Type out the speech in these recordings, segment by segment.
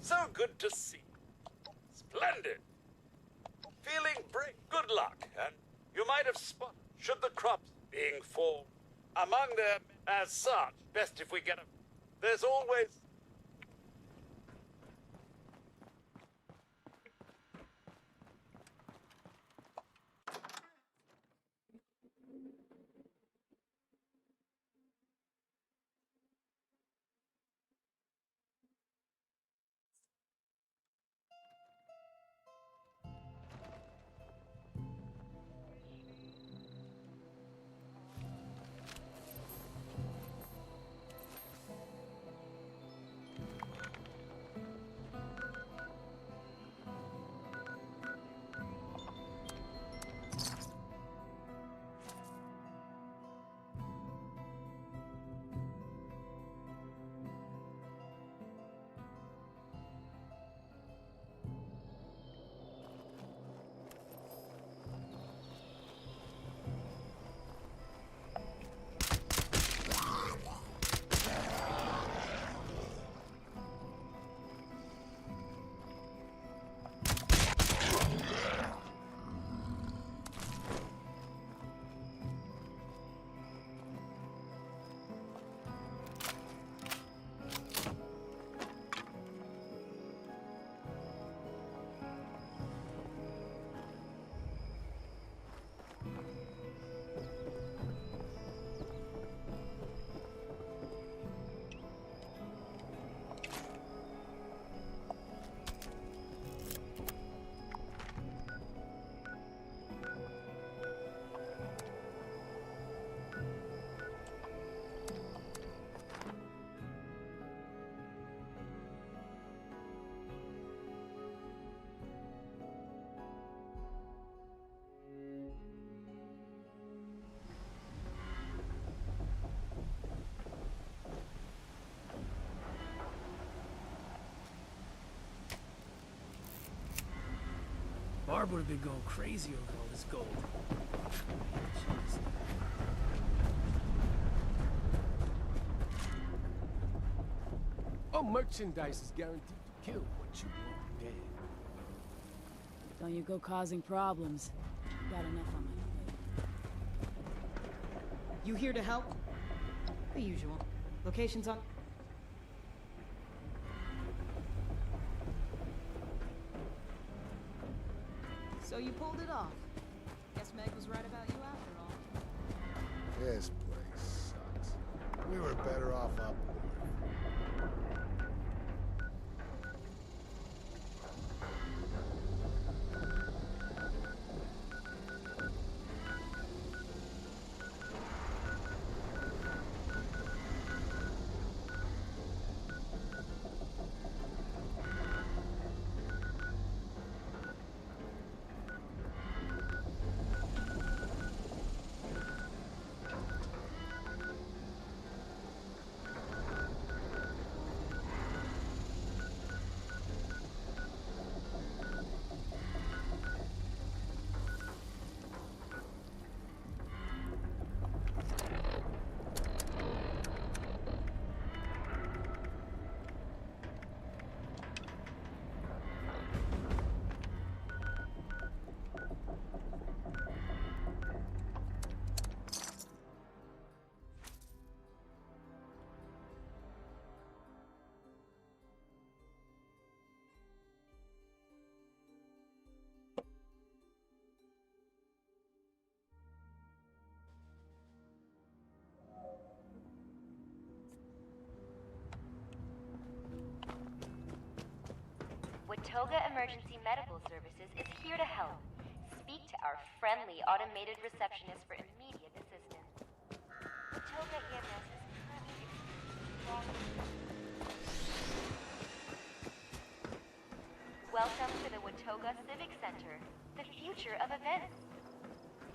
So good to see. Splendid. Feeling brave. Good luck, and you might have spotted, should the crops being fall among them as such, best if we get them. There's always... Barb would have been going crazy over all this gold. Jeez. All merchandise is guaranteed to kill what you want dead. Don't you go causing problems. Got enough on my plate. You here to help? The usual. Location's on... So you pulled it off. Guess Meg was right about you after all. This place sucks. We were better off up north. Watoga Emergency Medical Services is here to help. Speak to our friendly automated receptionist for immediate assistance. Watoga EMS is currently Welcome to the Watoga Civic Center, the future of events.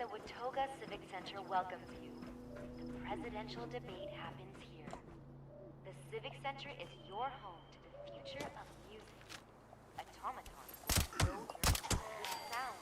The Watoga Civic Center welcomes you. The presidential debate happens here. The Civic Center is your home to the future of music. Automatons will know your sound.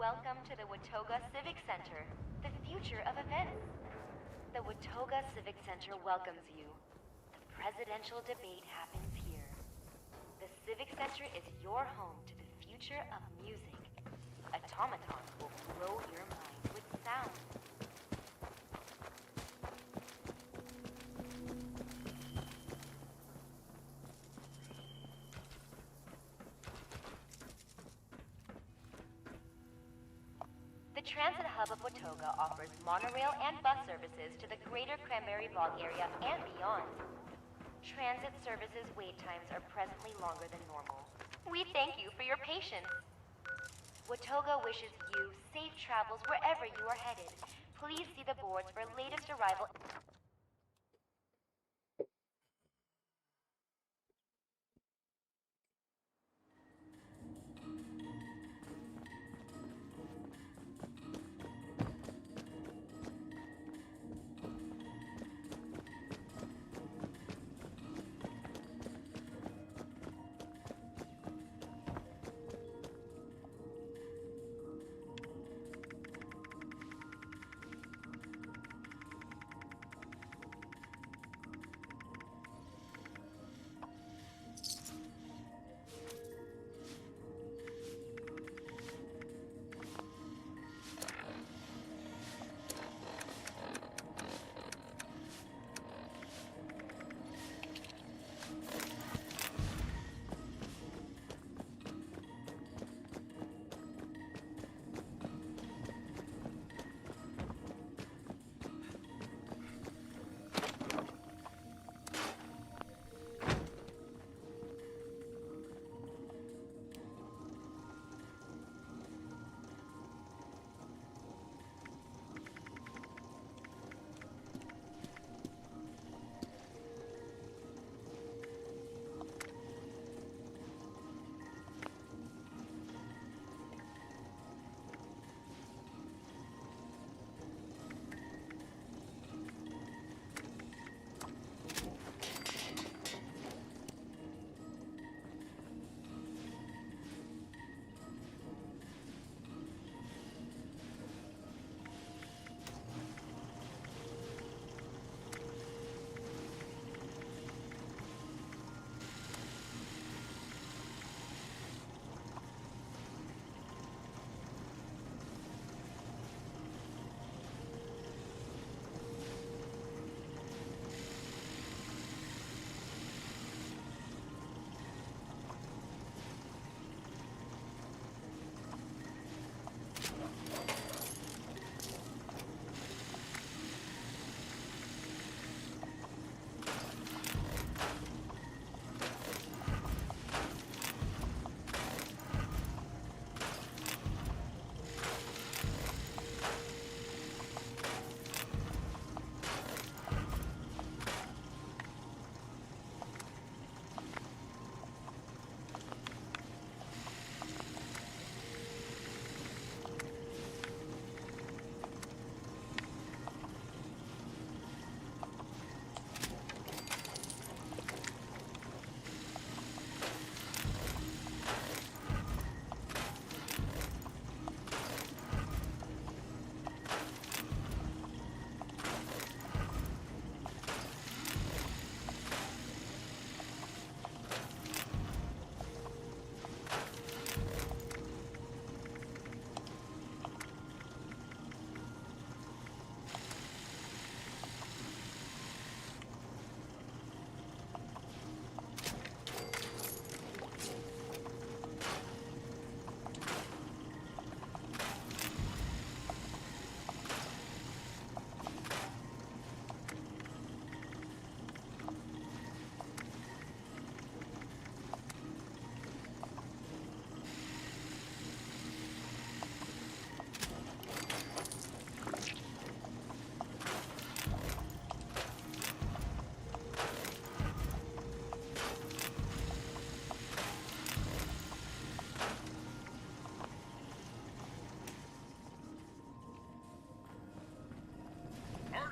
Welcome to the Watoga Civic Center, the future of events. The Watoga Civic Center welcomes you. The presidential debate happens here. The Civic Center is your home to the future of music. Automatons will blow your mind with sound. The transit hub of Watoga offers monorail and bus services to the greater Cranberry Bog area and beyond. Transit services wait times are presently longer than normal. We thank you for your patience. Watoga wishes you safe travels wherever you are headed. Please see the boards for latest arrival.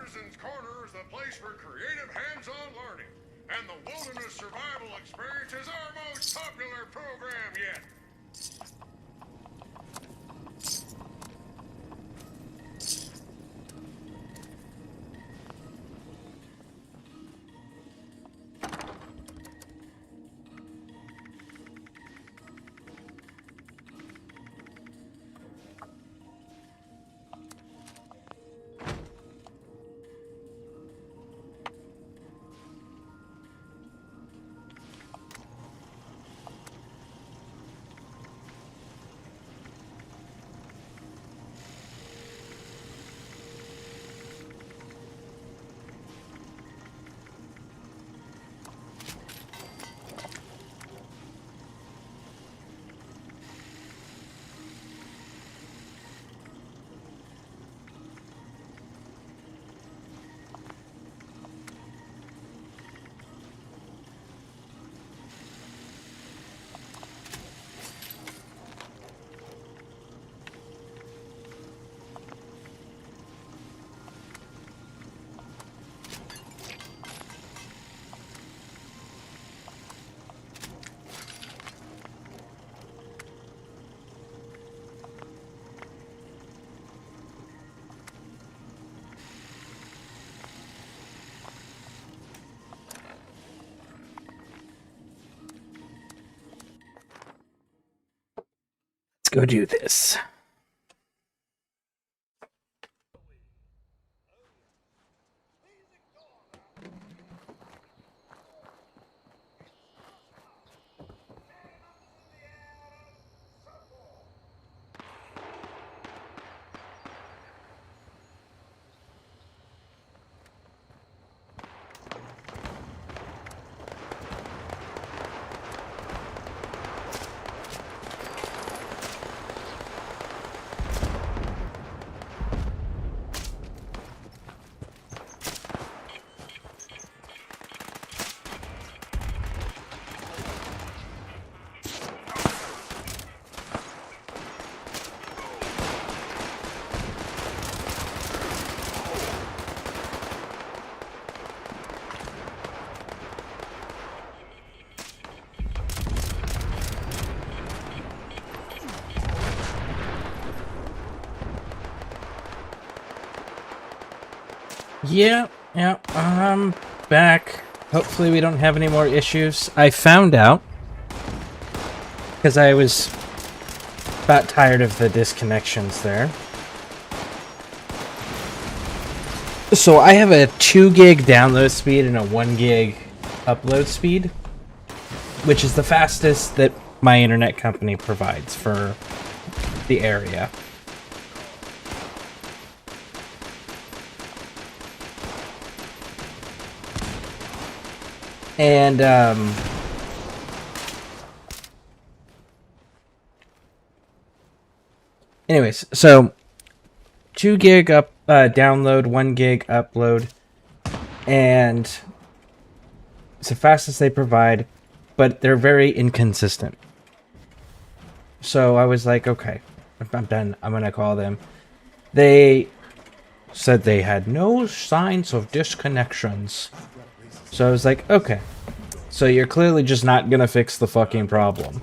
Citizens Corner is the place for creative hands-on learning, and the Wilderness Survival Experience is our most popular program yet. Let's go do this. Yeah, I'm back. Hopefully we don't have any more issues. I found out, because I was about tired of the disconnections there. So I have a 2 gig download speed and a 1 gig upload speed, which is the fastest that my internet company provides for the area. And, anyways, so 2 gig download, 1 gig upload, and it's the fastest they provide, but they're very inconsistent. So I was like, okay, I'm done. I'm gonna call them. They said they had no signs of disconnections. So I was like, okay, so you're clearly just not gonna fix the fucking problem.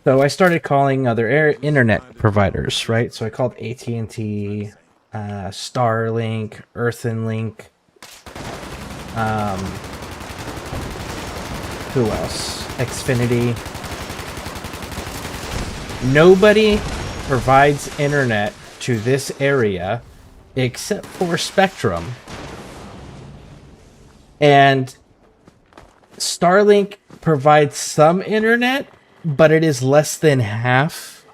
So I started calling other internet providers, right? So I called AT&T, Starlink, Earthlink, who else? Xfinity. Nobody provides internet to this area except for Spectrum. And Starlink provides some internet, but it is less than half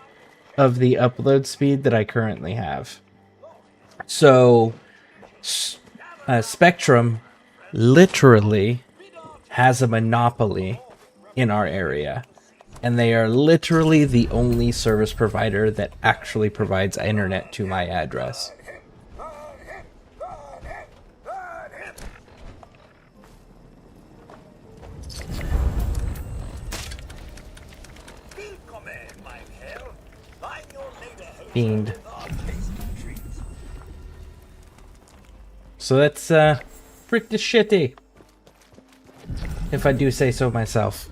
of the upload speed that I currently have. So, Spectrum literally has a monopoly in our area. And they are literally the only service provider that actually provides internet to my address. Fiend. So that's pretty shitty, if I do say so myself.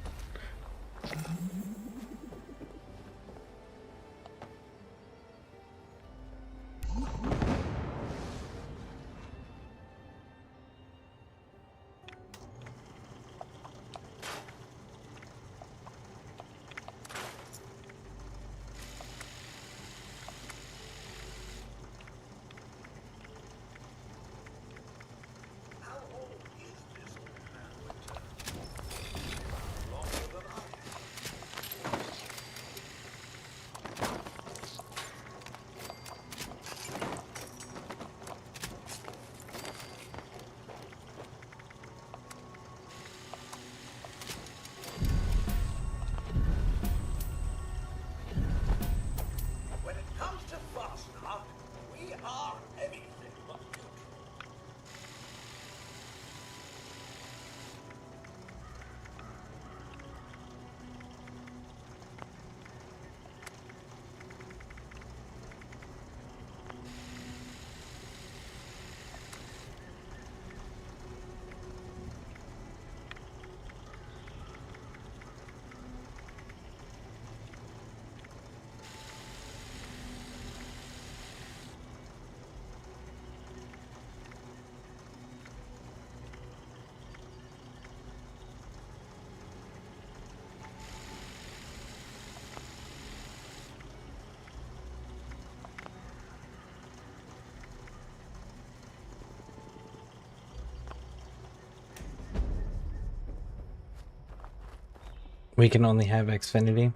We can only have Xfinity.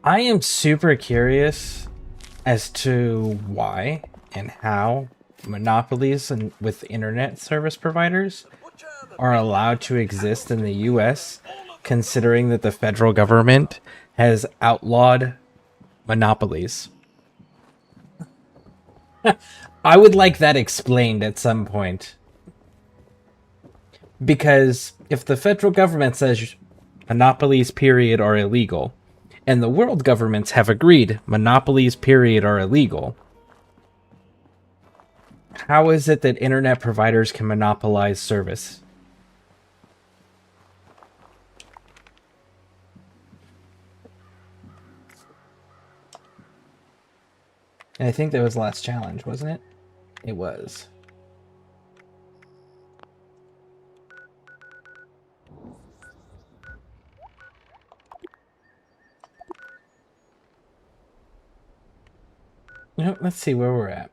I am super curious as to why and how monopolies and with internet service providers are allowed to exist in the US, considering that the federal government has outlawed monopolies. I would like that explained at some point. Because if the federal government says monopolies period are illegal, and the world governments have agreed monopolies period are illegal, how is it that internet providers can monopolize service? And I think that was the last challenge, wasn't it? It was. You know, let's see where we're at.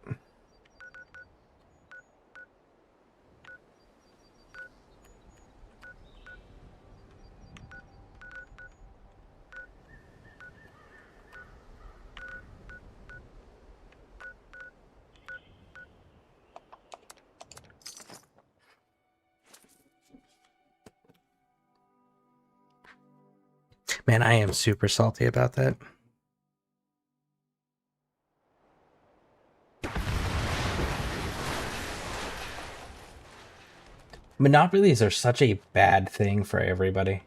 Man, I am super salty about that. Monopolies are such a bad thing for everybody.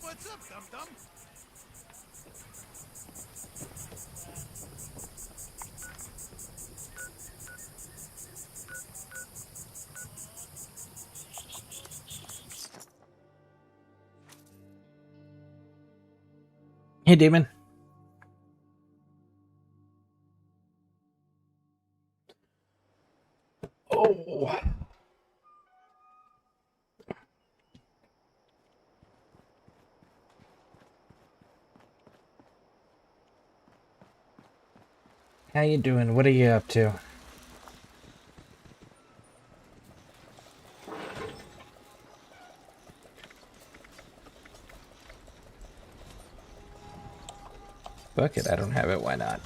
What's up, dum-dum? Hey, Damon. Oh. How you doing? What are you up to? Fuck it, I don't have it, why not?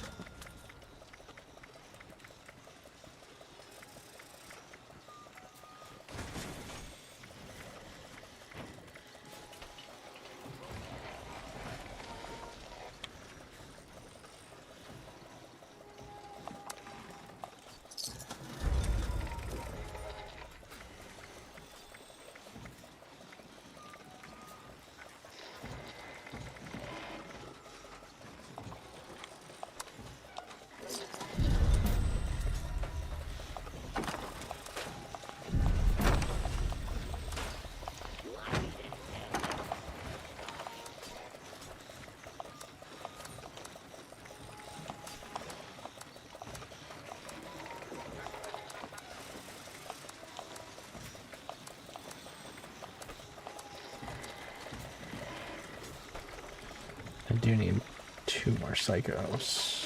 I do need 2 more psychos.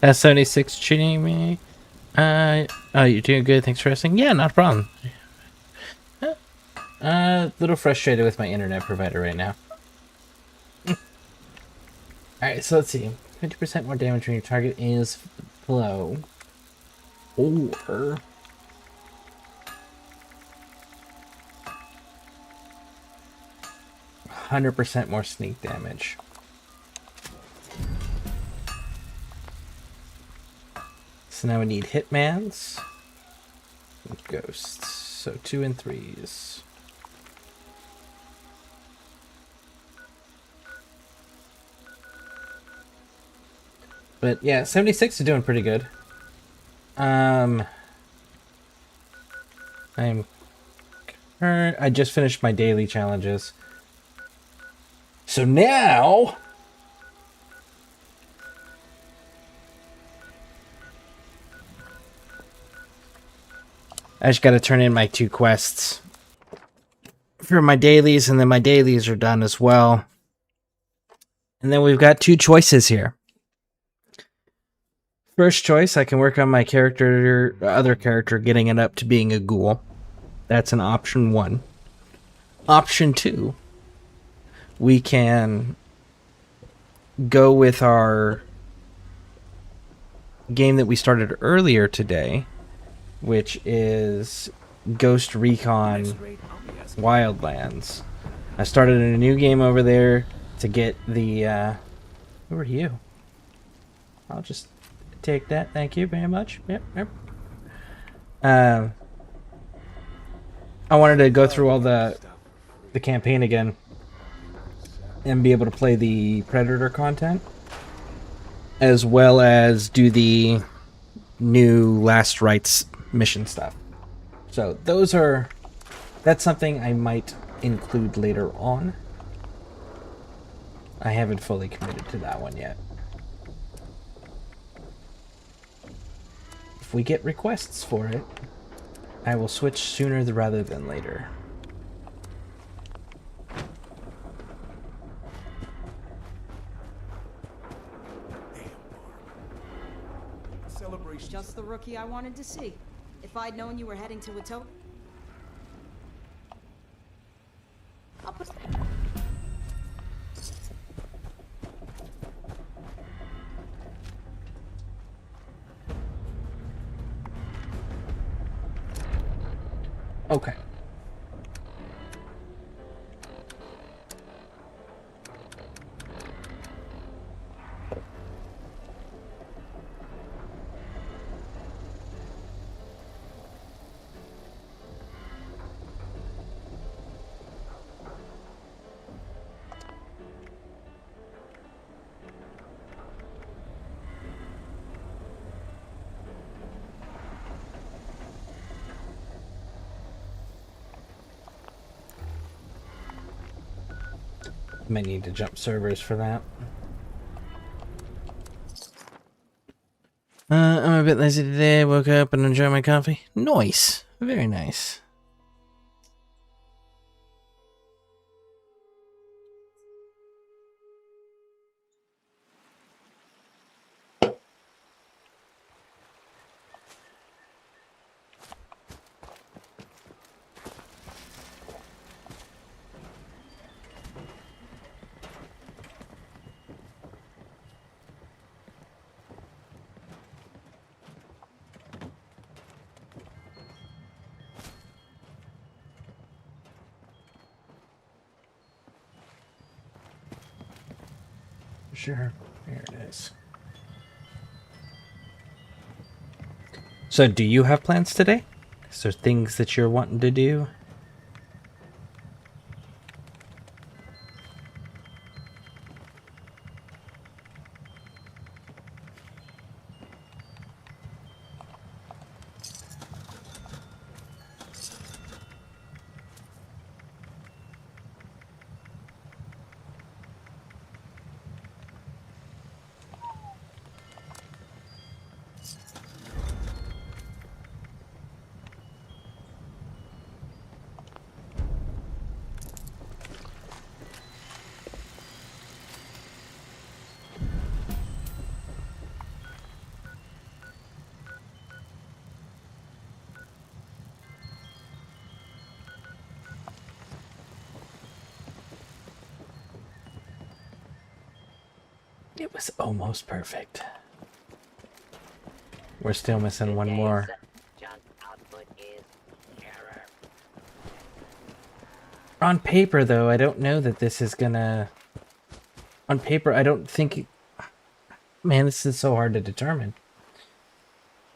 S76 cheating me. Oh, you're doing good. Thanks for asking. Yeah, not a problem. Little frustrated with my internet provider right now. Alright, so let's see. 50% more damage when your target is low. Or 100% more sneak damage. So now we need hitmans and ghosts. So 2 and 3s. But yeah, 76 is doing pretty good. I just finished my daily challenges. So now I just got to turn in my 2 quests for my dailies, and then my dailies are done as well. And then we've got 2 choices here. First choice, I can work on my other character, getting it up to being a ghoul. That's an option 1. Option 2, we can go with our game that we started earlier today, which is Ghost Recon Wildlands. I started a new game over there to get the... Who are you? I'll just take that. Thank you very much. Yep. I wanted to go through all the campaign again and be able to play the Predator content, as well as do the new Last Rites mission stuff. So that's something I might include later on. I haven't fully committed to that one yet. If we get requests for it, I will switch sooner rather than later. Celebration. Just the rookie I wanted to see. If I'd known you were heading to Watoga... Okay. Might need to jump servers for that. I'm a bit lazy today. Woke up and enjoyed my coffee. Nice. Very nice. Sure. There it is. So, do you have plans today? Is there things that you're wanting to do? It was almost perfect. We're still missing one more. On paper, though, I don't know that this is gonna... On paper, I don't think... Man, this is so hard to determine.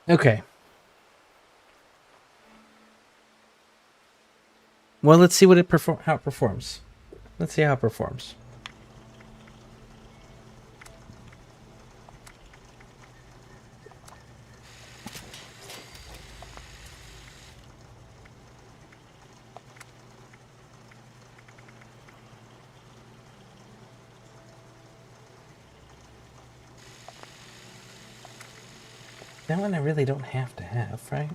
Okay. Well, let's see what how it performs. Let's see how it performs. That one I really don't have to have, right?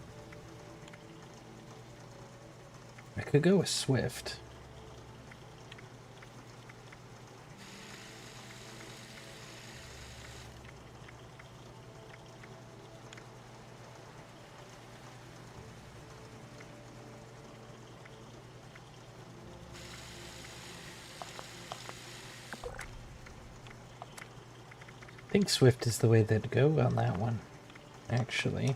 I could go with Swift. I think Swift is the way to go on that one, actually.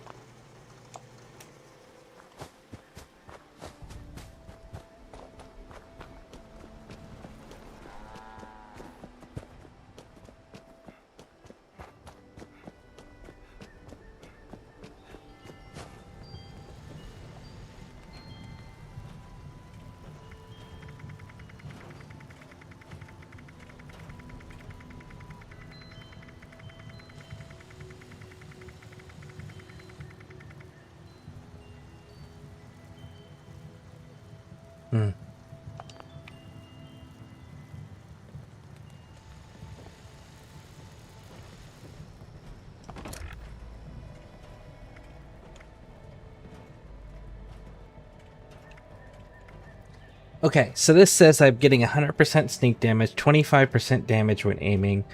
Okay, so this says I'm getting 100% sneak damage, 25% damage when aiming,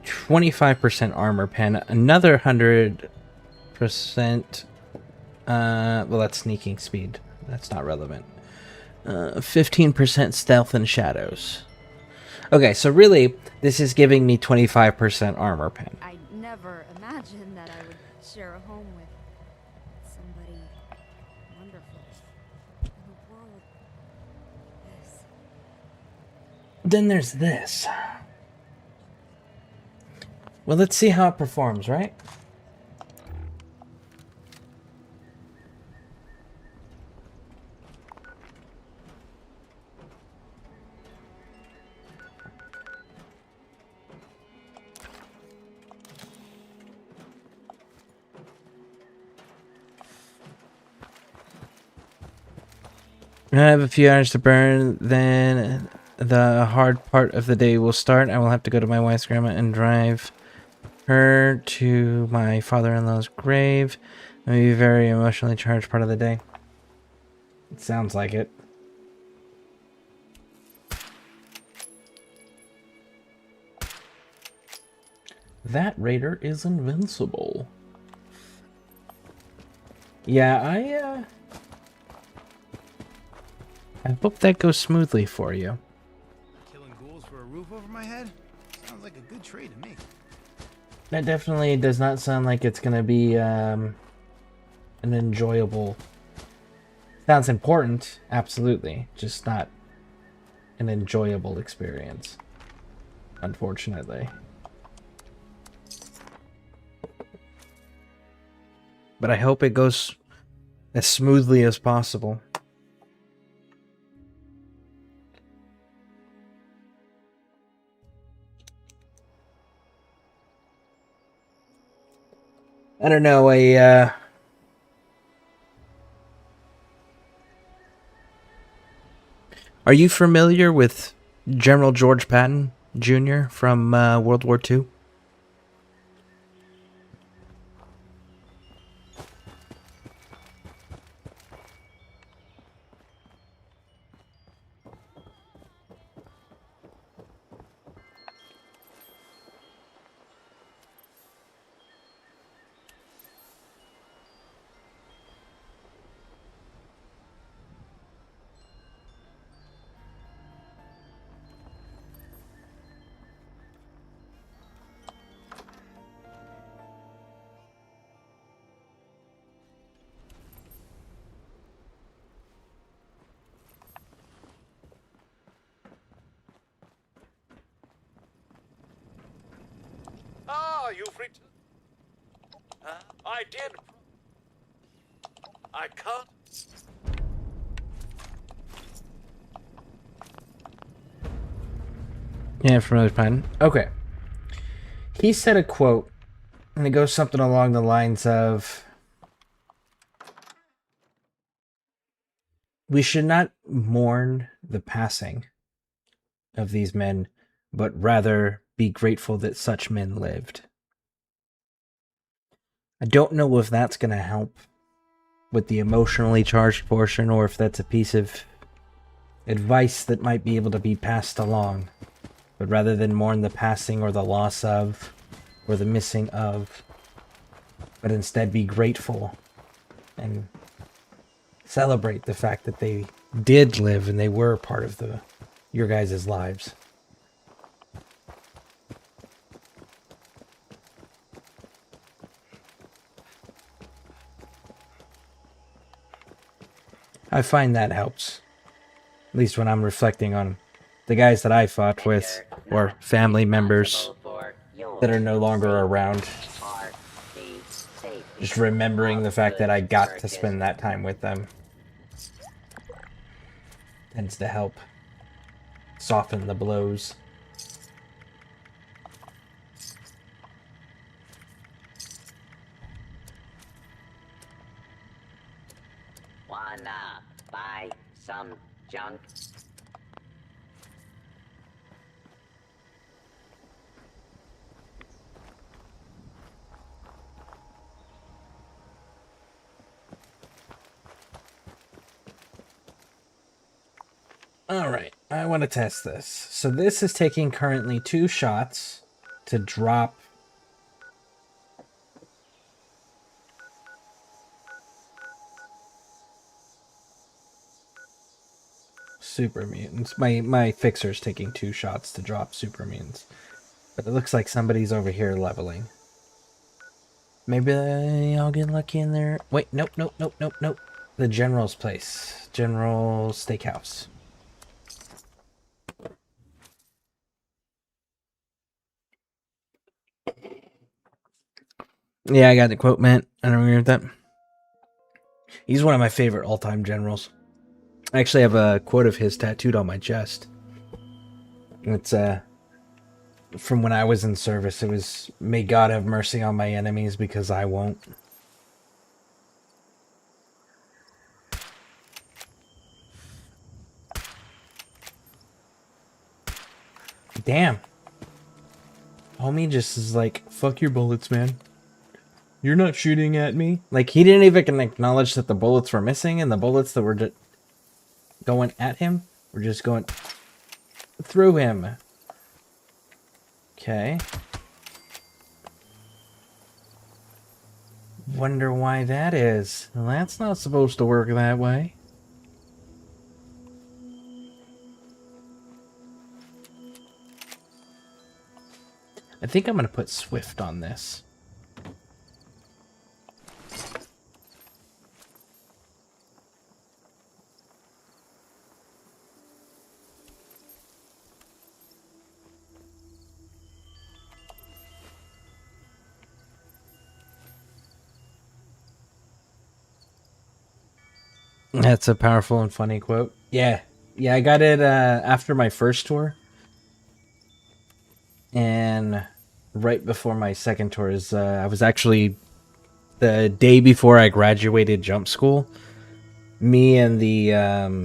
25% armor pen, another 100%, well, that's sneaking speed. That's not relevant. 15% stealth and shadows. Okay, so really, this is giving me 25% armor pen. I never imagined that I would share a home with somebody wonderful in a world like this. Then there's this. Well, let's see how it performs, right? I have a few hours to burn, then the hard part of the day will start. I will have to go to my wife's grandma and drive her to my father-in-law's grave. It may be a very emotionally charged part of the day. It sounds like it. That raider is invincible. Yeah, I hope that goes smoothly for you. Killing ghouls for a roof over my head? Sounds like a good trade to me. That definitely does not sound like it's going to be an enjoyable... Sounds important, absolutely. Just not an enjoyable experience, unfortunately. But I hope it goes as smoothly as possible. I don't know, Are you familiar with General George Patton Jr. from World War II? you've returned. I did. I can't. Yeah, from another pun. Okay. He said a quote, and it goes something along the lines of, we should not mourn the passing of these men, but rather be grateful that such men lived. I don't know if that's going to help with the emotionally charged portion, or if that's a piece of advice that might be able to be passed along. But rather than mourn the passing or the loss of, or the missing of, but instead be grateful and celebrate the fact that they did live and they were part of your guys' lives. I find that helps. At least when I'm reflecting on the guys that I fought with, or family members that are no longer around. Just remembering the fact that I got to spend that time with them tends to help soften the blows. Wanna buy some junk? Alright, I want to test this. So this is taking currently 2 shots to drop super mutants. My fixer's taking 2 shots to drop super mutants. But it looks like somebody's over here leveling. Maybe I'll get lucky in there. Wait, nope. The General's place. General Steakhouse. Yeah, I got the quote, man. I don't agree with that. He's one of my favorite all-time generals. I actually have a quote of his tattooed on my chest. It's from when I was in service. It was, "May God have mercy on my enemies because I won't." Damn. Homie just is like, "Fuck your bullets, man. You're not shooting at me." Like, he didn't even acknowledge that the bullets were missing, and the bullets that were going at him were just going through him. Okay. Wonder why that is. Well, that's not supposed to work that way. I think I'm going to put Swift on this. That's a powerful and funny quote. Yeah, I got it after my first tour. And right before my second tour is I was actually the day before I graduated jump school. Me and the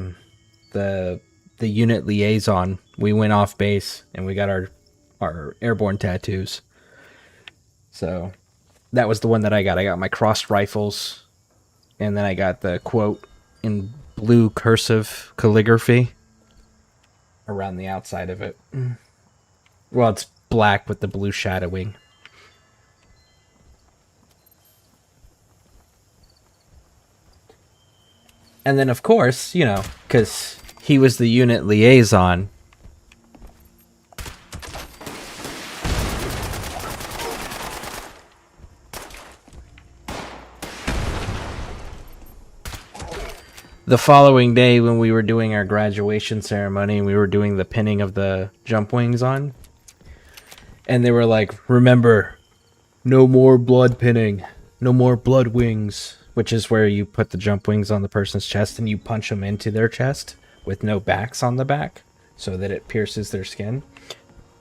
unit liaison, we went off base and we got our airborne tattoos. So that was the one that I got. I got my crossed rifles, and then I got the quote in blue cursive calligraphy around the outside of it. Well, it's black with the blue shadowing. And then, of course, you know, because he was the unit liaison, the following day when we were doing our graduation ceremony, we were doing the pinning of the jump wings on. And they were like, "Remember, No more blood pinning. No more blood wings. Which is where you put the jump wings on the person's chest and you punch them into their chest with no backs on the back so that it pierces their skin.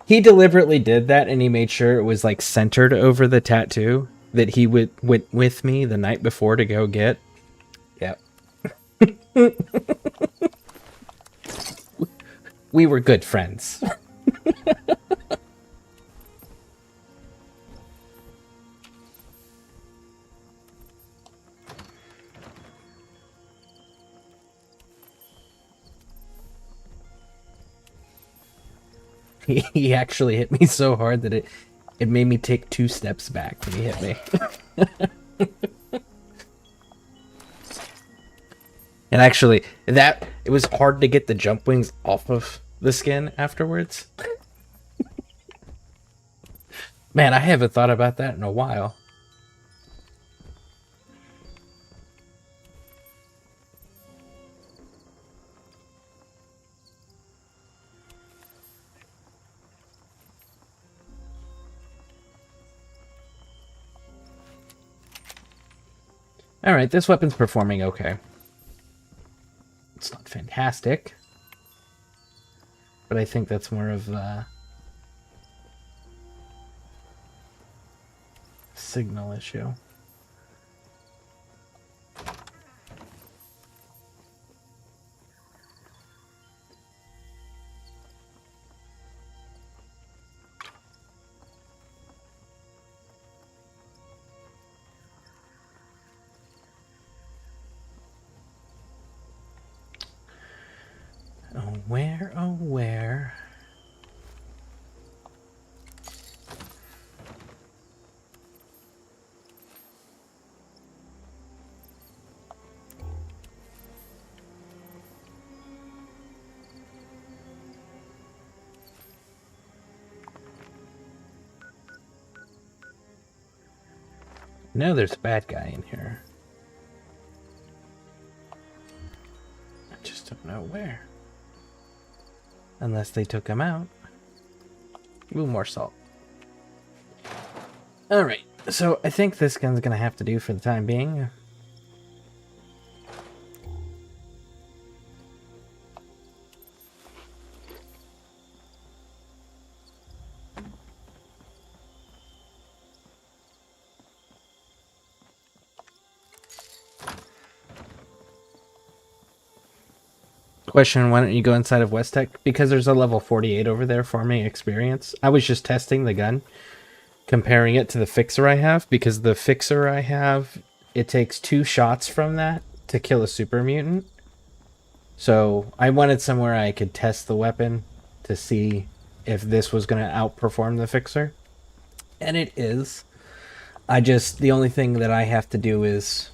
He deliberately did that, and he made sure it was like centered over the tattoo that he went with me the night before to go get. Yep. We were good friends. He actually hit me so hard that it made me take 2 steps back when he hit me. And actually, it was hard to get the jump wings off of the skin afterwards. Man, I haven't thought about that in a while. Alright, this weapon's performing okay. It's not fantastic. But I think that's more of a signal issue. Oh, where, oh, where? No, there's a bad guy in here. I just don't know where. Unless they took him out. Ooh, more salt. Alright, so I think this gun's gonna have to do for the time being. Question, why don't you go inside of West Tech? Because there's a level 48 over there farming experience. I was just testing the gun, comparing it to the fixer I have, because the fixer I have, it takes 2 shots from that to kill a super mutant. So I wanted somewhere I could test the weapon to see if this was going to outperform the fixer. And it is. The only thing that I have to do is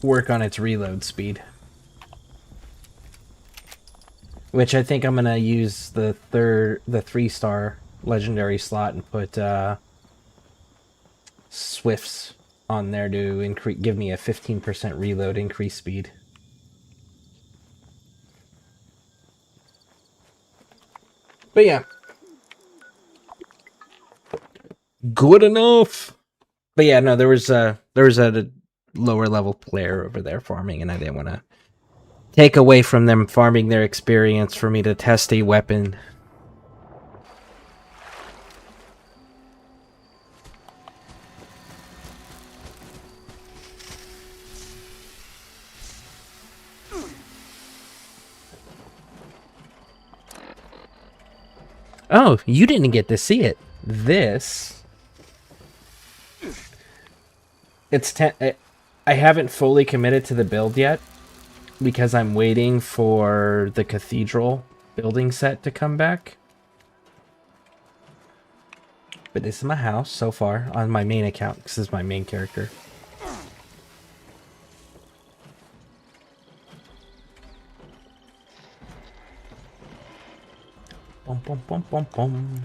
work on its reload speed, which I think I'm gonna use the 3-star legendary slot and put Swifts on there to give me a 15% reload increase speed. But yeah, good enough. But yeah, no, there was a lower level player over there farming, and I didn't want to take away from them farming their experience for me to test a weapon. Oh, you didn't get to see it. This, I haven't fully committed to the build yet because I'm waiting for the cathedral building set to come back. But this is my house so far on my main account. This is my main character. Bum, bum, bum, bum, bum.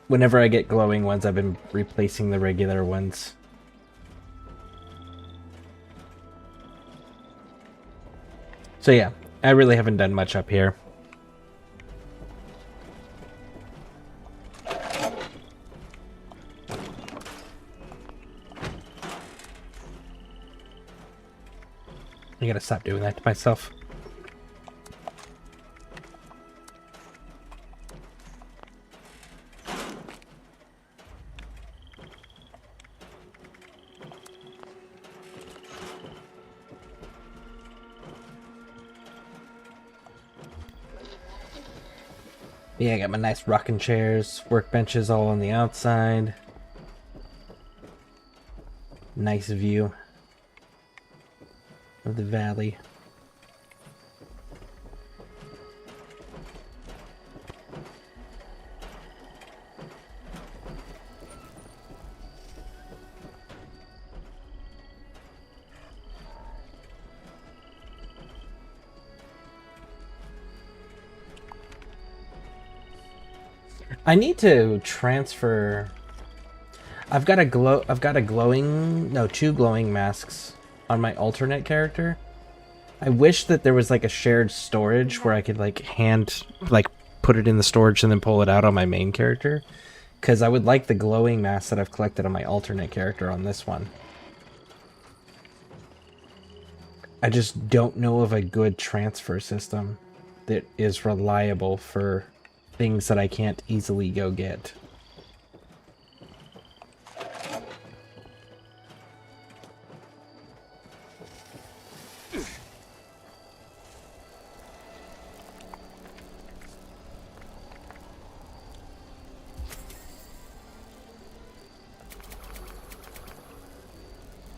Whenever I get glowing ones, I've been replacing the regular ones. So yeah, I really haven't done much up here. I gotta stop doing that to myself. Yeah, I got my nice rocking chairs, workbenches all on the outside. Nice view of the valley. I need to transfer. I've got two glowing masks on my alternate character. I wish that there was like a shared storage where I could like put it in the storage and then pull it out on my main character, because I would like the glowing mask that I've collected on my alternate character on this one. I just don't know of a good transfer system that is reliable for things that I can't easily go get.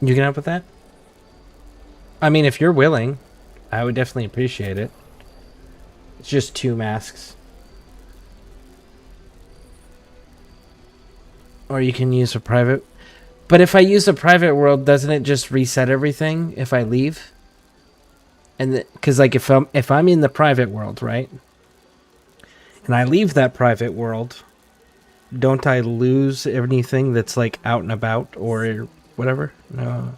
You can help with that? I mean, if you're willing, I would definitely appreciate it. It's just 2 masks. Or you can use a private. But if I use a private world, doesn't it just reset everything if I leave? And because like if I'm in the private world, right? And I leave that private world, don't I lose anything that's like out and about or whatever? No.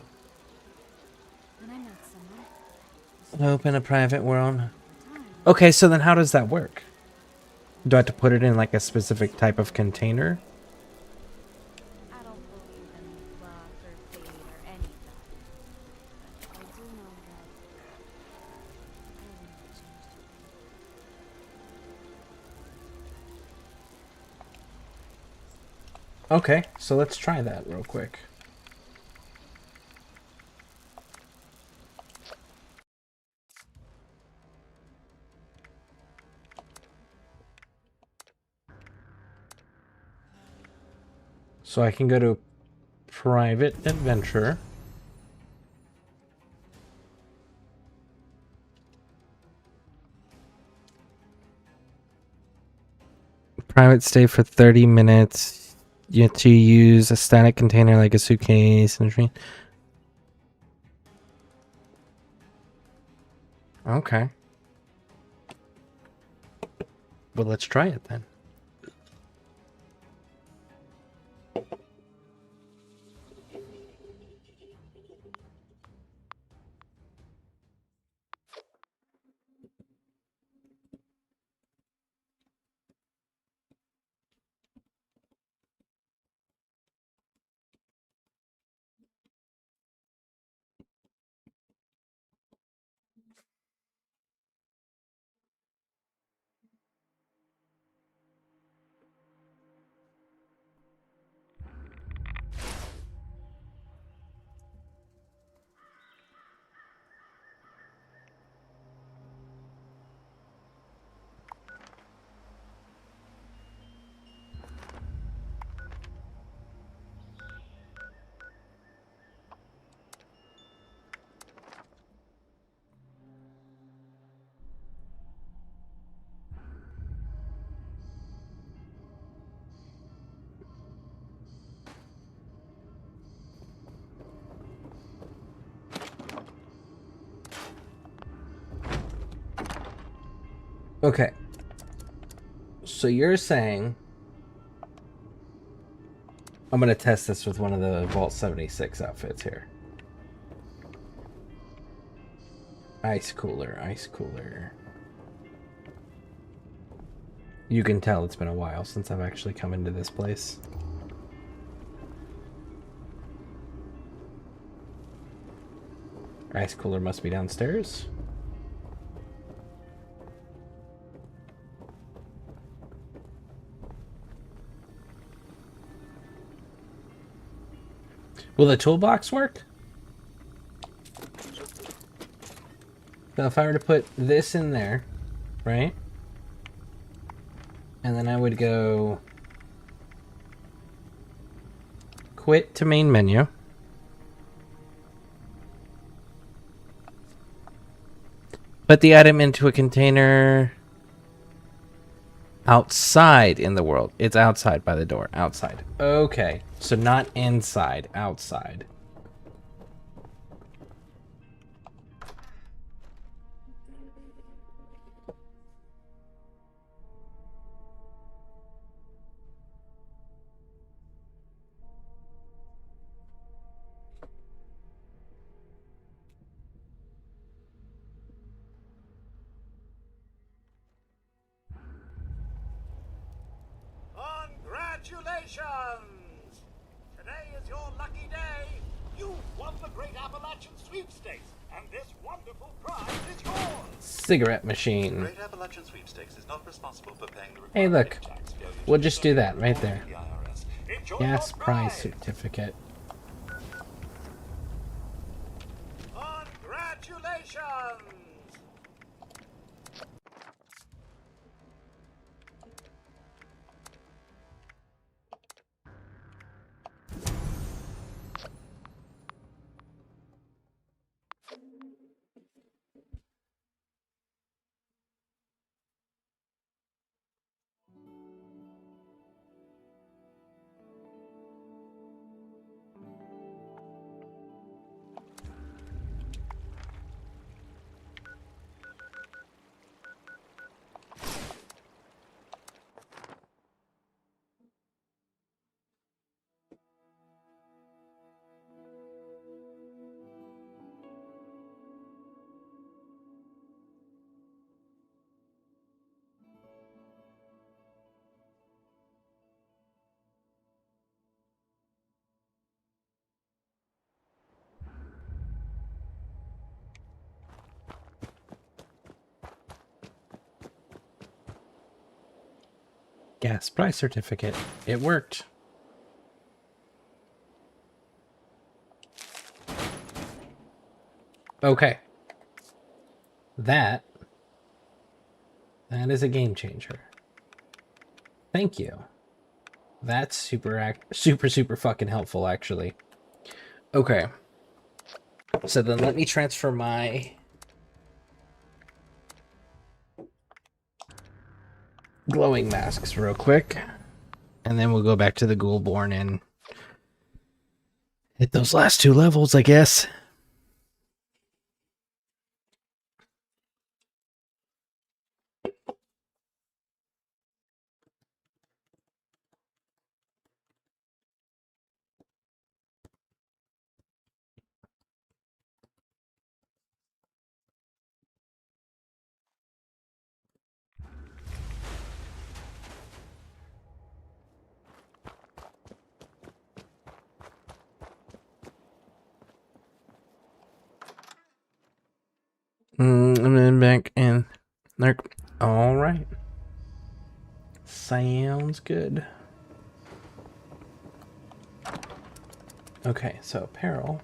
Open a private world. Okay, so then how does that work? Do I have to put it in like a specific type of container? Okay, so let's try that real quick. So I can go to private adventure. Private stay for 30 minutes. You have to use a static container like a suitcase and a train. Okay. Well, let's try it then. Okay. So you're saying I'm gonna test this with one of the Vault 76 outfits here. Ice cooler, ice cooler. You can tell it's been a while since I've actually come into this place. Ice cooler must be downstairs. Will the toolbox work? So if I were to put this in there, right? And then I would go quit to main menu. Put the item into a container outside in the world. It's outside by the door. Outside. Okay. So not inside. Outside. Congratulations! Today is your lucky day. You've won the Great Appalachian Sweepstakes, and this wonderful prize is yours. Cigarette machine. Great Appalachian Sweepstakes is not responsible for paying the Hey, look. tax. We'll just do that right there. Enjoy Gas your prize certificate. Congratulations! Gas prize certificate. It worked. Okay. That is a game changer. Thank you. That's super fucking helpful, actually. Okay. So then let me transfer my glowing masks real quick. And then we'll go back to the Ghoulborn and hit those last two levels, I guess. And then back in there. All right. Sounds good. Okay, so apparel.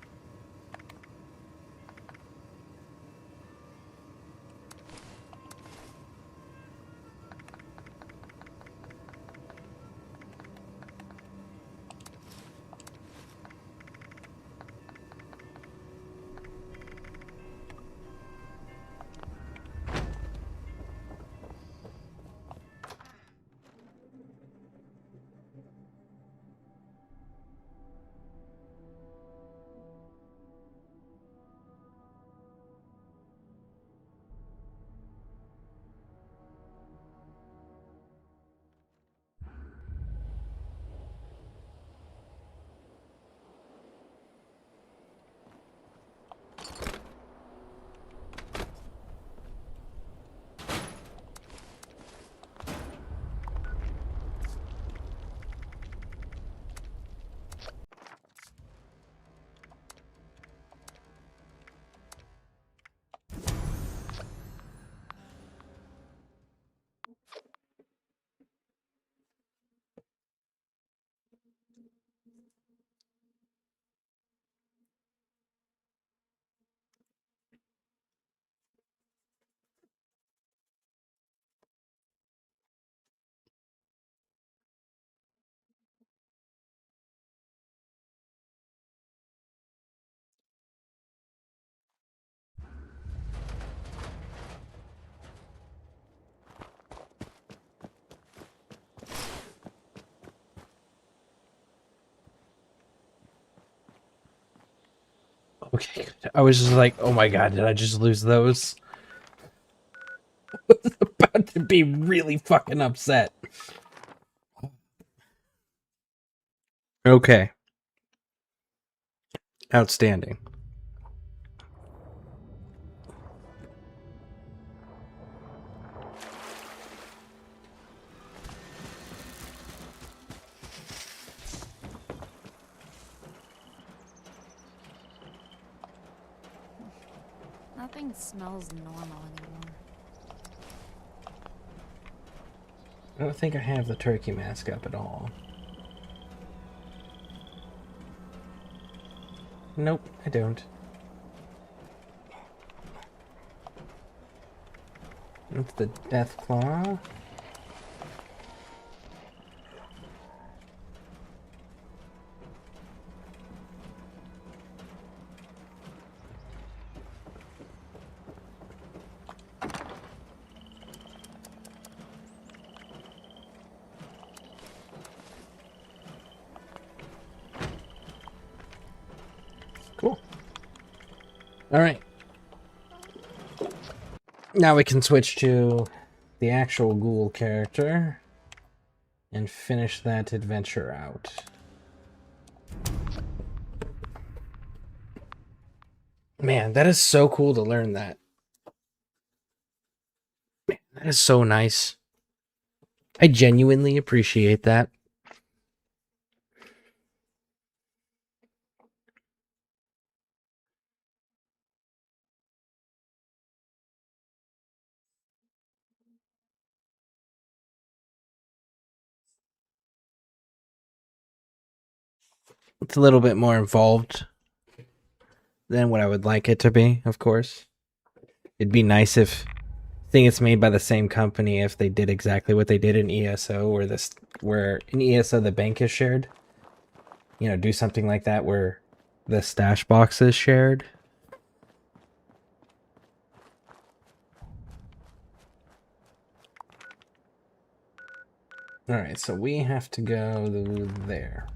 Okay, good. I was just like, oh my god, did I just lose those? I was about to be really fucking upset. Okay. Outstanding. Nothing smells normal anymore. I don't think I have the turkey mask up at all. Nope, I don't. That's the death claw. Cool. Alright. Now we can switch to the actual ghoul character and finish that adventure out. Man, that is so cool to learn that. Man, that is so nice. I genuinely appreciate that. It's a little bit more involved than what I would like it to be, of course. It'd be nice if thing it's made by the same company if they did exactly what they did in ESO, where in ESO the bank is shared. You know, do something like that where the stash box is shared. Alright, so we have to go there.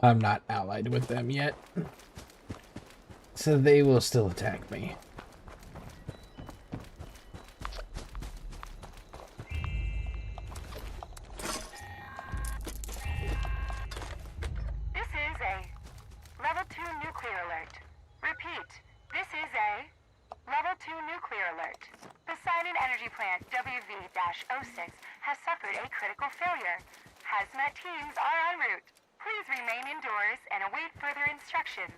I'm not allied with them yet, so they will still attack me. This is a Level 2 nuclear alert. Repeat, this is a Level 2 nuclear alert. Poseidon Energy Plant WV-06 has suffered a critical failure. Hazmat teams are en route. Please remain indoors and await further instructions.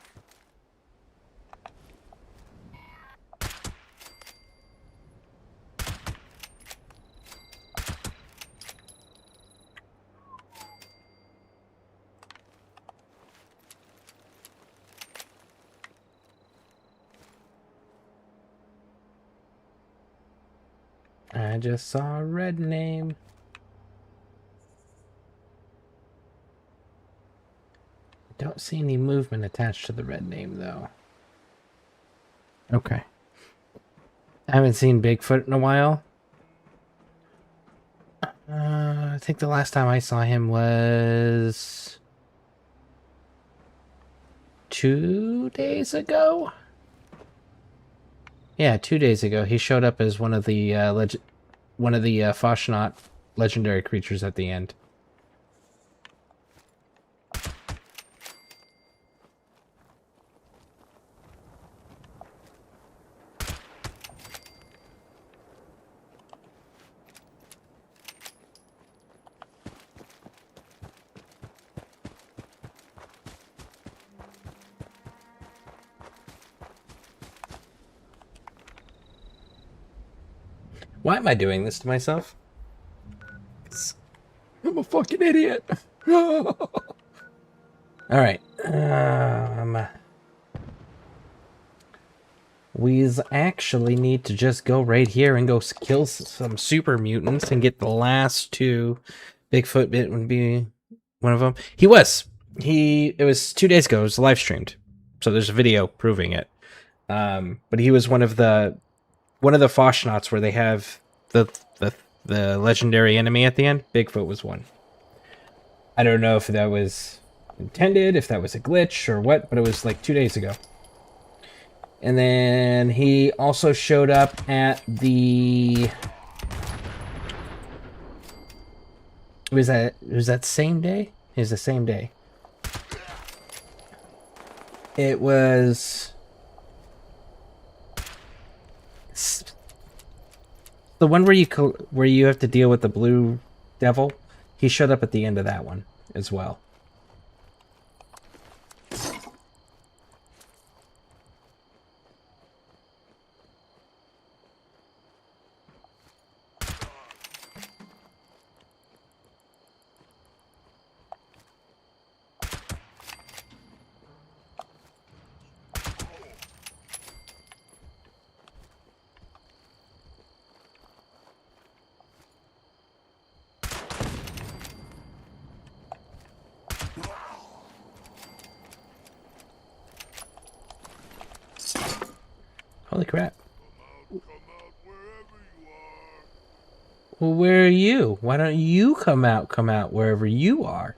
I just saw a red name. Don't see any movement attached to the red name, though. Okay. I haven't seen Bigfoot in a while. I think the last time I saw him was 2 days ago. Yeah, 2 days ago. He showed up as one of the Foshnot legendary creatures at the end. Why am I doing this to myself? I'm a fucking idiot. Alright. We actually need to just go right here and go kill some super mutants and get the last two. Bigfoot bit would be one of them. It was 2 days ago. It was live streamed. So there's a video proving it. But he was one of the Foshnots where they have the legendary enemy at the end. Bigfoot was one. I don't know if that was intended, if that was a glitch or what, but it was like 2 days ago. And then he also showed up at the... Was that same day? It was the same day. It was... The one where you have to deal with the blue devil, he showed up at the end of that one as well. Holy crap. Well, where are you? Why don't you come out wherever you are?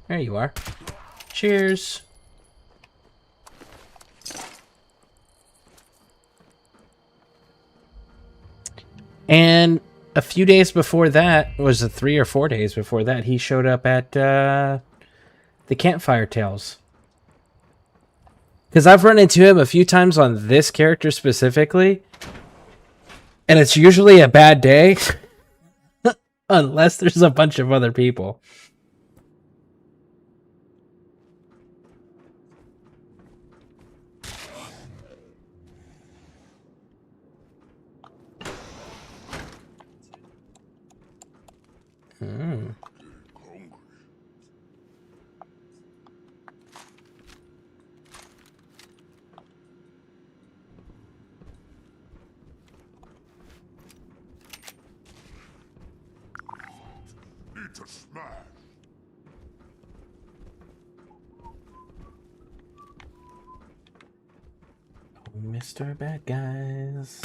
There you are. Cheers. And a few days before that, was it 3 or 4 days before that, he showed up at the Campfire Tales. Because I've run into him a few times on this character specifically, and it's usually a bad day, unless there's a bunch of other people. To smash. Mr. Bad Guys.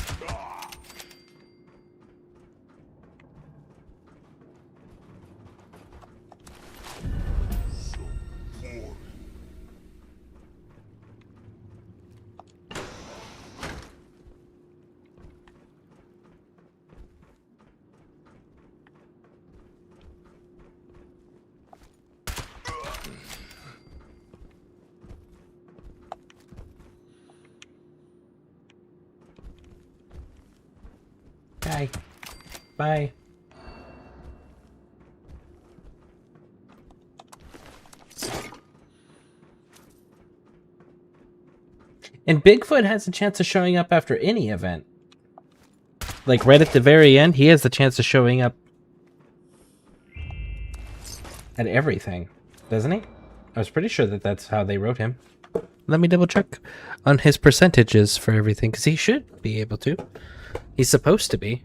Bye. Bye. And Bigfoot has a chance of showing up after any event. Like right at the very end, he has the chance of showing up at everything, doesn't he? I was pretty sure that that's how they wrote him. Let me double check on his percentages for everything, because he should be able to. He's supposed to be.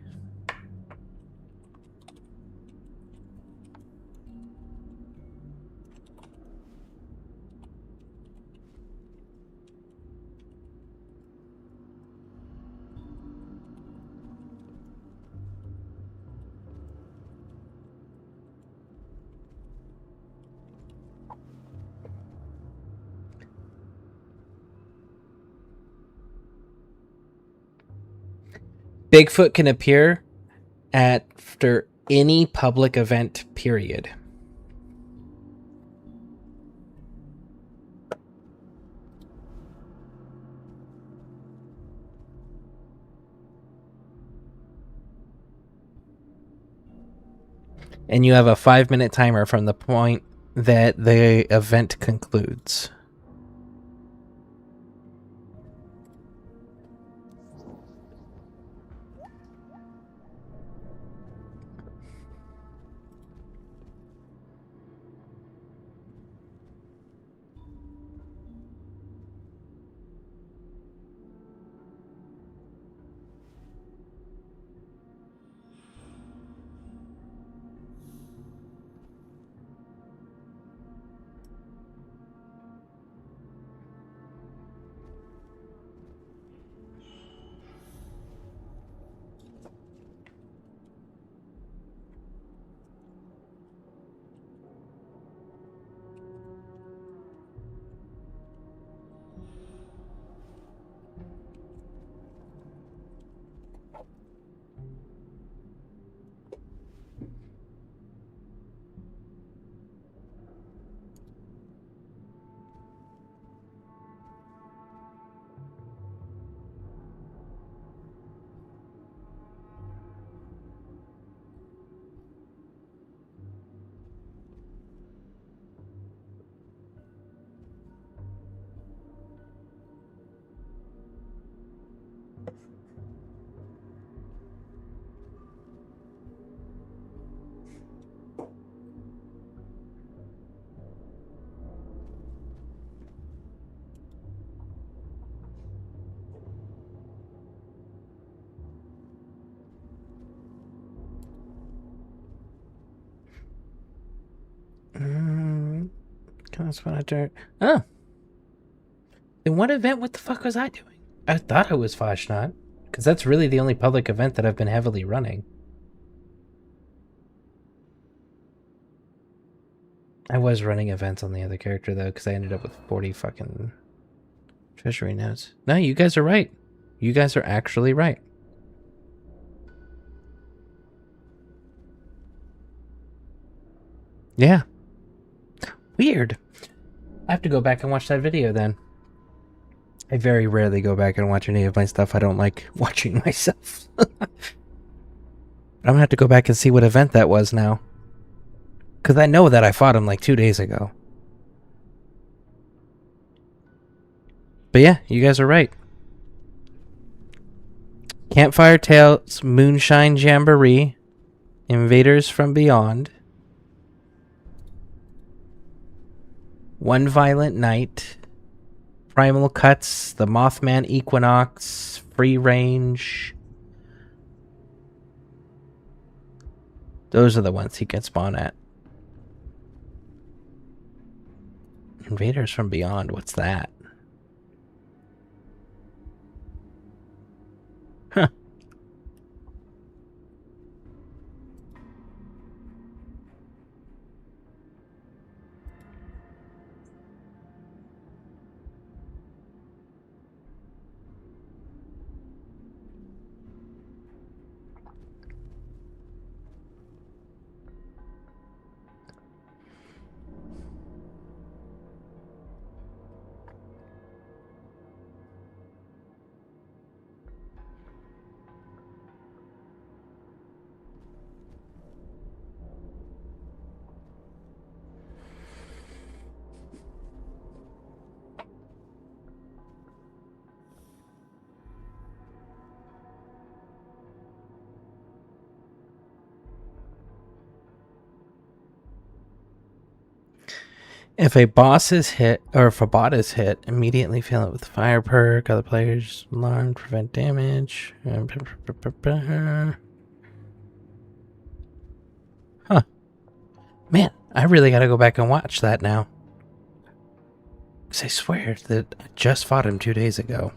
Bigfoot can appear after any public event, period. And you have a 5-minute timer from the point that the event concludes. Oh. In what event, what the fuck was I doing? I thought it was Fashnot, because that's really the only public event that I've been heavily running. I was running events on the other character, though, because I ended up with 40 fucking treasury notes. No, you guys are right. You guys are actually right. Yeah. Weird. I have to go back and watch that video then. I very rarely go back and watch any of my stuff. I don't like watching myself. I'm gonna have to go back and see what event that was now. Because I know that I fought him like 2 days ago. But yeah, you guys are right. Campfire Tales, Moonshine Jamboree, Invaders from Beyond, One Violent Night, Primal Cuts, The Mothman Equinox, Free Range. Those are the ones he can spawn at. Invaders from Beyond, what's that? Huh. If a boss is hit, or if a bot is hit, immediately fill it with fire perk. Other players alarmed, prevent damage. Huh. Man, I really gotta go back and watch that now. Because I swear that I just fought him 2 days ago.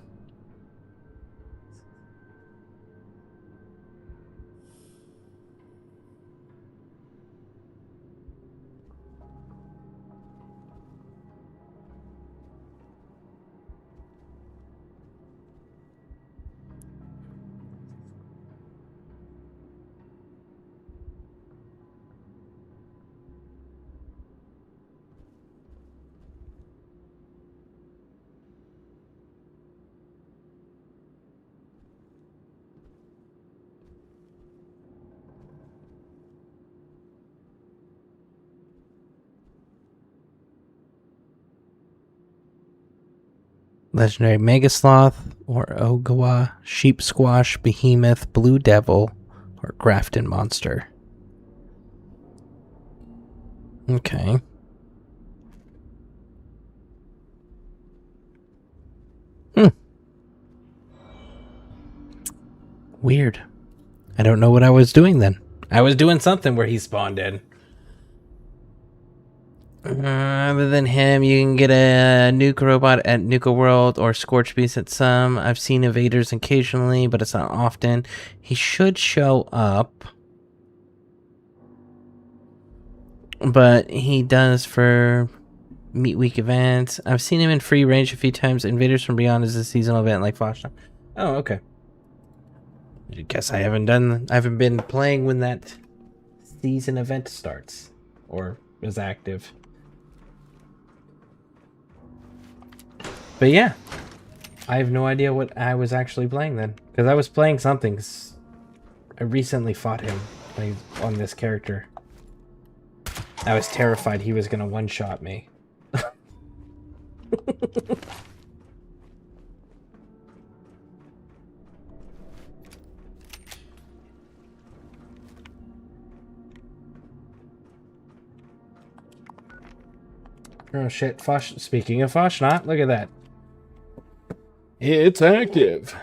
legendary Mega Sloth, or Ogawa, Sheep Squash, Behemoth, Blue Devil, or Grafton Monster. Okay. Weird. I don't know what I was doing then. I was doing something where he spawned in. Other than him, you can get a nuke robot at Nuka World or Scorch Beast at some. I've seen evaders occasionally, but it's not often. He should show up. But he does for Meat Week events. I've seen him in free range a few times. Invaders from Beyond is a seasonal event like Foshna. Oh, okay. I guess I haven't been playing when that season event starts or is active. But yeah, I have no idea what I was actually playing then, because I was playing something. I recently fought him on this character. I was terrified he was gonna one-shot me. Oh shit, speaking of Foshnot, look at that. It's active.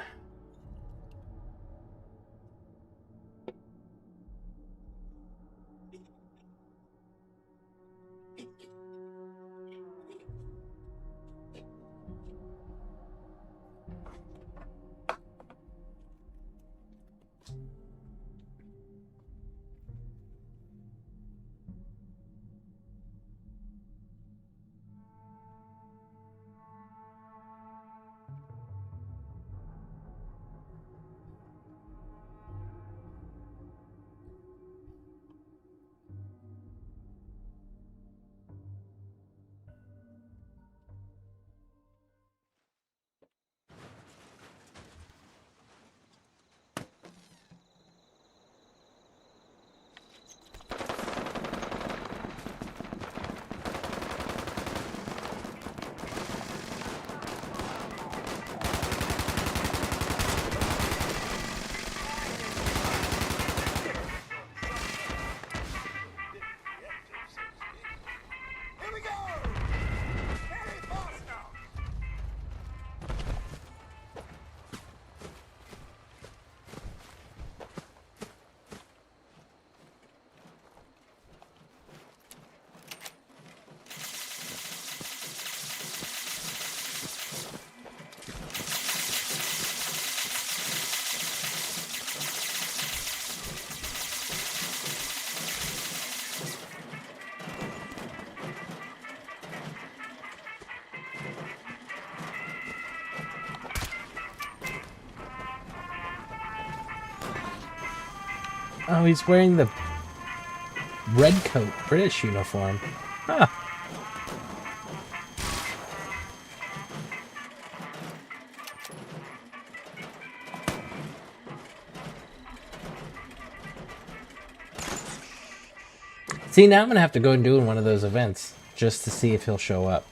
Oh, he's wearing the red coat British uniform. Huh. See, now I'm gonna have to go and do one of those events just to see if he'll show up.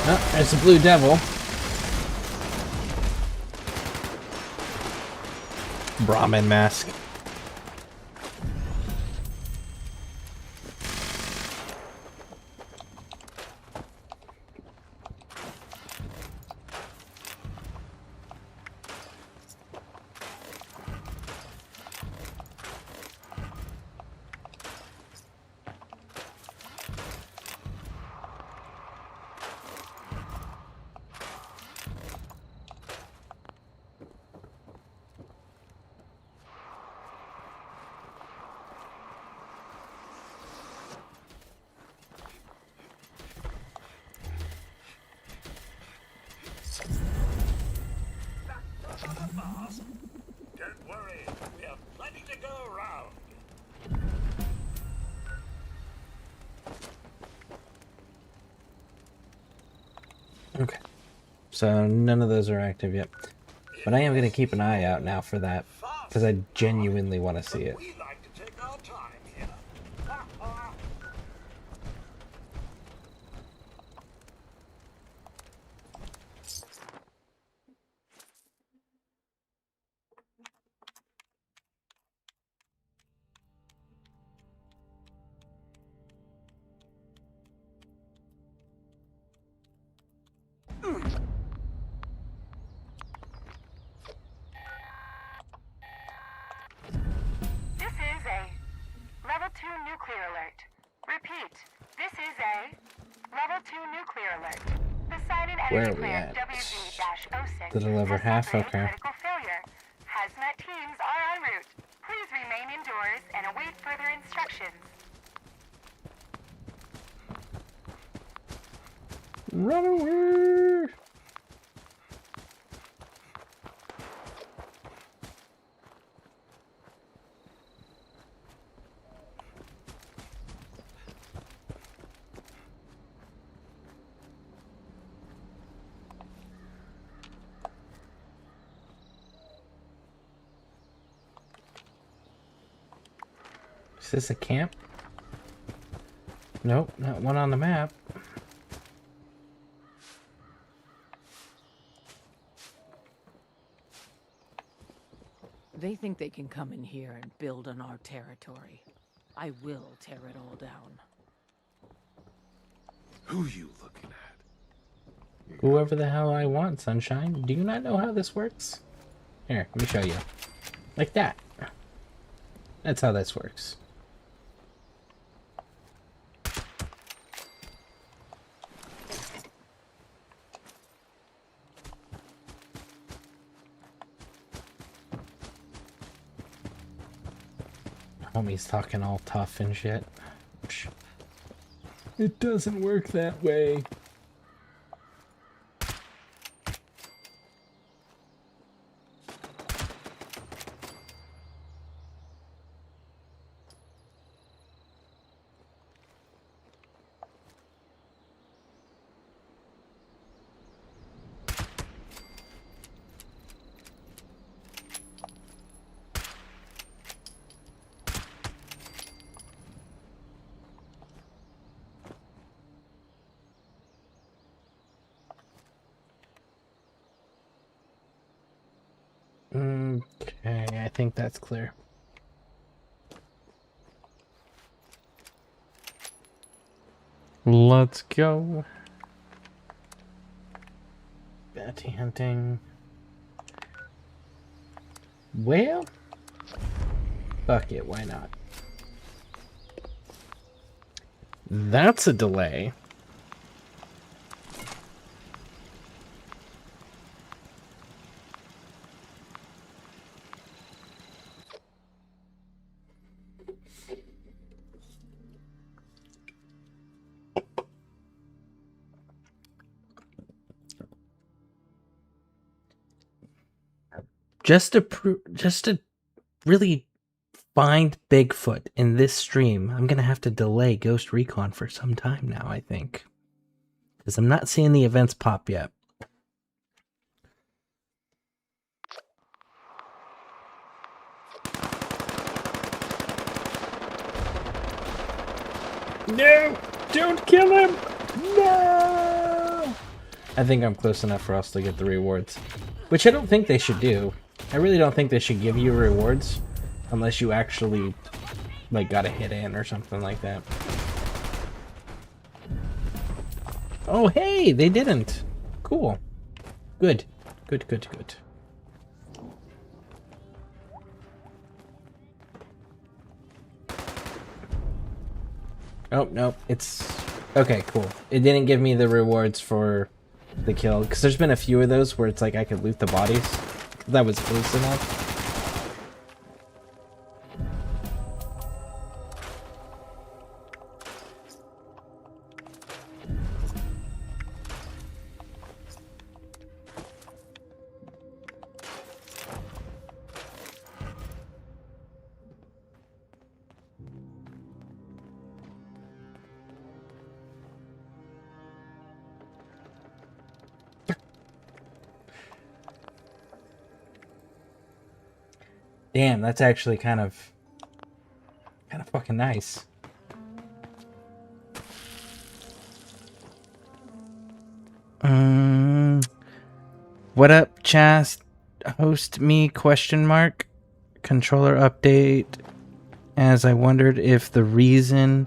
Oh, there's the Blue Devil. Brahmin mask. Okay. So none of those are active yet. But I am going to keep an eye out now for that. Because I genuinely want to see it. We like to take our time here. This is a Level 2 nuclear alert. Repeat, this is a Level 2 nuclear alert. Poseidon Where Energy are we Plant at? WV-06 Little over has half, suffered a okay. critical failure. Hazmat teams are en route. Please remain indoors and await further instructions. Run away! Is this a camp? Nope, not one on the map. They think they can come in here and build on our territory. I will tear it all down. Who you looking at? Whoever the hell I want, Sunshine. Do you not know how this works? Here, let me show you. Like that. That's how this works. Homie's talking all tough and shit. It doesn't work that way. Okay, I think that's clear. Let's go. Bounty hunting. Well, fuck it, why not? That's a delay. Just to really find Bigfoot in this stream, I'm gonna have to delay Ghost Recon for some time now, I think. Because I'm not seeing the events pop yet. No! Don't kill him! No! I think I'm close enough for us to get the rewards. Which I don't think they should do. I really don't think they should give you rewards unless you actually, like, got a hit in or something like that. Oh, hey! They didn't! Cool. Good. Good, good, good. Oh, no. It's... Okay, cool. It didn't give me the rewards for the kill. Because there's been a few of those where it's like I could loot the bodies. That was close enough. Damn, that's actually kind of fucking nice. What up, Chast? Host me, question mark. Controller update. As I wondered if the reason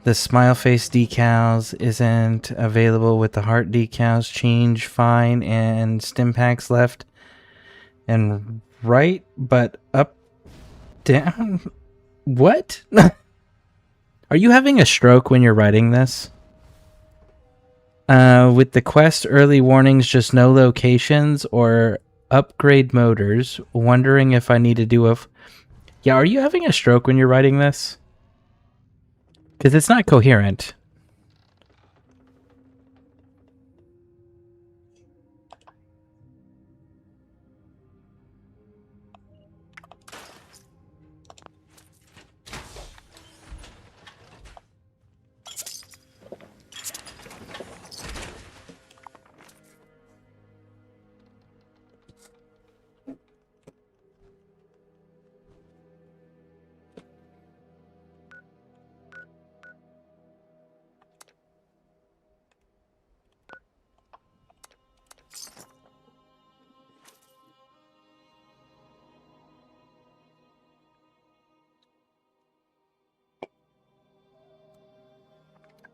the smile face decals isn't available with the heart decals, change fine, and stim packs left and right, but up, down. What? Are you having a stroke when you're writing this? With the quest early warnings, just no locations or upgrade motors. Wondering if I need to do a... Yeah, are you having a stroke when you're writing this? Because it's not coherent.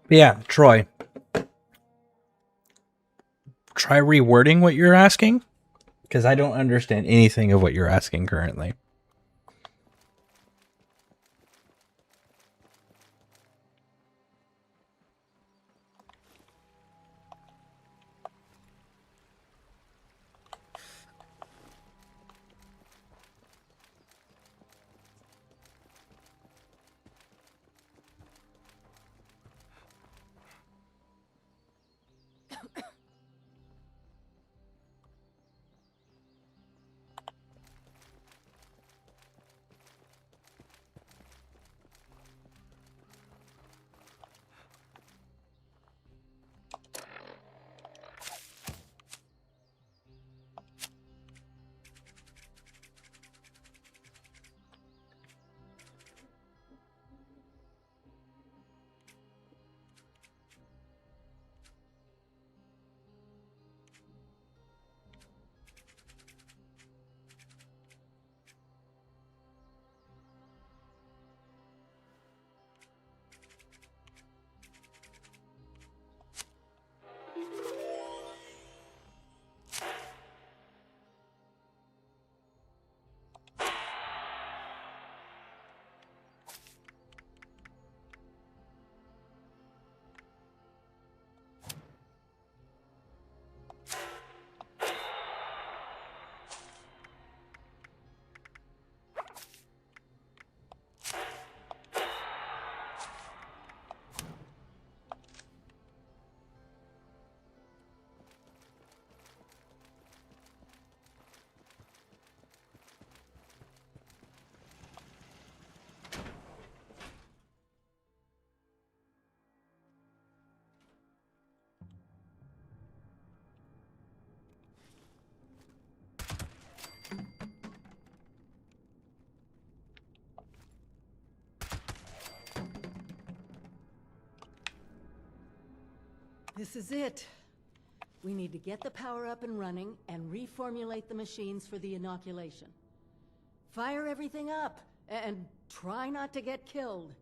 Yeah, Troy. Try rewording what you're asking, because I don't understand anything of what you're asking currently. This is it. We need to get the power up and running and reformulate the machines for the inoculation. Fire everything up and try not to get killed.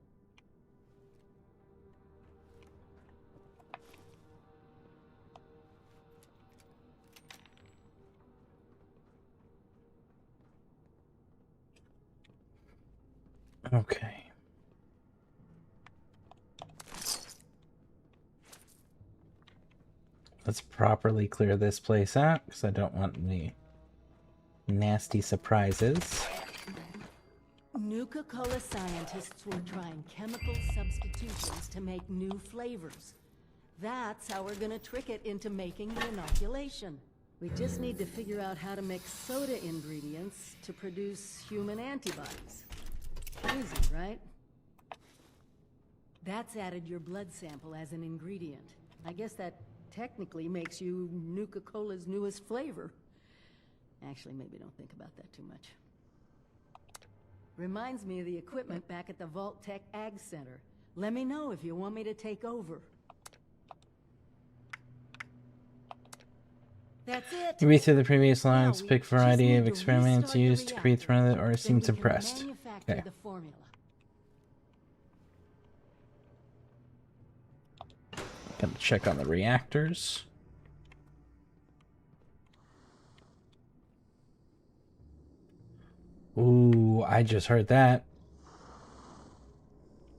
Okay. Let's properly clear this place out, because I don't want any nasty surprises. Nuka-Cola scientists were trying chemical substitutions to make new flavors. That's how we're gonna trick it into making the inoculation. We just need to figure out how to mix soda ingredients to produce human antibodies. Easy, right? That's added your blood sample as an ingredient. I guess that technically makes you Nuka-Cola's newest flavor. Actually, maybe don't think about that too much. Reminds me of the equipment back at the Vault Tech Ag Center. Let me know if you want me to take over. That's it. You read through the previous lines, Now we pick just variety need of to experiments restart the used to create reactor. the or Then seems we can impressed. manufacture Okay. the formula. Gotta check on the reactors. Ooh, I just heard that.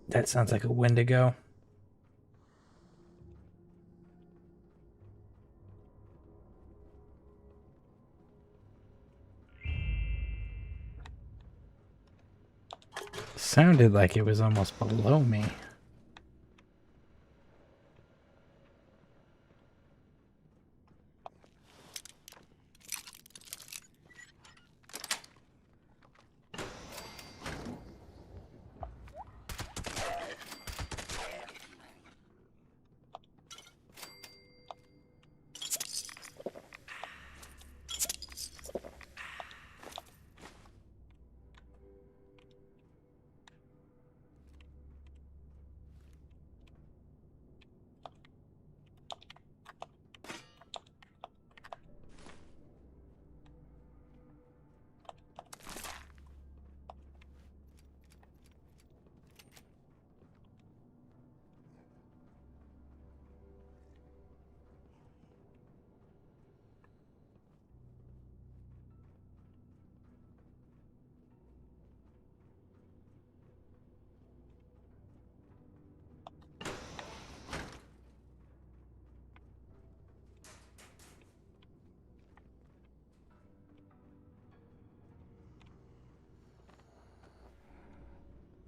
That sounds like a Wendigo. Sounded like it was almost below me.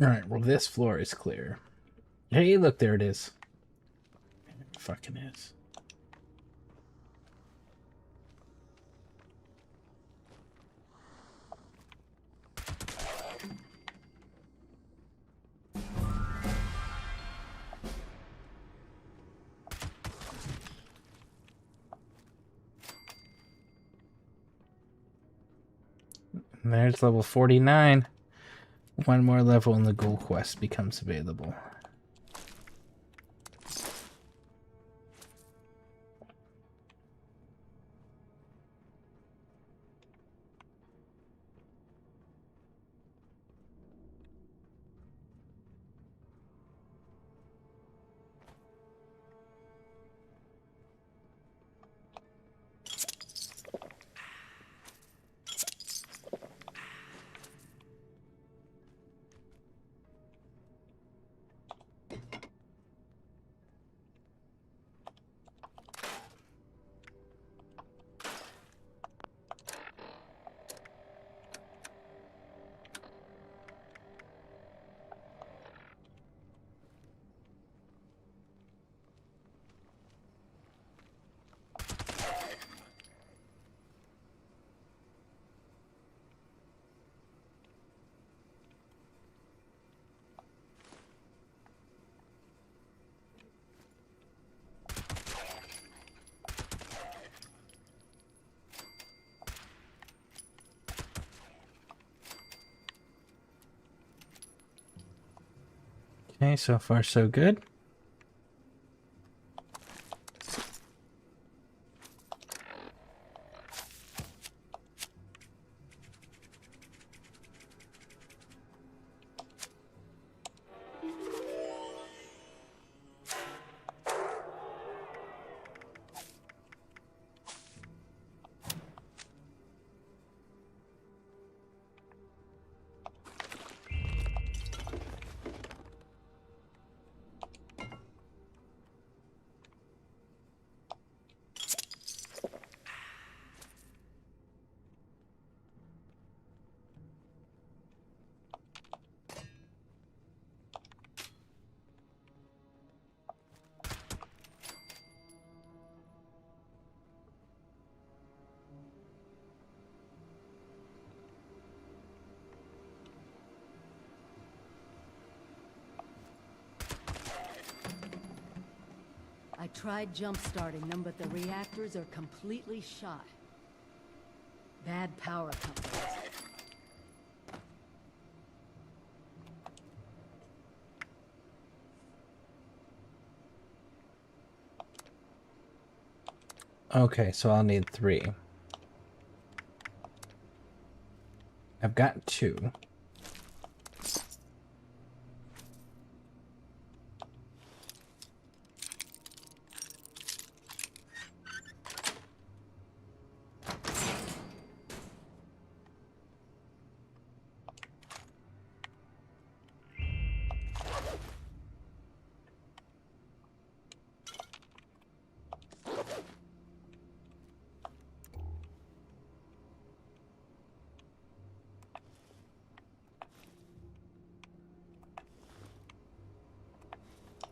Alright, well this floor is clear. Hey, look, there it is. It fucking is. And there's level 49. One more level and the goal quest becomes available. Okay, so far so good. I tried jump-starting them, but the reactors are completely shot. Bad power companies. Okay, so I'll need 3. I've got 2.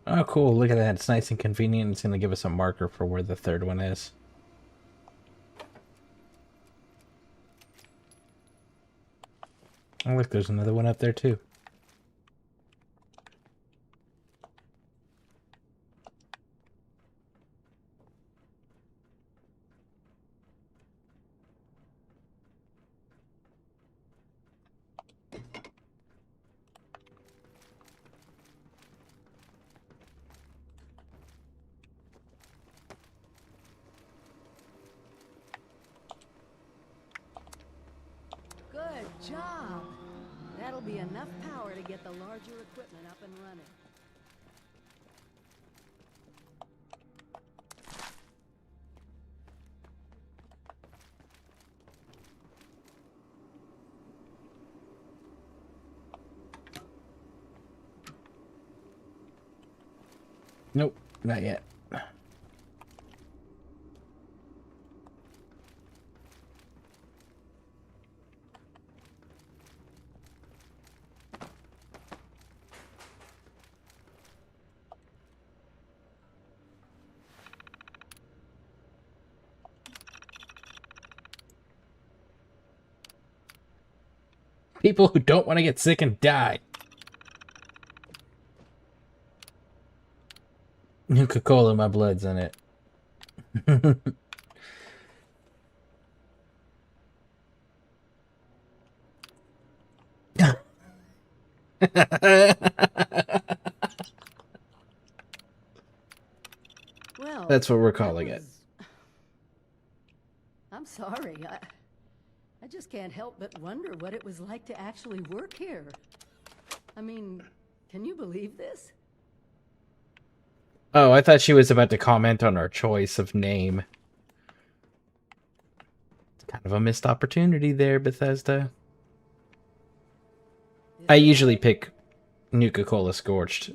Oh, cool. Look at that. It's nice and convenient. It's going to give us a marker for where the third one is. Oh, look, there's another one up there, too. Good job. That'll be enough power to get the larger equipment up and running. Nope, not yet. People who don't want to get sick and die. Nuka-Cola, my blood's in it. Well, That's what we're calling it. I'm sorry. I just can't help but wonder what it was like to actually work here. I mean, can you believe this? Oh, I thought she was about to comment on our choice of name. It's kind of a missed opportunity there, Bethesda. I usually pick Nuka-Cola Scorched.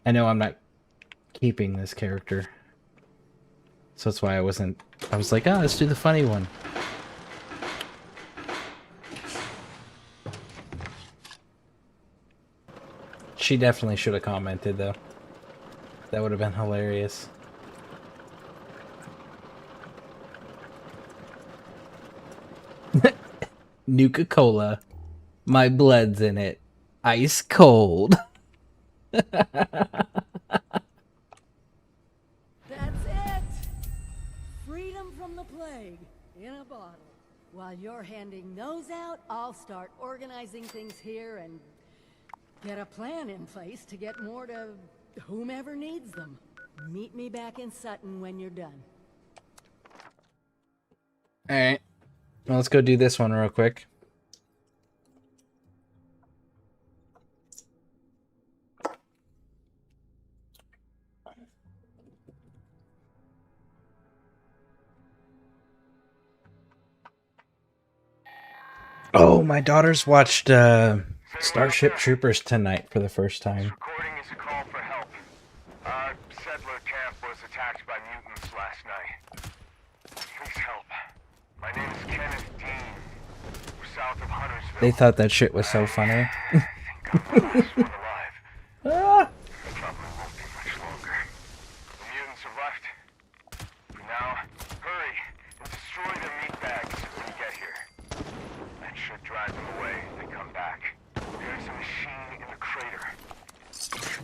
I know I'm not keeping this character. So that's why I was like, oh, let's do the funny one. She definitely should have commented, though. That would have been hilarious. Nuka-Cola. My blood's in it. Ice cold. That's it! Freedom from the plague in a bottle. While you're handing those out, I'll start organizing things here and get a plan in place to get more to whomever needs them. Meet me back in Sutton when you're done. Alright. Well, let's go do this one real quick. Oh, my daughter's watched Starship Troopers tonight for the first time. Recording is a call for help. Our settler camp was attacked by mutants last night. Please help. My name is Kenneth Dean. We're south of Huntersville. They thought that shit was so funny. I think I'm the last one alive. Ah! Probably won't be much longer. The mutants have left. For now, hurry and destroy the meat bags when you get here. That should drive them away if they come back. There's a machine in the crater.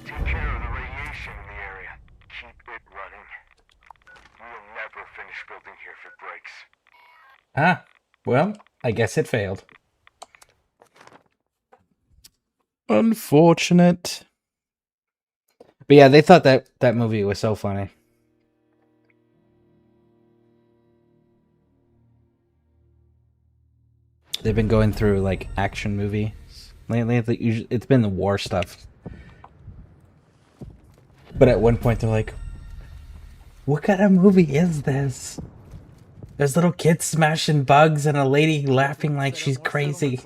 Take care of the radiation in the area. Keep it running. We'll never finish building here if it breaks. Ah, well, I guess it failed. Unfortunate. But yeah, they thought that movie was so funny. They've been going through like action movies lately. It's been the war stuff. But at one point they're like, "What kind of movie is this? There's little kids smashing bugs and a lady laughing like she's crazy."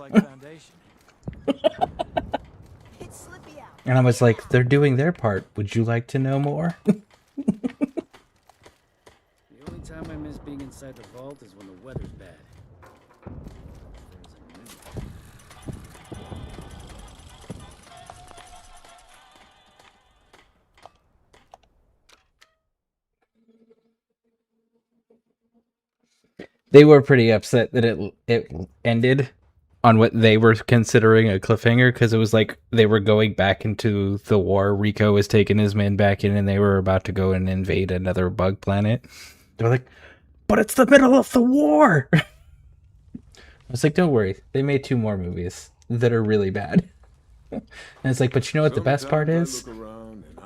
And I was like, "They're doing their part. Would you like to know more?" The only time I miss being inside the vault is when the weather's bad. They were pretty upset that it ended on what they were considering a cliffhanger, because it was like they were going back into the war. Rico was taking his men back in, and they were about to go and invade another bug planet. They're like, "But it's the middle of the war!" I was like, "Don't worry. They made 2 more movies that are really bad." And it's like, "But you know what the best part is?"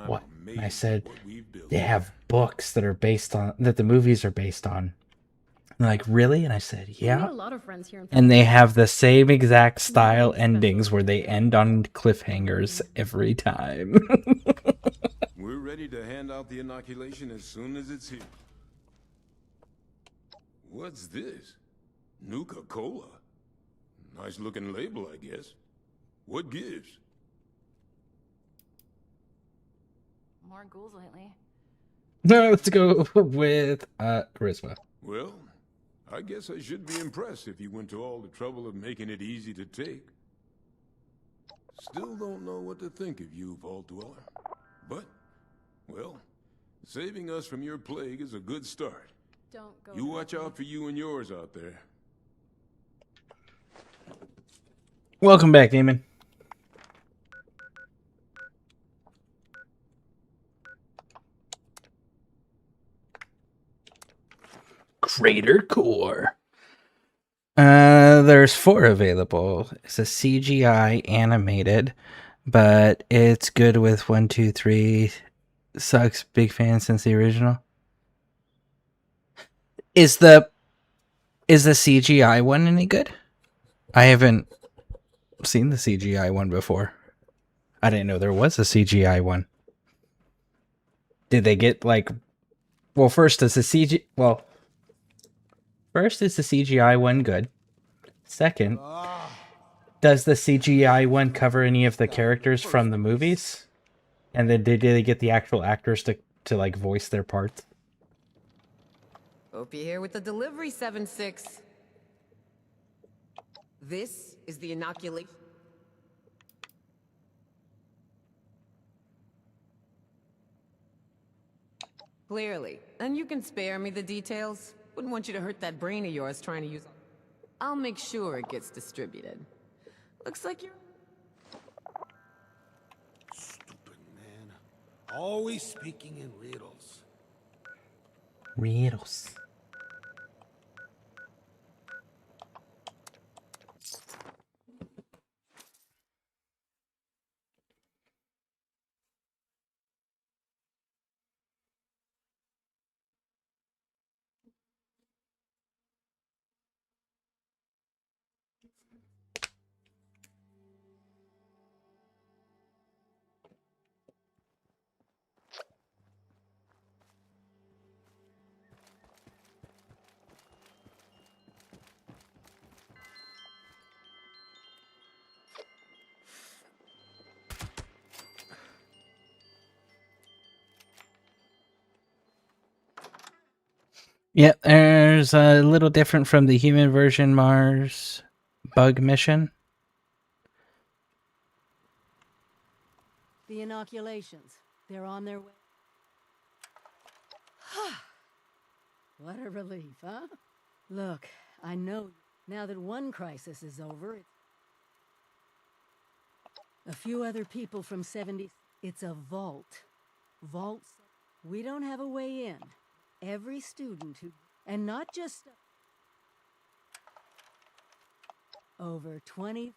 What? And I said, "They have books that are based on, that the movies are based on." And like, "Really?" And I said, "Yeah." A lot of friends here in And they have the same exact style endings where they end on cliffhangers every time. We're ready to hand out the inoculation as soon as it's here. What's this? Nuka-Cola? Nice looking label, I guess. What gives? More ghouls lately. No, let's go with charisma. Well, I guess I should be impressed if you went to all the trouble of making it easy to take. Still don't know what to think of you, Vault Dweller. But, well, saving us from your plague is a good start. Don't go. You watch out for you and yours out there. Welcome back, Demon. Crater Core. There's 4 available. It's a CGI animated, but it's good with 1, 2, 3. Sucks. Big fan since the original. Is the CGI one any good? I haven't seen the CGI one before. I didn't know there was a CGI one. Did they get like? Well, first is the CGI one good? Second, does the CGI one cover any of the characters from the movies? And then did they get the actual actors to like voice their parts? Hope you're here with the delivery, 7-6. This is the inoculation. Clearly. And you can spare me the details. Wouldn't want you to hurt that brain of yours trying to use... I'll make sure it gets distributed. Looks like you're... Stupid man. Always speaking in riddles. Riddles. Yeah, there's a little different from the human version Mars bug mission. The inoculations. They're on their way. What a relief, huh? Look, I know now that one crisis is over, a few other people from 70... It's a vault. Vaults. We don't have a way in. Every student who... And not just... Over 20...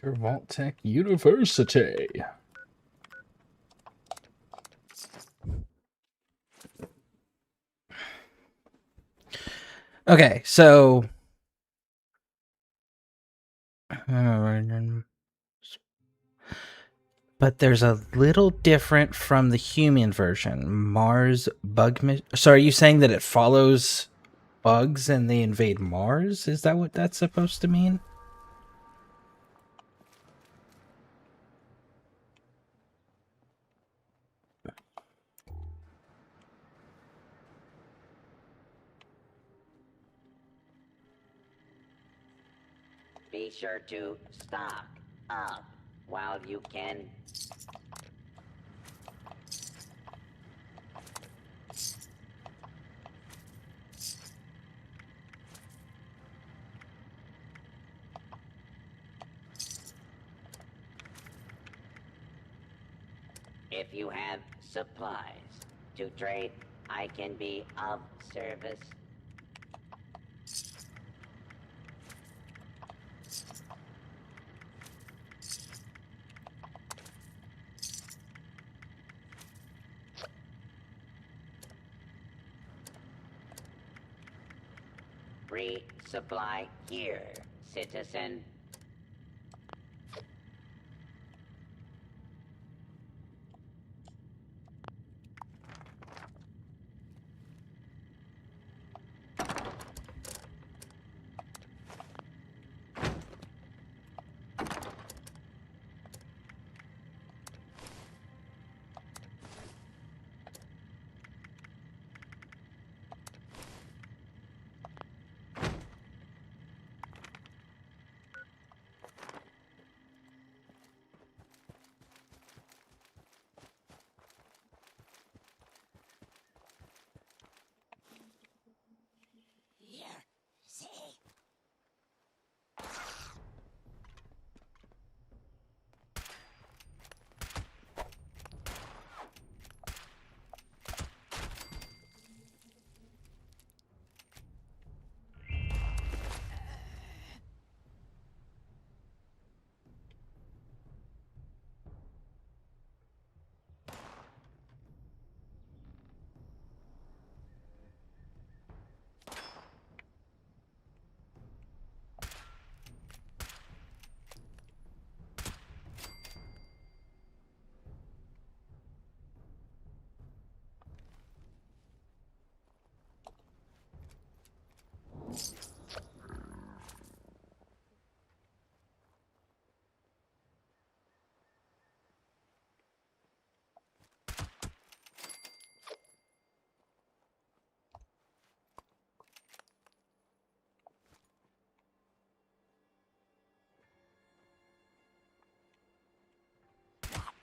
Your Vault Tech University. Okay, so but there's a little different from the human version. Mars bug. So are you saying that it follows bugs and they invade Mars? Is that what that's supposed to mean? Be sure to stock up while you can. If you have supplies to trade, I can be of service. Resupply here, citizen.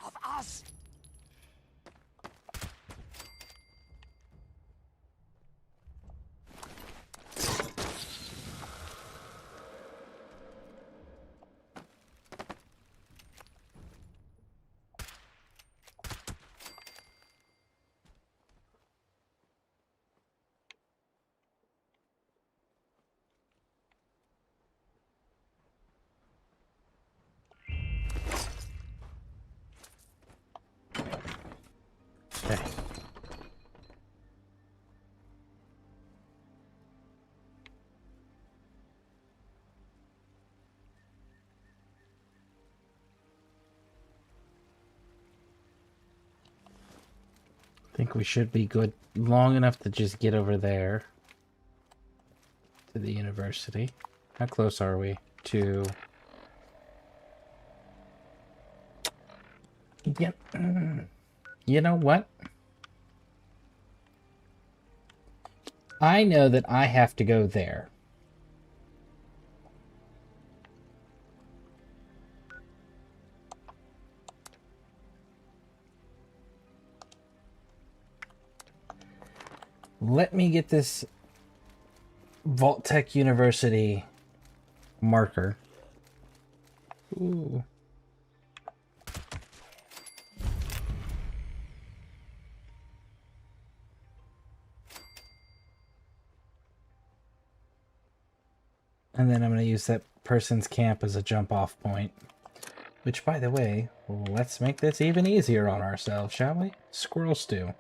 Of us! Okay. I think we should be good long enough to just get over there to the university. How close are we to... Yep. You know what? I know that I have to go there. Let me get this Vault Tech University marker. Ooh. And then I'm going to use that person's camp as a jump off point. Which, by the way, let's make this even easier on ourselves, shall we? Squirrel stew.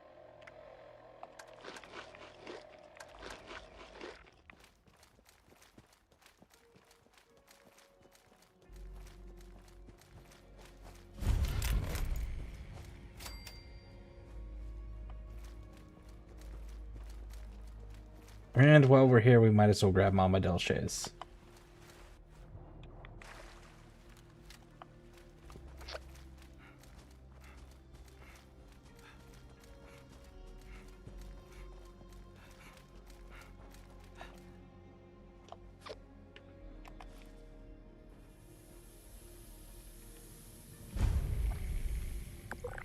And while we're here, we might as well grab Mama Delche's.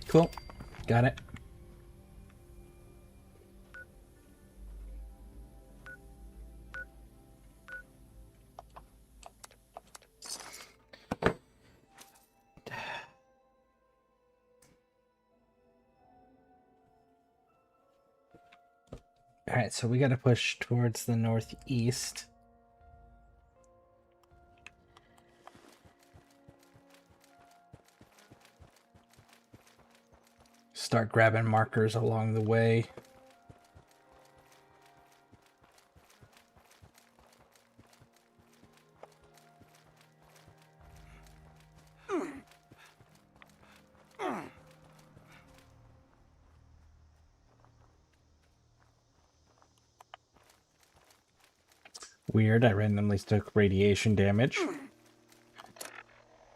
Cool. Got it. Alright, so we gotta push towards the northeast. Start grabbing markers along the way. Weird, I randomly took radiation damage.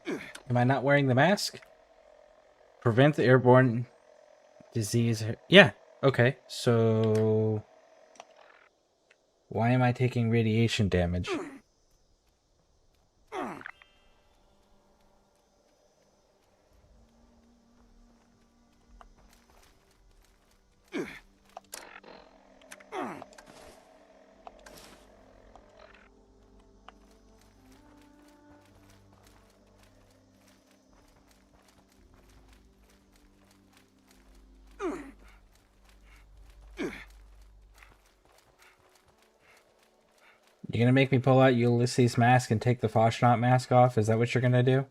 Am I not wearing the mask? Prevent the airborne disease. Yeah, okay. So why am I taking radiation damage? You're gonna make me pull out Ulysses' mask and take the Foshnot mask off? Is that what you're gonna do?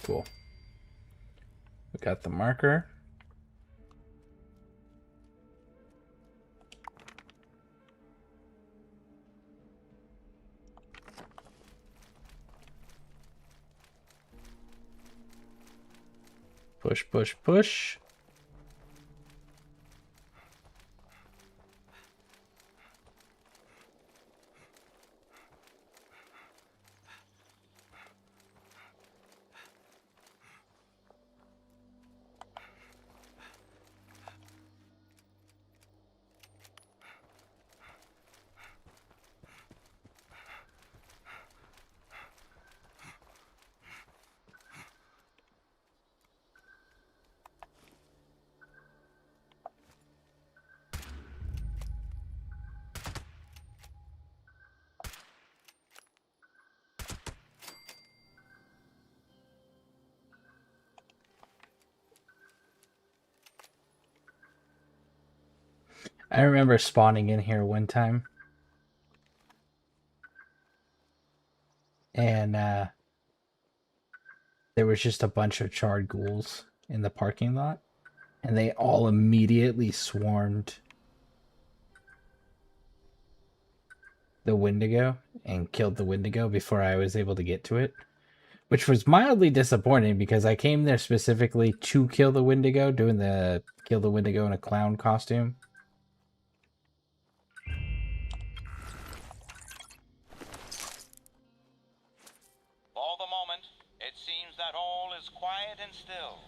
Cool. We got the marker. Push, push, push. I remember spawning in here one time. And there was just a bunch of charred ghouls in the parking lot. And they all immediately swarmed the Wendigo and killed the Wendigo before I was able to get to it. Which was mildly disappointing because I came there specifically to kill the Wendigo, doing the kill the Wendigo in a clown costume. For the moment, it seems that all is quiet and still,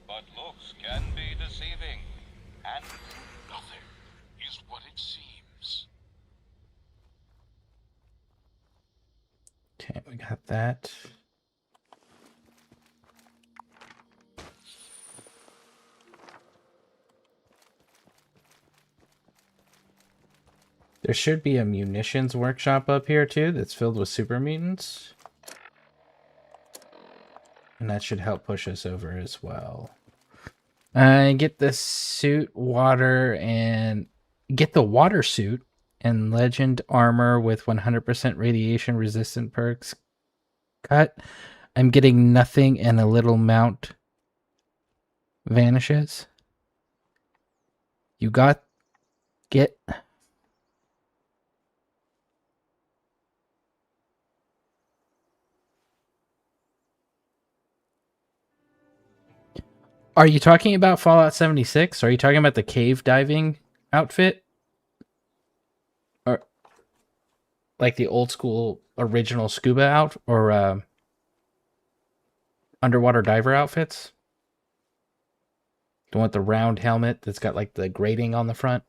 but looks can be deceiving, and nothing is what it seems. Okay, we got that. There should be a munitions workshop up here too that's filled with super mutants. And that should help push us over as well. Get the suit, water, and get the water suit and legend armor with 100% radiation resistant perks. Cut. I'm getting nothing and a little mount vanishes. You got... Get... Are you talking about Fallout 76? Are you talking about the cave diving outfit? Or like the old school original scuba out or underwater diver outfits? The one with the round helmet that's got like the grating on the front?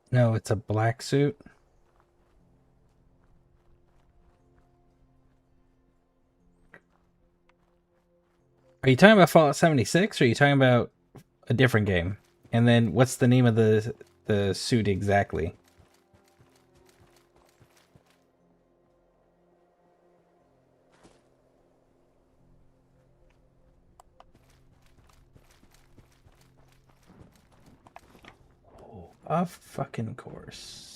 No, it's a black suit. Are you talking about Fallout 76 or are you talking about a different game? And then what's the name of the suit exactly? Oh, of fucking course.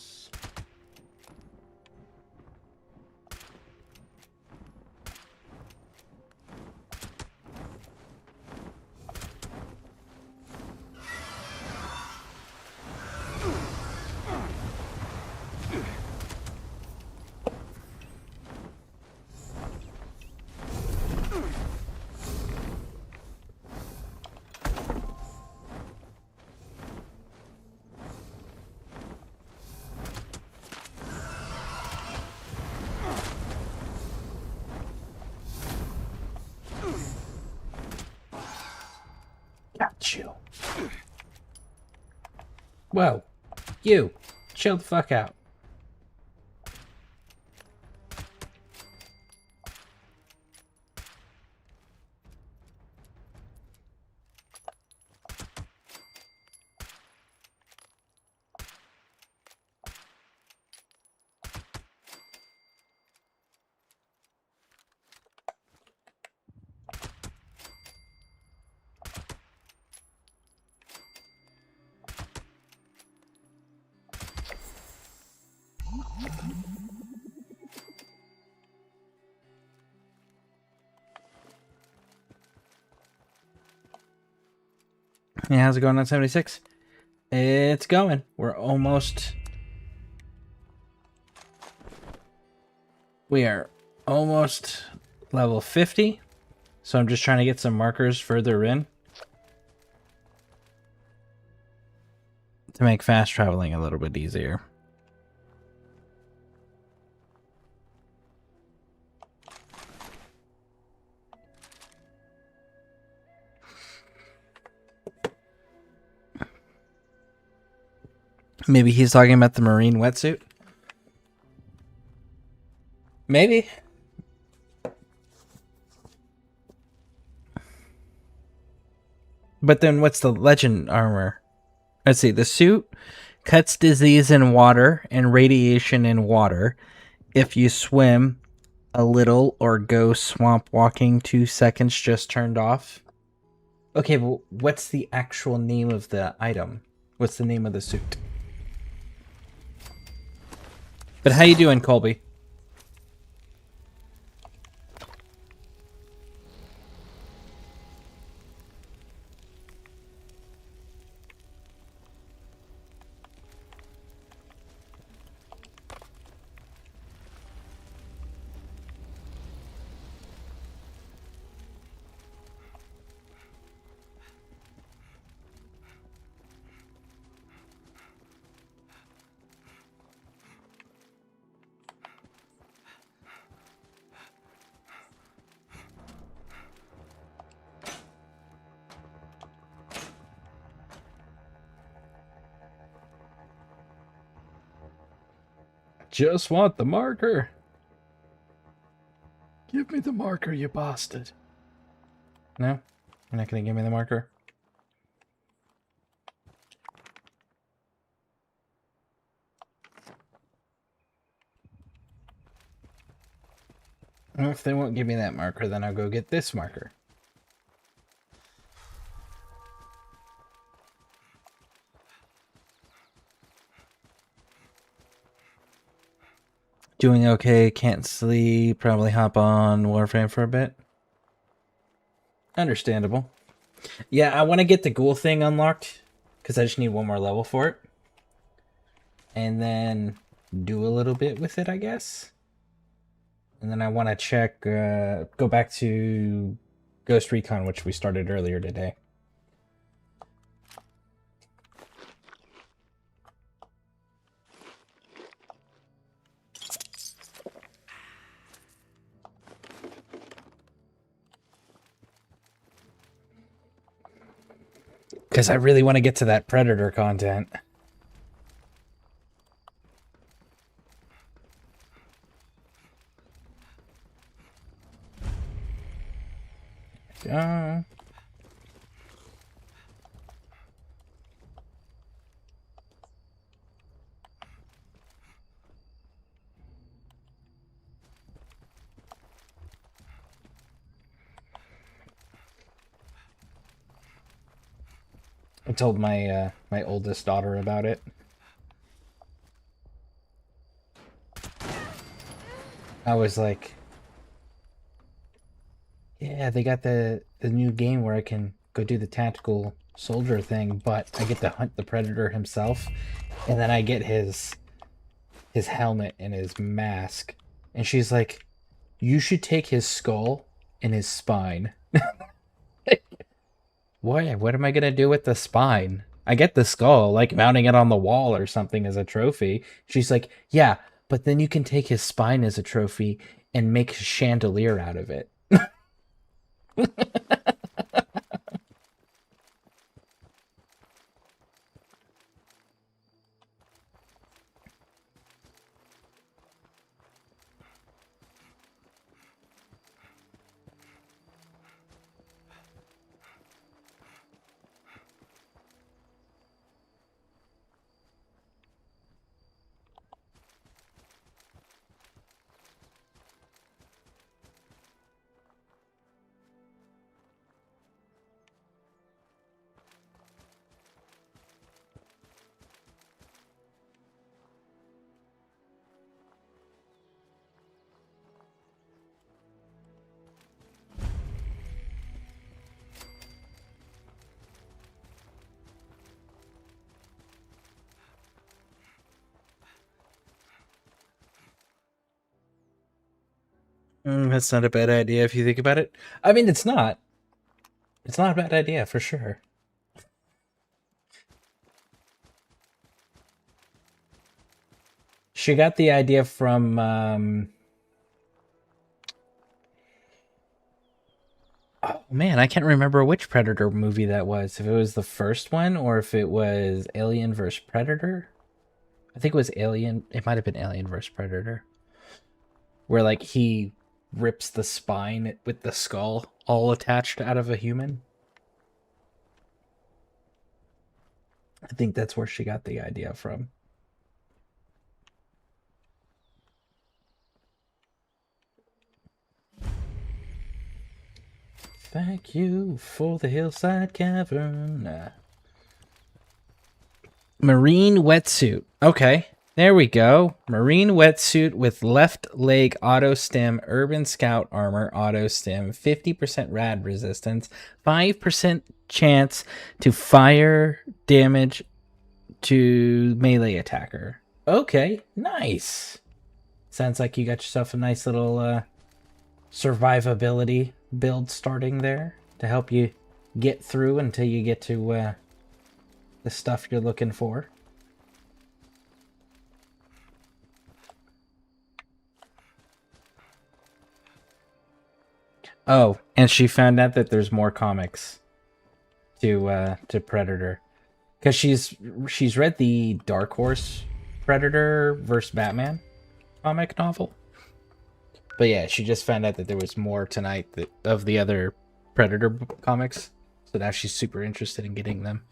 Got you. Whoa. You. Chill the fuck out. Yeah, how's it going on 76? It's going. We're almost... We are almost level 50. So I'm just trying to get some markers further in to make fast traveling a little bit easier. Maybe he's talking about the marine wetsuit? Maybe. But then what's the legend armor? Let's see. The suit cuts disease in water and radiation in water. If you swim a little or go swamp walking, 2 seconds just turned off. Okay, well, what's the actual name of the item? What's the name of the suit? But how you doing, Colby? just want the marker. Give me the marker, you bastard. No? You're not gonna give me the marker? Well, if they won't give me that marker, then I'll go get this marker. Doing okay, can't sleep, probably hop on Warframe for a bit. Understandable. Yeah, I want to get the ghoul thing unlocked, because I just need one more level for it. And then do a little bit with it, I guess. And then I want to check, go back to Ghost Recon, which we started earlier today. Because I really want to get to that Predator content. Go. I told my my oldest daughter about it. I was like, yeah, they got the new game where I can go do the tactical soldier thing, but I get to hunt the Predator himself, and then I get his helmet and his mask. And she's like, you should take his skull and his spine. Why? What am I gonna do with the spine? I get the skull, like mounting it on the wall or something as a trophy. She's like, yeah, but then you can take his spine as a trophy and make a chandelier out of it. That's not a bad idea if you think about it. I mean, it's not. It's not a bad idea, for sure. She got the idea from, oh man, I can't remember which Predator movie that was. If it was the first one or if it was Alien vs. Predator. I think it was Alien. It might have been Alien vs. Predator. Where, like, he rips the spine with the skull all attached out of a human. I think that's where she got the idea from. Thank you for the hillside cavern. Marine wetsuit. Okay, there we go. Marine wetsuit with left leg auto stim, urban scout armor auto stim, 50% rad resistance, 5% chance to fire damage to melee attacker. Okay, nice. Sounds like you got yourself a nice little survivability build starting there to help you get through until you get to the stuff you're looking for. Oh, and she found out that there's more comics to Predator, because she's read the Dark Horse Predator vs. Batman, comic novel. But yeah, she just found out that there was more tonight of the other Predator comics. So now she's super interested in getting them.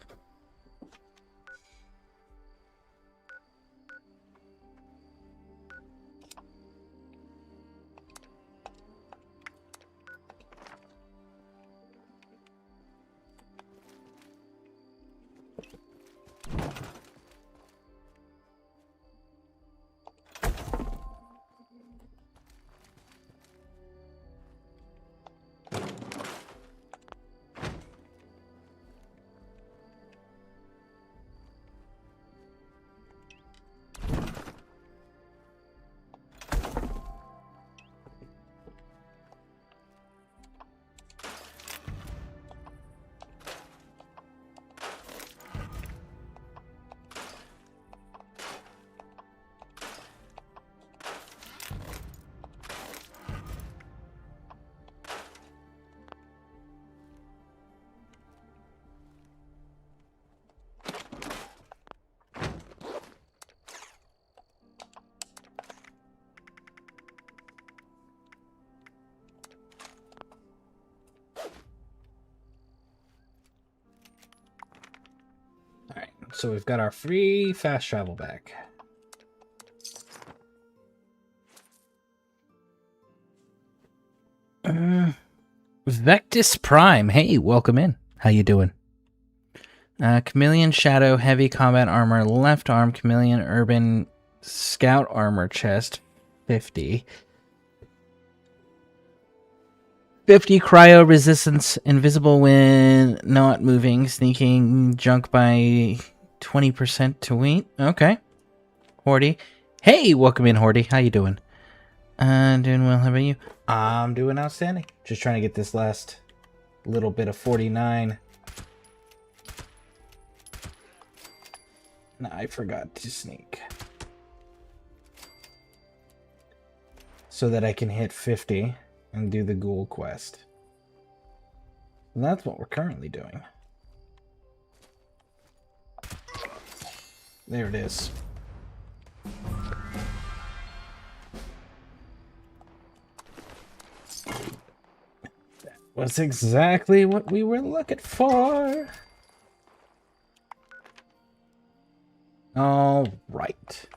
Alright, so we've got our free fast travel back. Vectis Prime, hey, welcome in. How you doing? Chameleon Shadow, heavy combat armor, left arm, Chameleon Urban Scout armor chest, 50. 50 cryo resistance, invisible when not moving, sneaking junk by 20% to weight. Okay. Hordy. Hey, welcome in, Hordy. How you doing? Doing well. How about you? I'm doing outstanding. Just trying to get this last little bit of 49. No, I forgot to sneak. So that I can hit 50 and do the ghoul quest. And that's what we're currently doing. There it is. That was exactly what we were looking for. All right.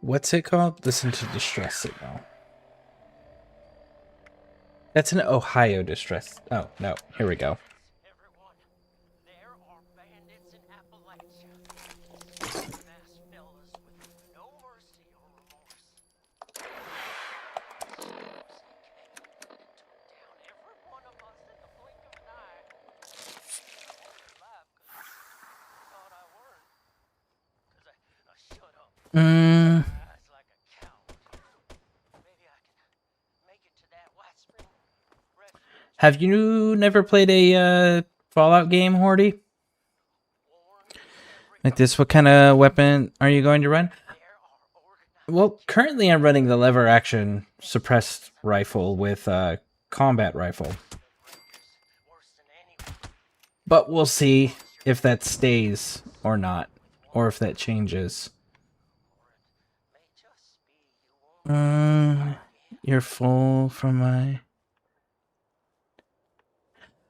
What's it called? Listen to distress signal. That's an Ohio distress. Oh, no. Here we go. Have you never played a Fallout game, Hordy? Like this, what kind of weapon are you going to run? Well, currently I'm running the lever action suppressed rifle with combat rifle. But we'll see if that stays or not, or if that changes. You're full from my...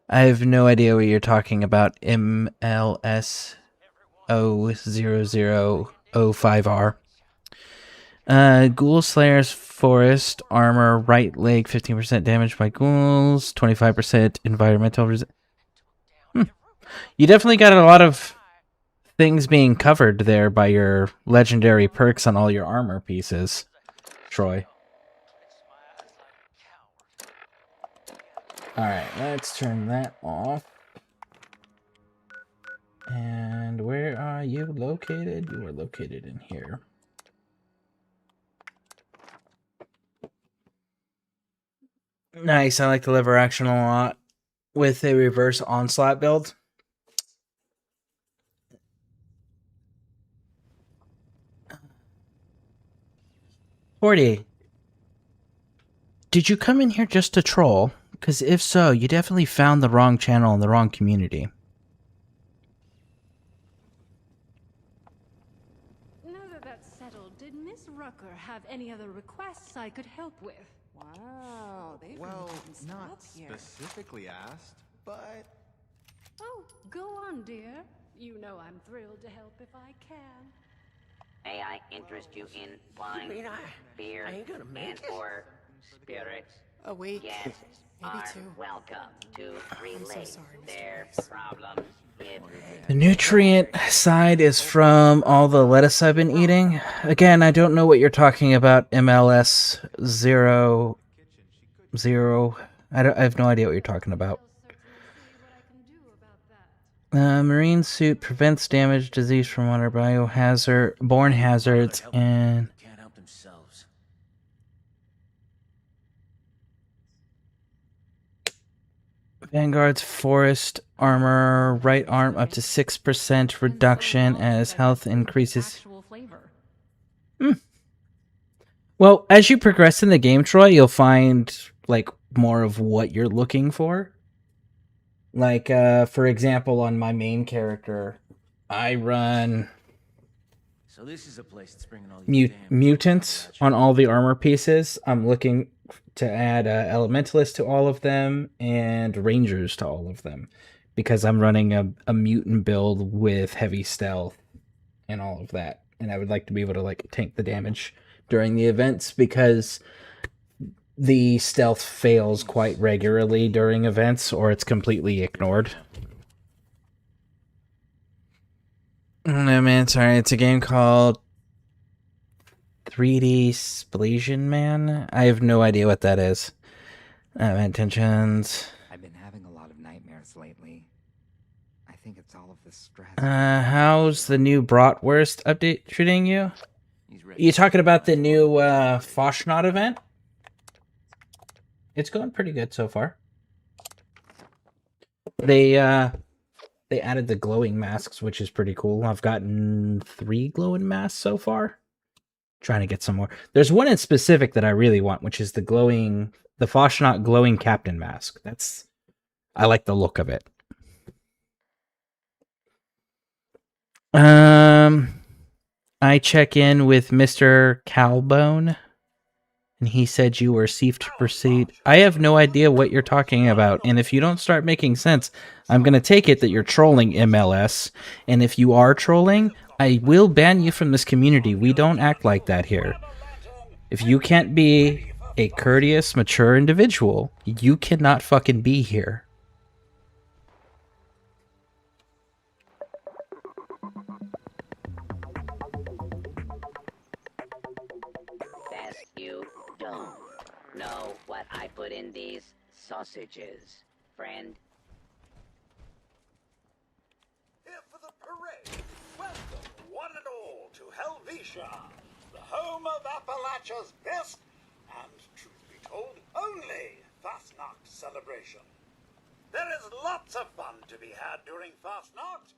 I have no idea what you're talking about. MLS 00005R. Ghoul Slayer's Forest armor, right leg 15% damage by ghouls, 25% environmental You definitely got a lot of things being covered there by your legendary perks on all your armor pieces, Troy. Alright, let's turn that off. And where are you located? You are located in here. Nice, I like the lever action a lot with a reverse onslaught build. Horty, did you come in here just to troll? Because if so, you definitely found the wrong channel and the wrong community. Now that that's settled, did Miss Rucker have any other requests I could help with? Wow, they've Well, really not up here. specifically asked, but Oh, go on, dear. You know I'm thrilled to help if I can. May I interest you in wine, mean beer, I ain't gonna make and it? or spirits? A week. Guests Maybe are 2. welcome to relate sorry, Mr. their problems. The nutrient side is from all the lettuce I've been eating. Again, I don't know what you're talking about, MLS 00. I have no idea what you're talking about. Marine suit prevents damage, disease from water, biohazard, born hazards, and... Can't help themselves. Vanguard's forest armor, right arm up to 6% reduction as health increases. Well, as you progress in the game, Troy, you'll find, like, more of what you're looking for. Like, for example, on my main character, I run So this is a place that's bringing all these mutants on all the armor pieces. I'm looking to add elementalists to all of them and rangers to all of them because I'm running a mutant build with heavy stealth and all of that. And I would like to be able to like tank the damage during the events because the stealth fails quite regularly during events or it's completely ignored. No, man, sorry. It's a game called 3D Splasian Man. I have no idea what that is. Intentions. I've been having a lot of nightmares lately. I think it's all of the stress. How's the new Bratwurst update treating you? You talking about the new Foshnot event? It's going pretty good so far. They added the glowing masks, which is pretty cool. I've gotten 3 glowing masks so far. Trying to get some more. There's one in specific that I really want, which is the Foshnot glowing captain mask. I like the look of it. I check in with Mr. Calbone, and he said you were safe to proceed. I have no idea what you're talking about, and if you don't start making sense, I'm going to take it that you're trolling MLS, and if you are trolling, I will ban you from this community. We don't act like that here. If you can't be a courteous, mature individual, you cannot fucking be here. Best you don't know what I put in these sausages, friend. Here for the parade. Welcome, one and all, to Helvetia, the home of Appalachia's best, and truth be told, only Fastnacht celebration. There is lots of fun to be had during Fastnacht.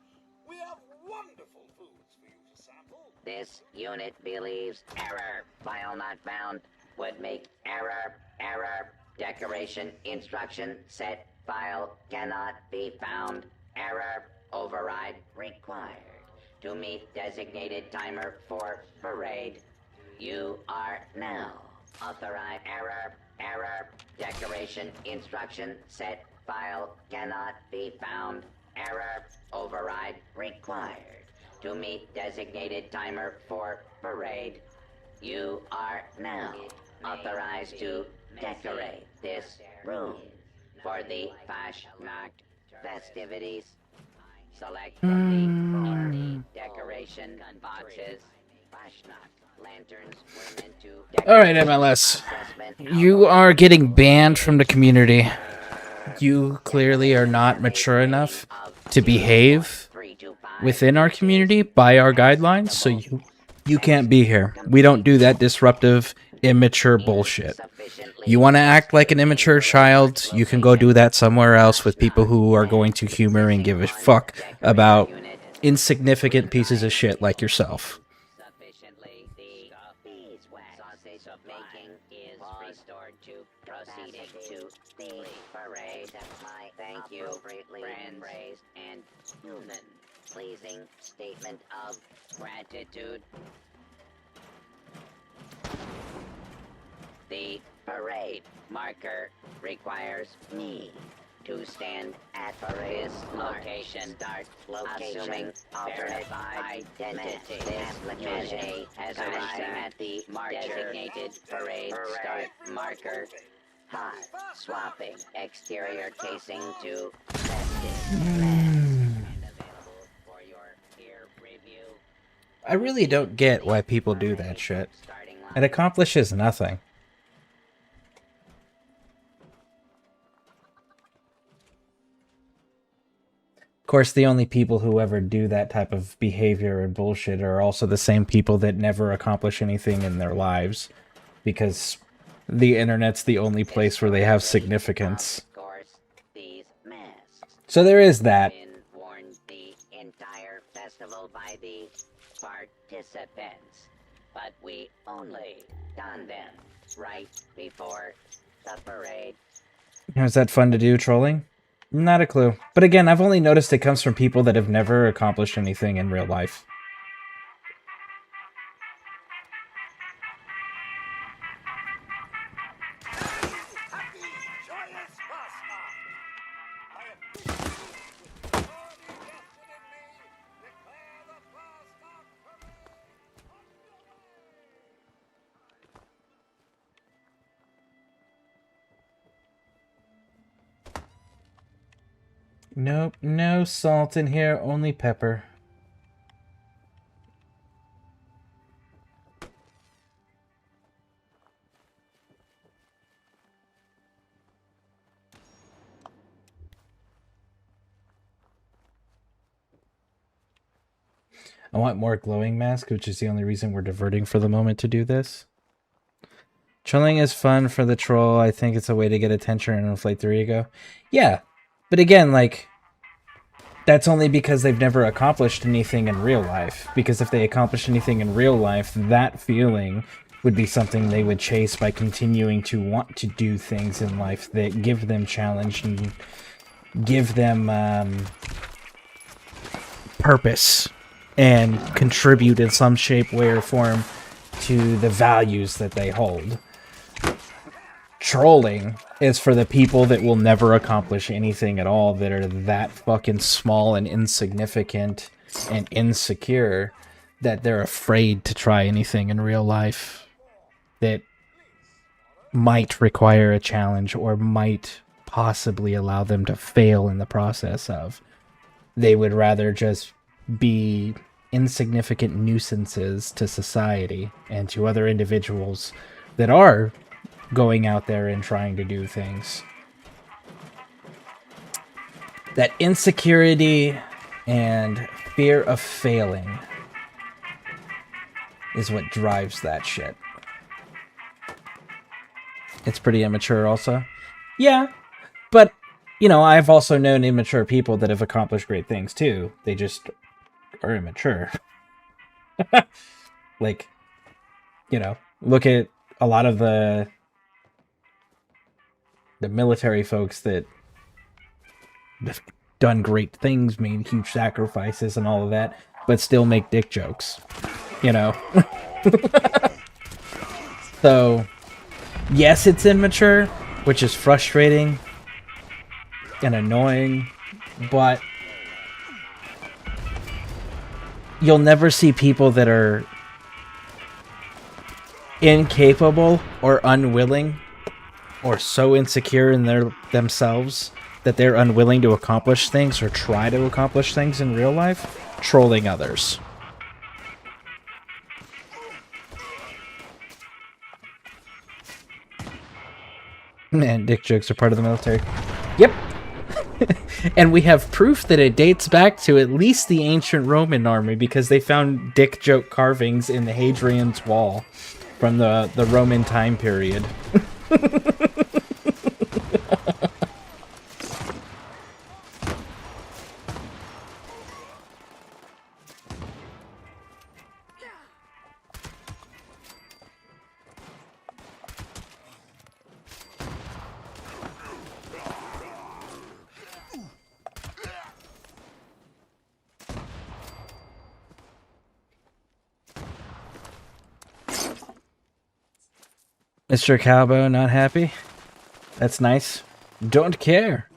We have wonderful foods for you to sample. This unit believes error. File not found would make error. Decoration instruction set file cannot be found. Error. Override required. To meet designated timer for parade. You are now authorized. Error. Decoration instruction set file cannot be found. Error. Override required. To meet designated timer for parade. You are now authorized to decorate this room for the Fastnacht festivities. Select from the decoration boxes. Fastnacht lanterns were meant to. Alright, MLS. You are getting banned from the community. You clearly are not mature enough to behave within our community by our guidelines, so you can't be here. We don't do that disruptive, immature bullshit. You want to act like an immature child, you can go do that somewhere else with people who are going to humor and give a fuck about insignificant pieces of shit like yourself. Proceeding to the parade. Thank you, friends, and human. Pleasing statement of gratitude. The parade marker requires me to stand at this location. Assuming verified identity. This application has arrived at the designated parade start marker. Hot swapping exterior casing to I really don't get why people do that shit. It accomplishes nothing. Of course, the only people who ever do that type of behavior and bullshit are also the same people that never accomplish anything in their lives. Because the internet's the only place where they have significance. So there is that. Warned the entire festival by the participants, but we only done them right before the parade. Is that fun to do, trolling? Not a clue. But again, I've only noticed it comes from people that have never accomplished anything in real life. Nope, no salt in here, only pepper. I want more glowing mask, which is the only reason we're diverting for the moment to do this. Trolling is fun for the troll. I think it's a way to get attention and inflate their ego. Yeah, but again, like, that's only because they've never accomplished anything in real life. Because if they accomplished anything in real life, that feeling would be something they would chase by continuing to want to do things in life that give them challenge and give them purpose and contribute in some shape, way, or form to the values that they hold. Trolling is for the people that will never accomplish anything at all, that are that fucking small and insignificant and insecure that they're afraid to try anything in real life that might require a challenge or might possibly allow them to fail in the process of. They would rather just be insignificant nuisances to society and to other individuals that are going out there and trying to do things. That insecurity and fear of failing is what drives that shit. It's pretty immature also. Yeah, but, you know, I've also known immature people that have accomplished great things too. They just are immature. Like, you know, look at a lot of the military folks that have done great things, made huge sacrifices and all of that, but still make dick jokes, you know? So, yes, it's immature, which is frustrating and annoying, but you'll never see people that are incapable or unwilling or so insecure in themselves that they're unwilling to accomplish things or try to accomplish things in real life, trolling others. Man, dick jokes are part of the military. Yep. And we have proof that it dates back to at least the ancient Roman army, because they found dick joke carvings in the Hadrian's Wall from the Roman time period. Mr. Calbo, not happy? That's nice. Don't care.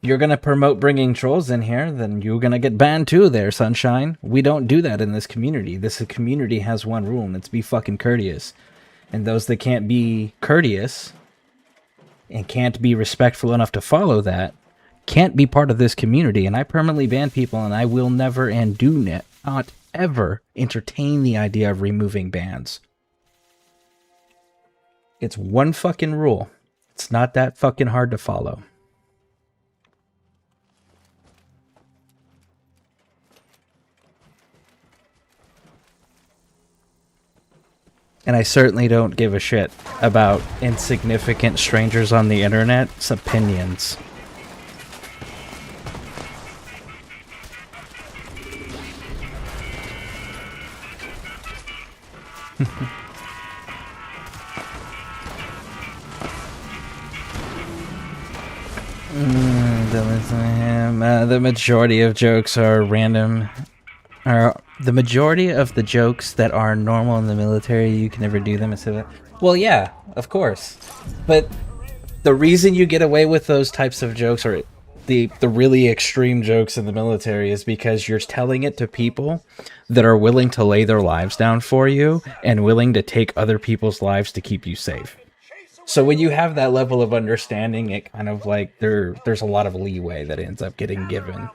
You're gonna promote bringing trolls in here, then you're gonna get banned too there, sunshine. We don't do that in this community. This community has one rule, and it's be fucking courteous. And those that can't be courteous and can't be respectful enough to follow that can't be part of this community. And I permanently ban people, and I will never and do not ever entertain the idea of removing bans. It's one fucking rule. It's not that fucking hard to follow. And I certainly don't give a shit about insignificant strangers on the internet's opinions. The majority of jokes are random. The majority of the jokes that are normal in the military, you can never do them instead of... Well, yeah, of course. But the reason you get away with those types of jokes, or the really extreme jokes in the military, is because you're telling it to people that are willing to lay their lives down for you and willing to take other people's lives to keep you safe. So when you have that level of understanding, it kind of like there's a lot of leeway that ends up getting given.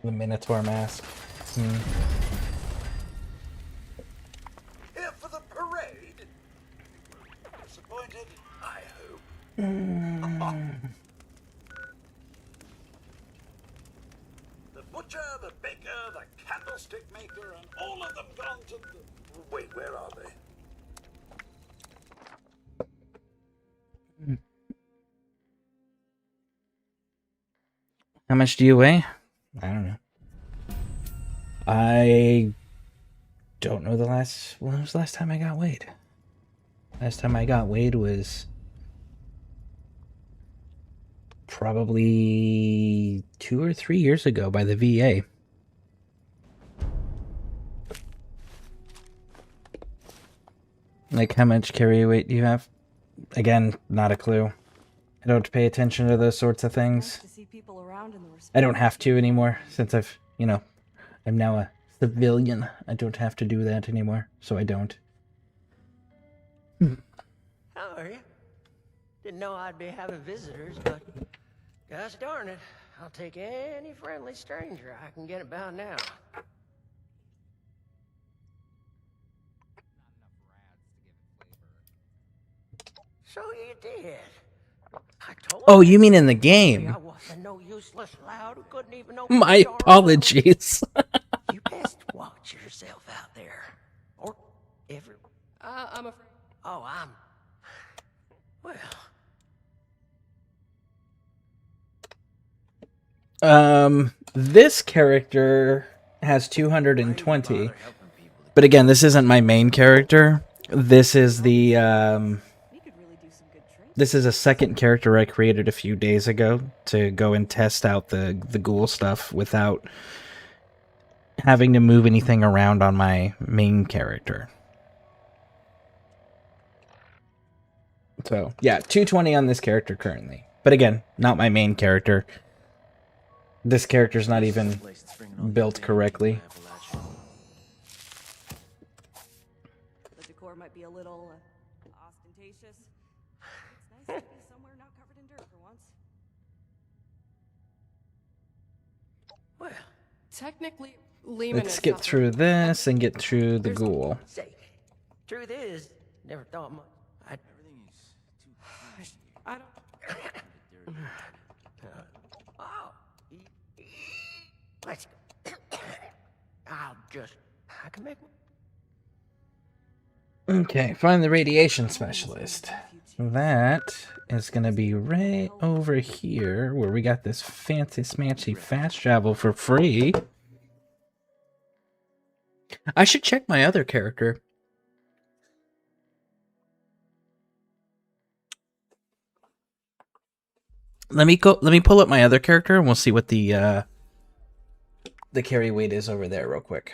The Minotaur mask. Here for the parade? Disappointed, I hope. The butcher, the baker, the candlestick maker, and all of them gone to the... Wait, where are they? How much do you weigh? I don't know. I don't know when was the last time I got weighed? Last time I got weighed was probably 2 or 3 years ago by the VA. Like, how much carry weight do you have? Again, not a clue. I don't pay attention to those sorts of things. I don't have to anymore, since I'm now a civilian. I don't have to do that anymore, so I don't. How are you? Didn't know I'd be having visitors, but gosh darn it, I'll take any friendly stranger I can get about now. So you did. Oh, you mean in the game? I wasn't no useless loud who couldn't even know My apologies. You best watch yourself out there. Or every... I'm afraid... Oh, well... This character has 220. But again, this isn't my main character. This is the, This is a second character I created a few days ago to go and test out the ghoul stuff without having to move anything around on my main character. So, yeah, 220 on this character currently. But again, not my main character. This character's not even built correctly. The decor might be a little ostentatious. It's nice to be somewhere not covered in dirt for once. Well, technically, Let's skip through this and get through the ghoul. Say, truth is, never thought much. I don't... Let's go. I can make... Okay, find the radiation specialist. That is going to be right over here, where we got this fancy smancy fast travel for free. I should check my other character. Let me pull up my other character and we'll see what the carry weight is over there real quick.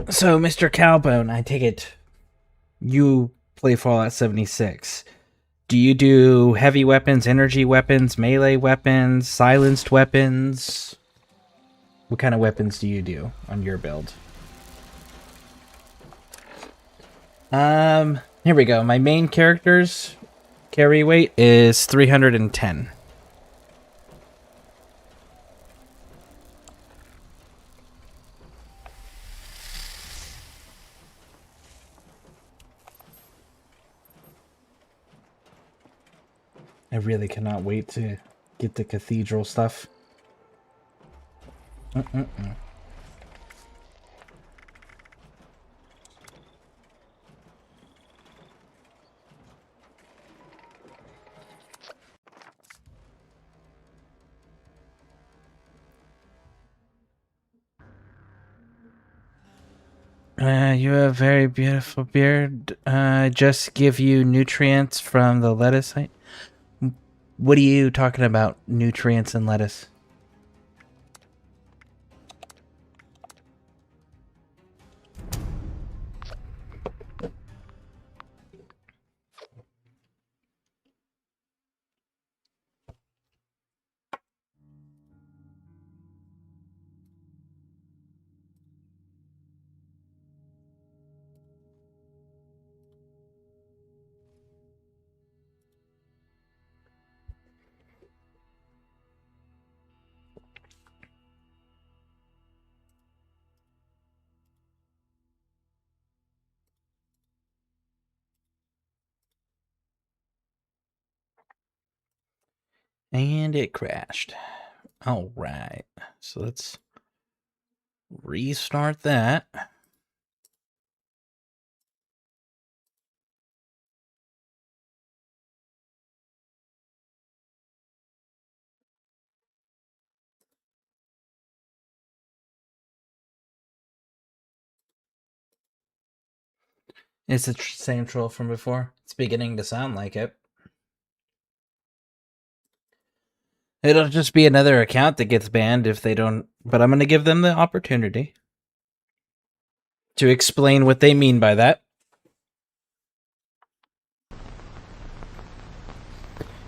So, Mr. Cowbone, I take it you play Fallout 76. Do you do heavy weapons, energy weapons, melee weapons, silenced weapons? What kind of weapons do you do on your build? Here we go. My main character's carry weight is 310. I really cannot wait to get the cathedral stuff. You have a very beautiful beard. Just give you nutrients from the lettuce. What are you talking about? Nutrients and lettuce? And it crashed. All right. So let's restart that. It's the same troll from before. It's beginning to sound like it. It'll just be another account that gets banned if they don't... But I'm going to give them the opportunity to explain what they mean by that.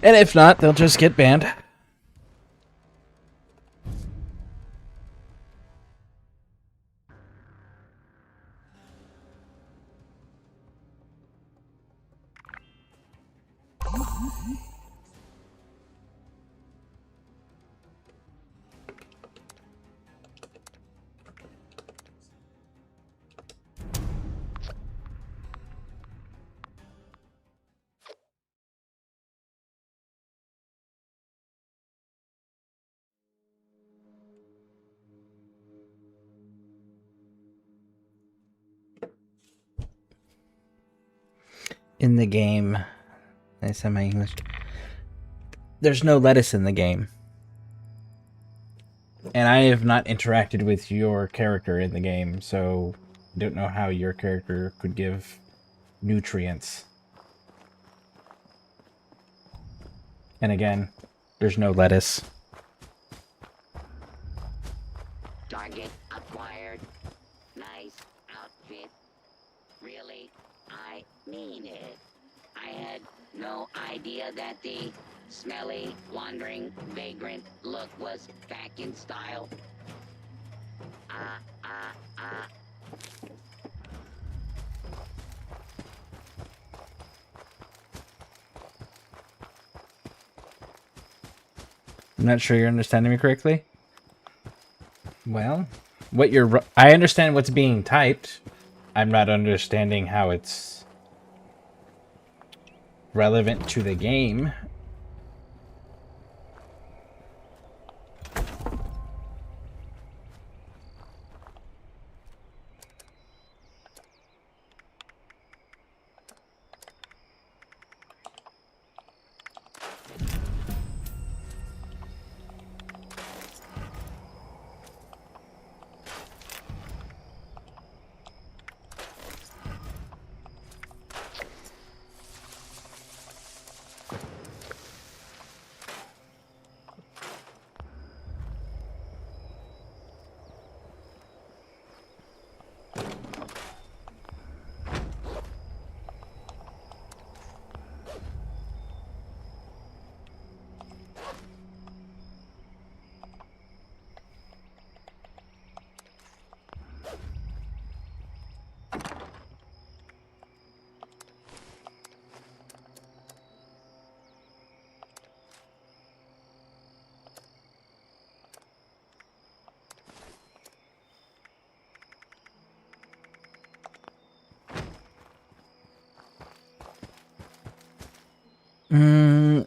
And if not, they'll just get banned. In the game, I said my English. There's no lettuce in the game. And I have not interacted with your character in the game, so I don't know how your character could give nutrients. And again, there's no lettuce. Target acquired. Nice outfit. Really, I mean it. I had no idea that the smelly, wandering, vagrant look was back in style. I'm not sure you're understanding me correctly. Well, I understand what's being typed. I'm not understanding how it's relevant to the game.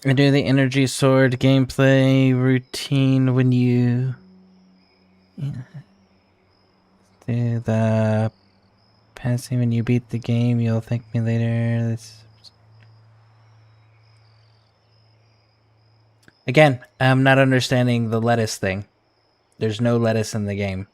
I do the energy sword gameplay routine when you do the passing when you beat the game. You'll thank me later. Again, I'm not understanding the lettuce thing. There's no lettuce in the game.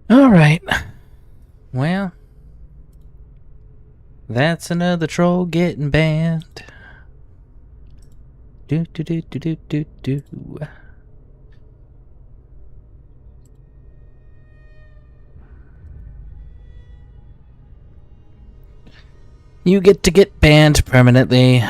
Alright. Well, that's another troll getting banned. Do. You get to get banned permanently.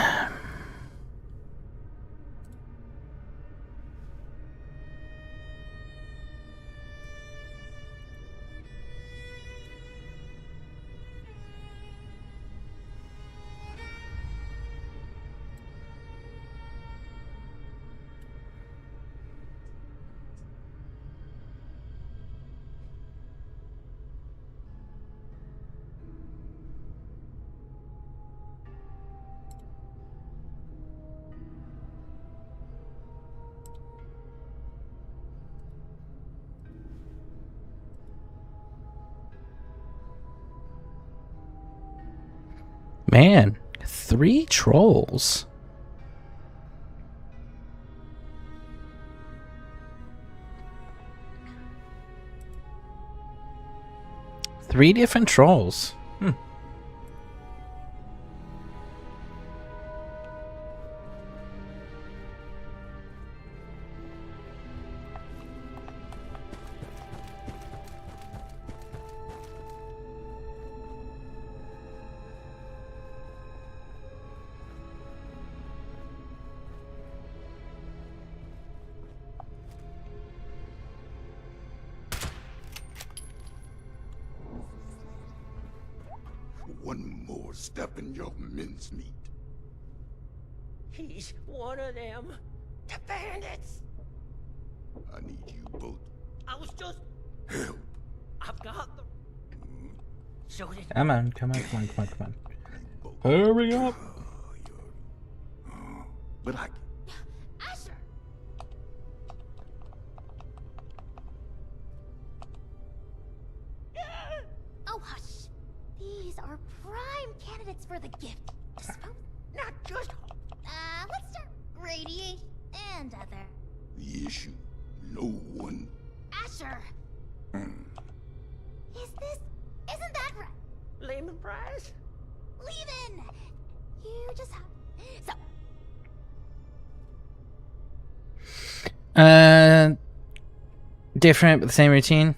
Man, 3 trolls. Three different trolls. One more step in your mincemeat. He's one of them. The bandits! I need you both. I was just... Help. I've got the... So did... Come on. Hurry up. But I... Asher! Oh, hush. These are prime candidates for the gift. Not just... Let's start radiation and other. The issue. No one... Asher! Isn't that right? Lehman Prize? Leave-in! You just have... So... Different, but the same routine?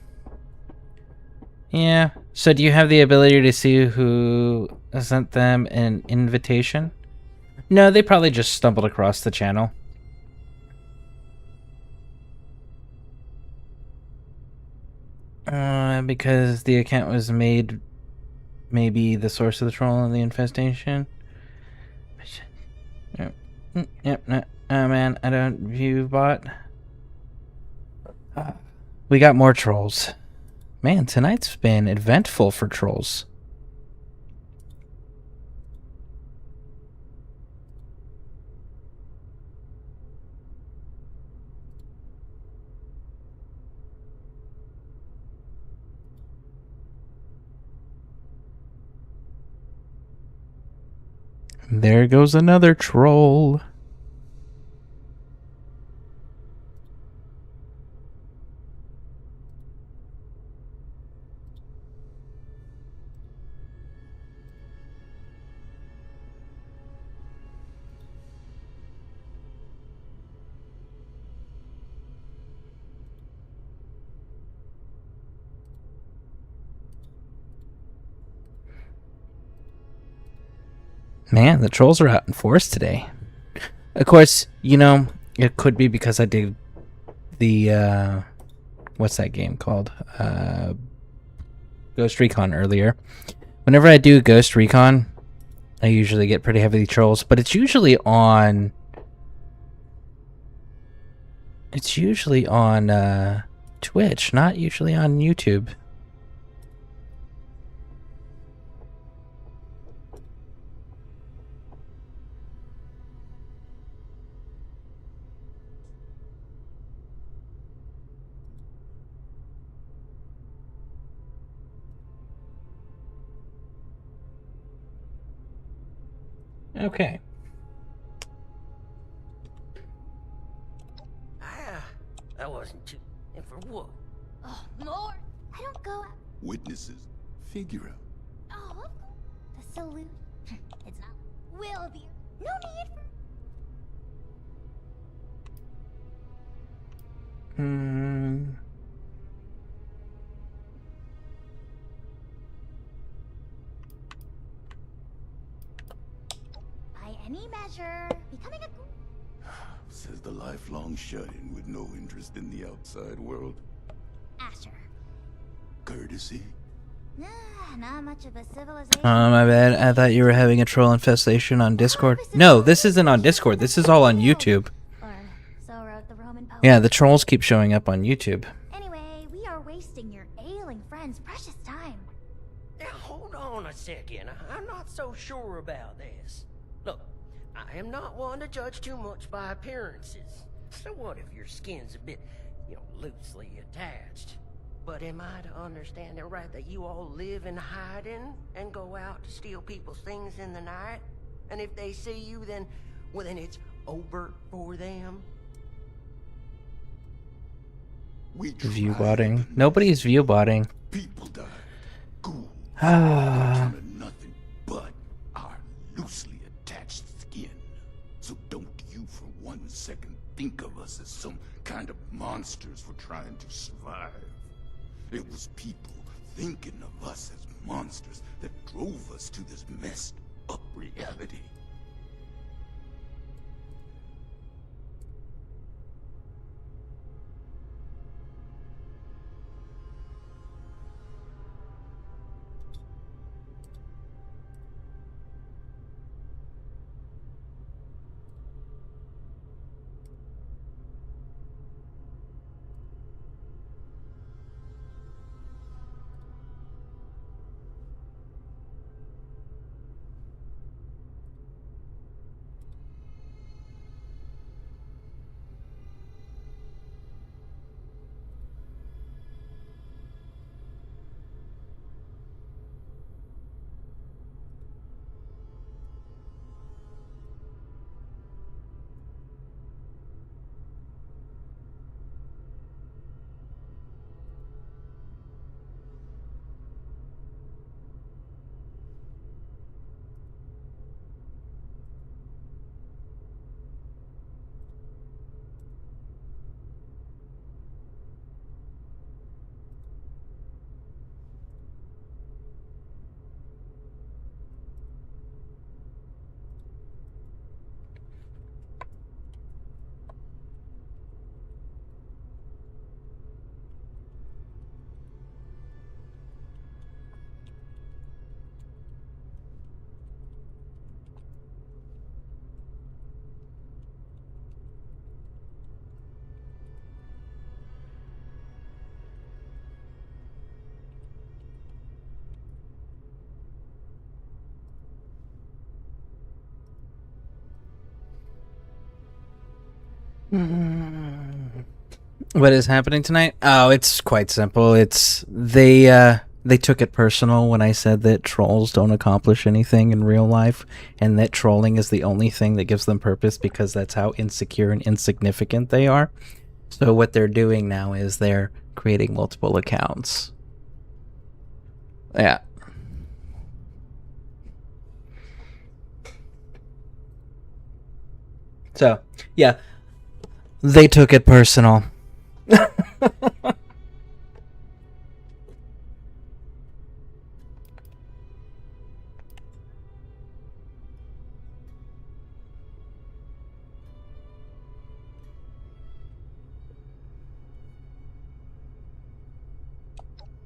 Yeah. So do you have the ability to see who sent them an invitation? No, they probably just stumbled across the channel. Because the account was made maybe the source of the troll and the infestation. Yep, no, man, I don't view bot. We got more trolls. Man, tonight's been eventful for trolls. There goes another troll. Man, the trolls are out in force today. Of course, you know, it could be because I did the, what's that game called? Ghost Recon earlier. Whenever I do Ghost Recon, I usually get pretty heavy trolls, but it's usually on... It's usually on, Twitch, not usually on YouTube. Okay. That wasn't too... And for what? Oh, more! I don't go out. Witnesses. Figure out. Oh, the salute. It's not. Will be. No need for. By any measure, becoming a. Says the lifelong shut-in with no interest in the outside world. Asher. Courtesy? Not much of a civilization. Oh, my bad. I thought you were having a troll infestation on Discord. No, this isn't on Discord. This is all on YouTube. Or so wrote the Roman poet. Yeah, the trolls keep showing up on YouTube. Anyway, we are wasting your ailing friend's precious time. Now, hold on a second. I'm not so sure about this. Look, I am not one to judge too much by appearances. So what if your skin's a bit, loosely attached? But am I to understand it right that you all live in hiding and go out to steal people's things in the night? And if they see you, then it's over for them? View botting. Nobody's view botting. People died. Ghouls. Nothing but our loosely attached skin. So don't you for 1 second think of us as some kind of monsters for trying to survive. It was people thinking of us as monsters that drove us to this messed up reality. What is happening tonight? Oh, it's quite simple. It's they took it personal when I said that trolls don't accomplish anything in real life, and that trolling is the only thing that gives them purpose because that's how insecure and insignificant they are. So what they're doing now is they're creating multiple accounts. Yeah. So, yeah. They took it personal.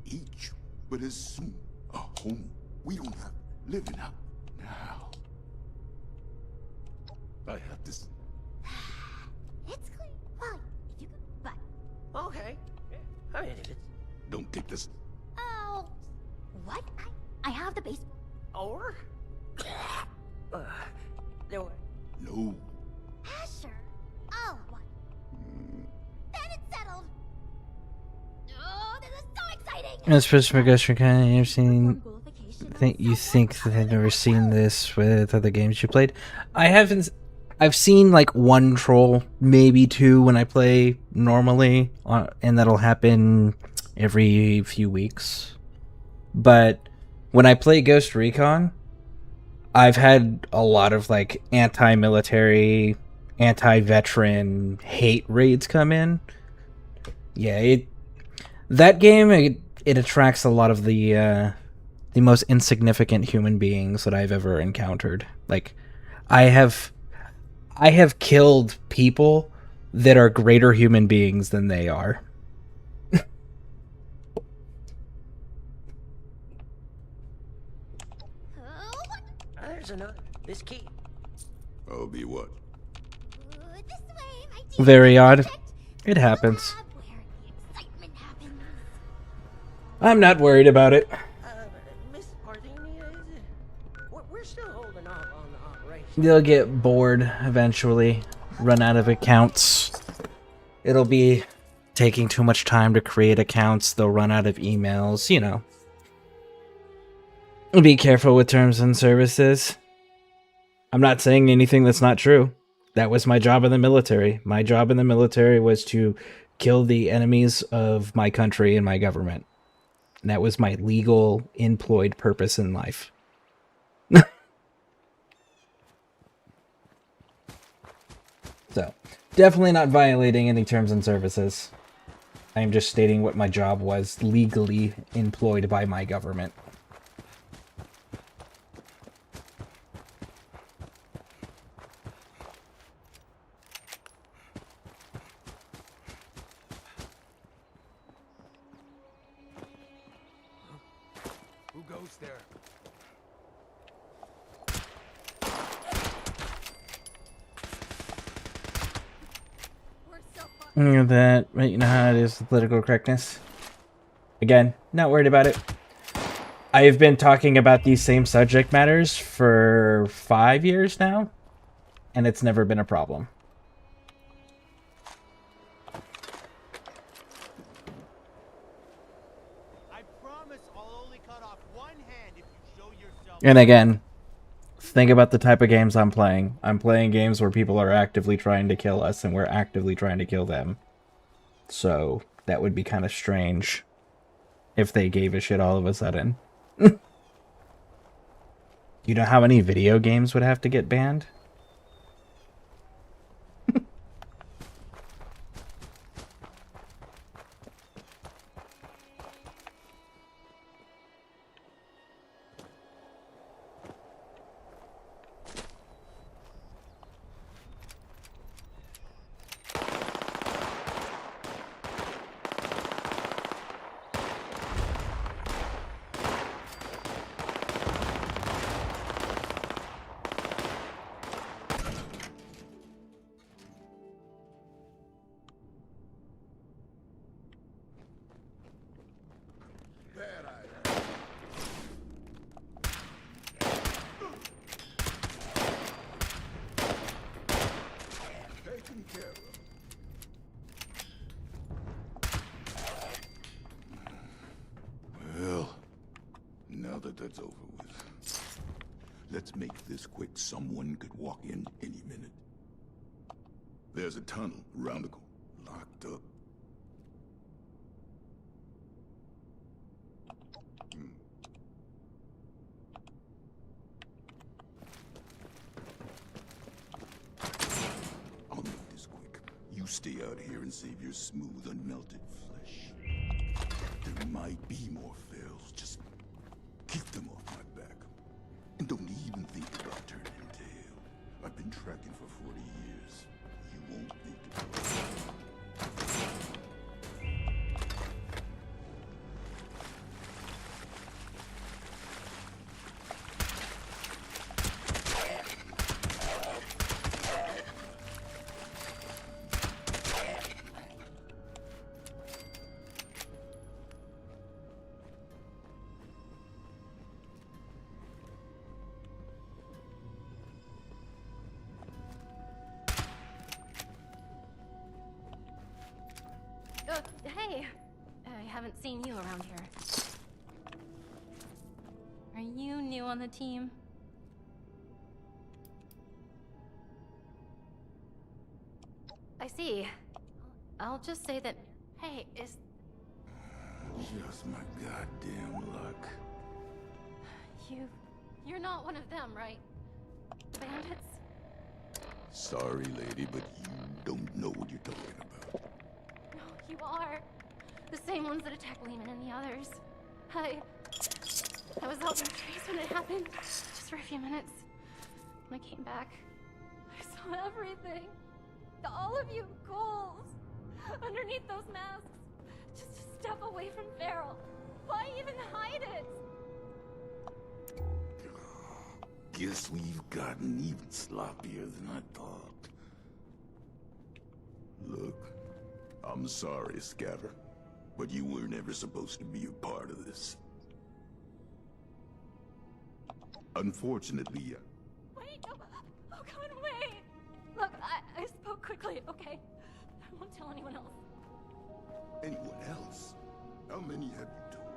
Each, but as soon a home. We don't have living out now. I have this. It's clear. Well, if you could, but. Okay. I mean, if it's... Don't take this. Oh. What? I have the base. Or? There were... No. Asher. Oh, what? Then it's settled. Oh, this is so exciting. As first for Ghost Recon, you've seen. You think that I've never seen this with other games you played? I haven't. I've seen like one troll, maybe two, when I play normally, and that'll happen every few weeks. But when I play Ghost Recon, I've had a lot of like anti-military, anti-veteran hate raids come in. Yeah, that game it attracts a lot of the most insignificant human beings that I've ever encountered. Like, I have killed people that are greater human beings than they are. There's another. This key. I'll be what? Very odd. It happens. I'm not worried about it. Miss Parthenia, we're still holding off on the operation. They'll get bored eventually, run out of accounts. It'll be taking too much time to create accounts. They'll run out of emails, you know. Be careful with terms and services. I'm not saying anything that's not true. That was my job in the military. My job in the military was to kill the enemies of my country and my government. And that was my legal, employed purpose in life. So, definitely not violating any terms and services. I am just stating what my job was legally employed by my government. Who goes there? You know that, but you know how it is with political correctness. Again, not worried about it. I have been talking about these same subject matters for 5 years now, and it's never been a problem. And again, think about the type of games I'm playing. I'm playing games where people are actively trying to kill us, and we're actively trying to kill them. So, that would be kind of strange if they gave a shit all of a sudden. You know how many video games would have to get banned? that's over with. Let's make this quick. Someone could walk in any minute. There's a tunnel around the corner, locked up. I'll make this quick. You stay out here and save your smooth, unmelted flesh. There might be more ferals. Just keep them off my back. And don't even think about turning tail. I've been tracking for 40 years. You won't think about it. Hey, I haven't seen you around here. Are you new on the team? I see. I'll just say that, hey, is... Just my goddamn luck. You're not one of them, right? The bandits? Sorry, lady, but you don't know what you're talking about. No, you are. The same ones that attacked Lehman and the others. I was out in the trees when it happened, just for a few minutes. When I came back, I saw everything. All of you ghouls underneath those masks. Just a step away from Feral. Why even hide it? Guess we've gotten even sloppier than I thought. Look, I'm sorry, Scatter, but you weren't ever supposed to be a part of this. Unfortunately, Wait, no. Oh, God, wait. Look, I spoke quickly, okay? I won't tell anyone else. anyone else? How many have you told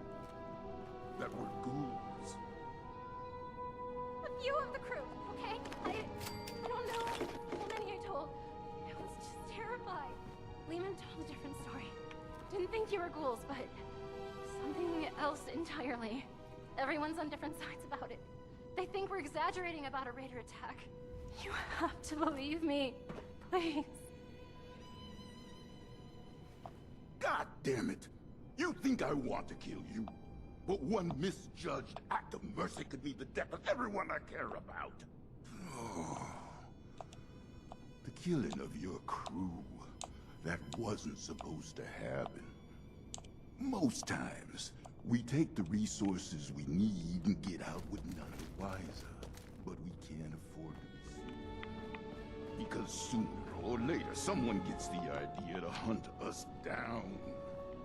that were ghouls? A few of the crew, okay? I don't know how many I told. I was just terrified. Lehman told a different story. Didn't think you were ghouls, but something else entirely. Everyone's on different sides about it. They think we're exaggerating about a raider attack. You have to believe me, please. God damn it! You think I want to kill you? But one misjudged act of mercy could mean the death of everyone I care about. Oh. The killing of your crew. That wasn't supposed to happen. Most times, we take the resources we need and get out with none the wiser. But we can't afford to be seen. Because sooner or later, someone gets the idea to hunt us down.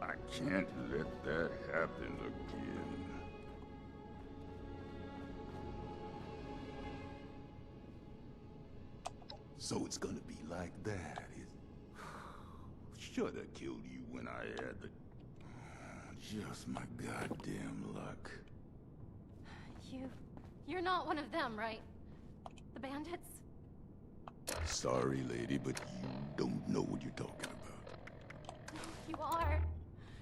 I can't let that happen again. So it's gonna be like that, is it? Shoulda killed you when I had the... Just my goddamn luck. You're not one of them, right? The bandits? Sorry, lady, but you don't know what you're talking about. You are.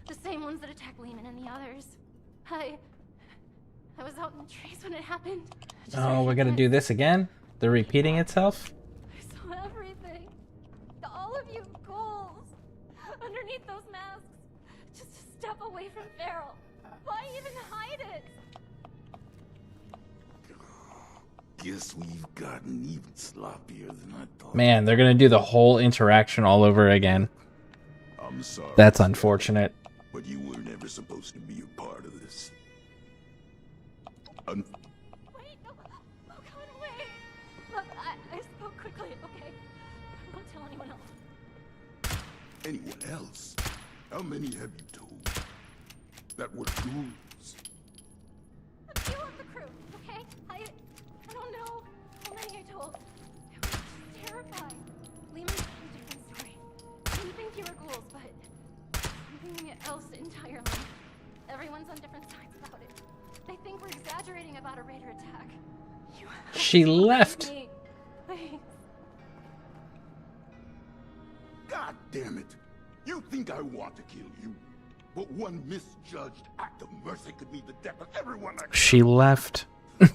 The same ones that attacked Lehman and the others. I was out in the trees when it happened. Oh, we're gonna do this again? They're repeating itself? I saw everything. All of you ghouls underneath those masks. Just a step away from Feral. Why even hide it? Guess we've gotten even sloppier than I thought. Man, they're gonna do the whole interaction all over again. I'm sorry. That's unfortunate. But you were never supposed to be a part of this. Wait, no. Oh, God, wait. Look, I spoke quickly, okay? I won't tell anyone else. Anyone else? How many have you told that were ghouls? A few of the crew, okay? I don't know how many I told. I was just terrified. Lehman told a different story. Didn't think you were ghouls, but something else entirely. Everyone's on different sides about it. They think think we're exaggerating about a raider attack. You have She to left. believe me. Please. God damn it! You think I want to kill you? But one misjudged act of mercy could mean the death of everyone I She left. The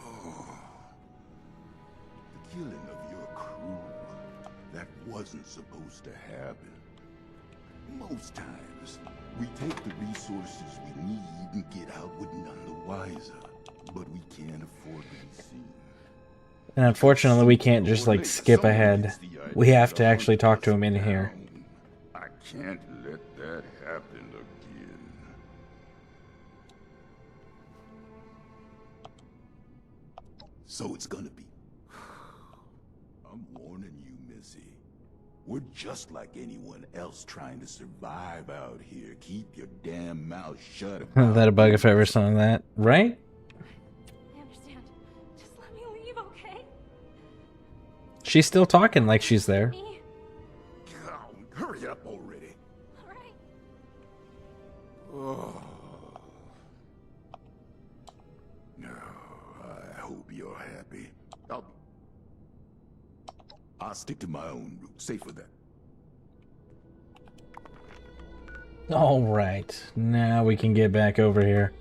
killing of your crew, that wasn't supposed to happen. Most times, we take the resources we need and get out with none the wiser. But we can't afford to be seen. And unfortunately, we can't just like skip ahead. We have to actually talk to him in here. I can't let that happen again. So it's gonna be. I'm warning you, Missy. We're just like anyone else trying to survive out here. Keep your damn mouth shut. That a bug if I ever saw that, right? I understand. Just let me leave, okay? She's still talking like she's there. Oh, hurry up already. Alright. Oh. No, I hope you're happy. I'll stick to my own route. Safer then. All right, now we can get back over here.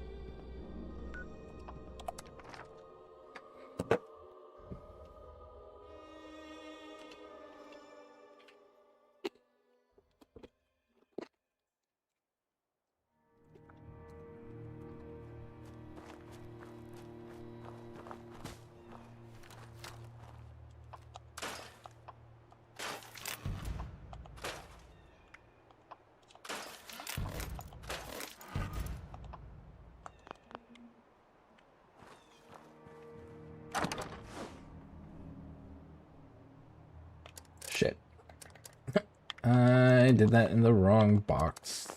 Shit. I did that in the wrong box.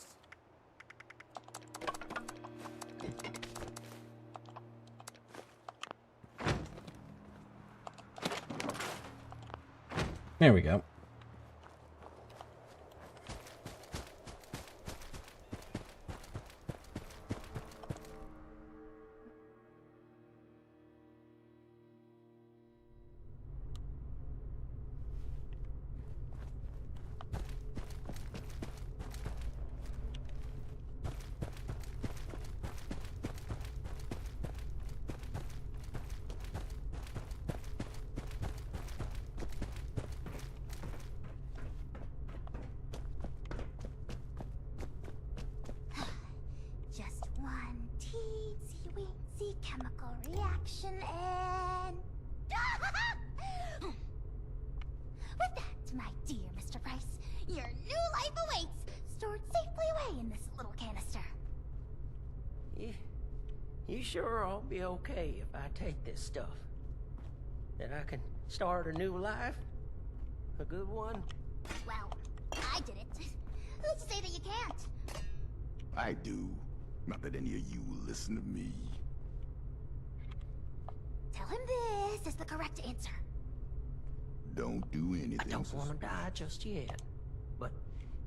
There we go. Just one teensy weensy chemical reaction and... With that, my dear Mr. Price, your new life awaits, stored safely away in this little canister. You sure I'll be okay if I take this stuff? That I can start a new life? A good one? Well, I did it. Who's to say that you can't? I do. Not that any of you will listen to me. Tell him this is the correct answer. Don't do anything. I don't want to die just yet. But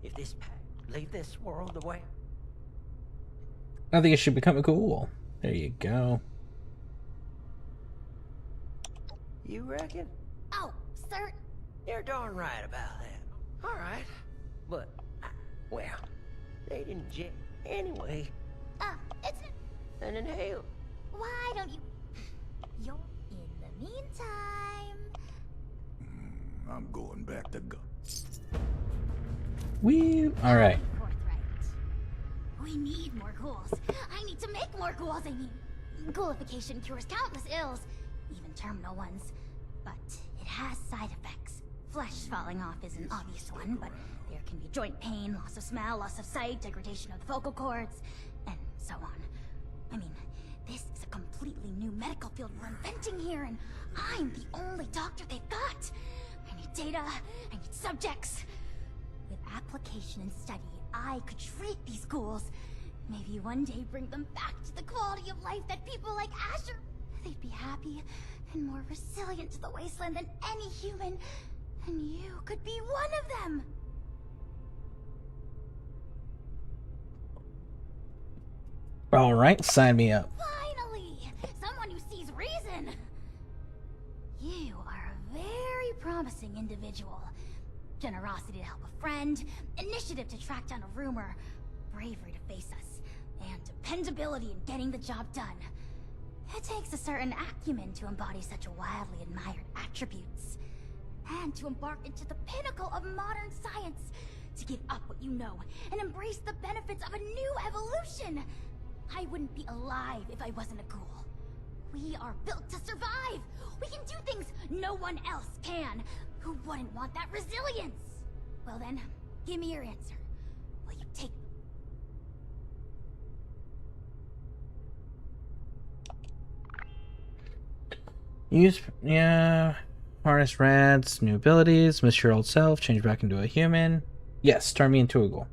if this pack leave this world the way... I think it should become cool. There you go. You reckon? Oh, certain. You're darn right about that. All right. But, well, they didn't jet anyway. It's an inhaler. Why don't you... You're in the meantime... I'm going back to go. All right. We need more ghouls. I need to make more ghouls, I mean. Ghoulification cures countless ills, even terminal ones. But it has side effects. Flesh falling off is an obvious one, but there can be joint pain, loss of smell, loss of sight, degradation of the vocal cords, and so on. I mean, this is a completely new medical field we're inventing here, and I'm the only doctor they've got. I need data, I need subjects. With application and study, I could treat these ghouls. Maybe one day bring them back to the quality of life that people like Asher... They'd be happy and more resilient to the wasteland than any human. And you could be one of them. All right, sign me up. Finally! missing individual. Generosity to help a friend, initiative to track down a rumor, bravery to face us, and dependability in getting the job done. It takes a certain acumen to embody such wildly admired attributes. And to embark into the pinnacle of modern science. To give up what you know and embrace the benefits of a new evolution. I wouldn't be alive if I wasn't a ghoul. We are built to survive. We can do things no one else can. Who wouldn't want that resilience? Well then, give me your answer. Will you take... Use, yeah, harness rats, new abilities, miss your old self, change back into a human. Yes, turn me into a ghoul.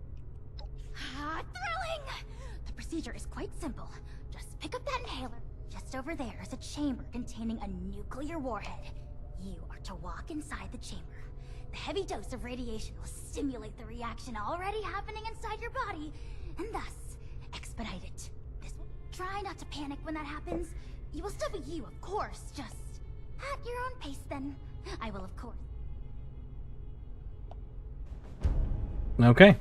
Thrilling! The procedure is quite simple. Just pick up that inhaler. Just over there is a chamber containing a nuclear warhead. You are to walk inside the chamber. The heavy dose of radiation will stimulate the reaction already happening inside your body, and thus expedite it. Try not to panic when that happens. You will still be you, of course, just at your own pace then. I will, of course. Okay.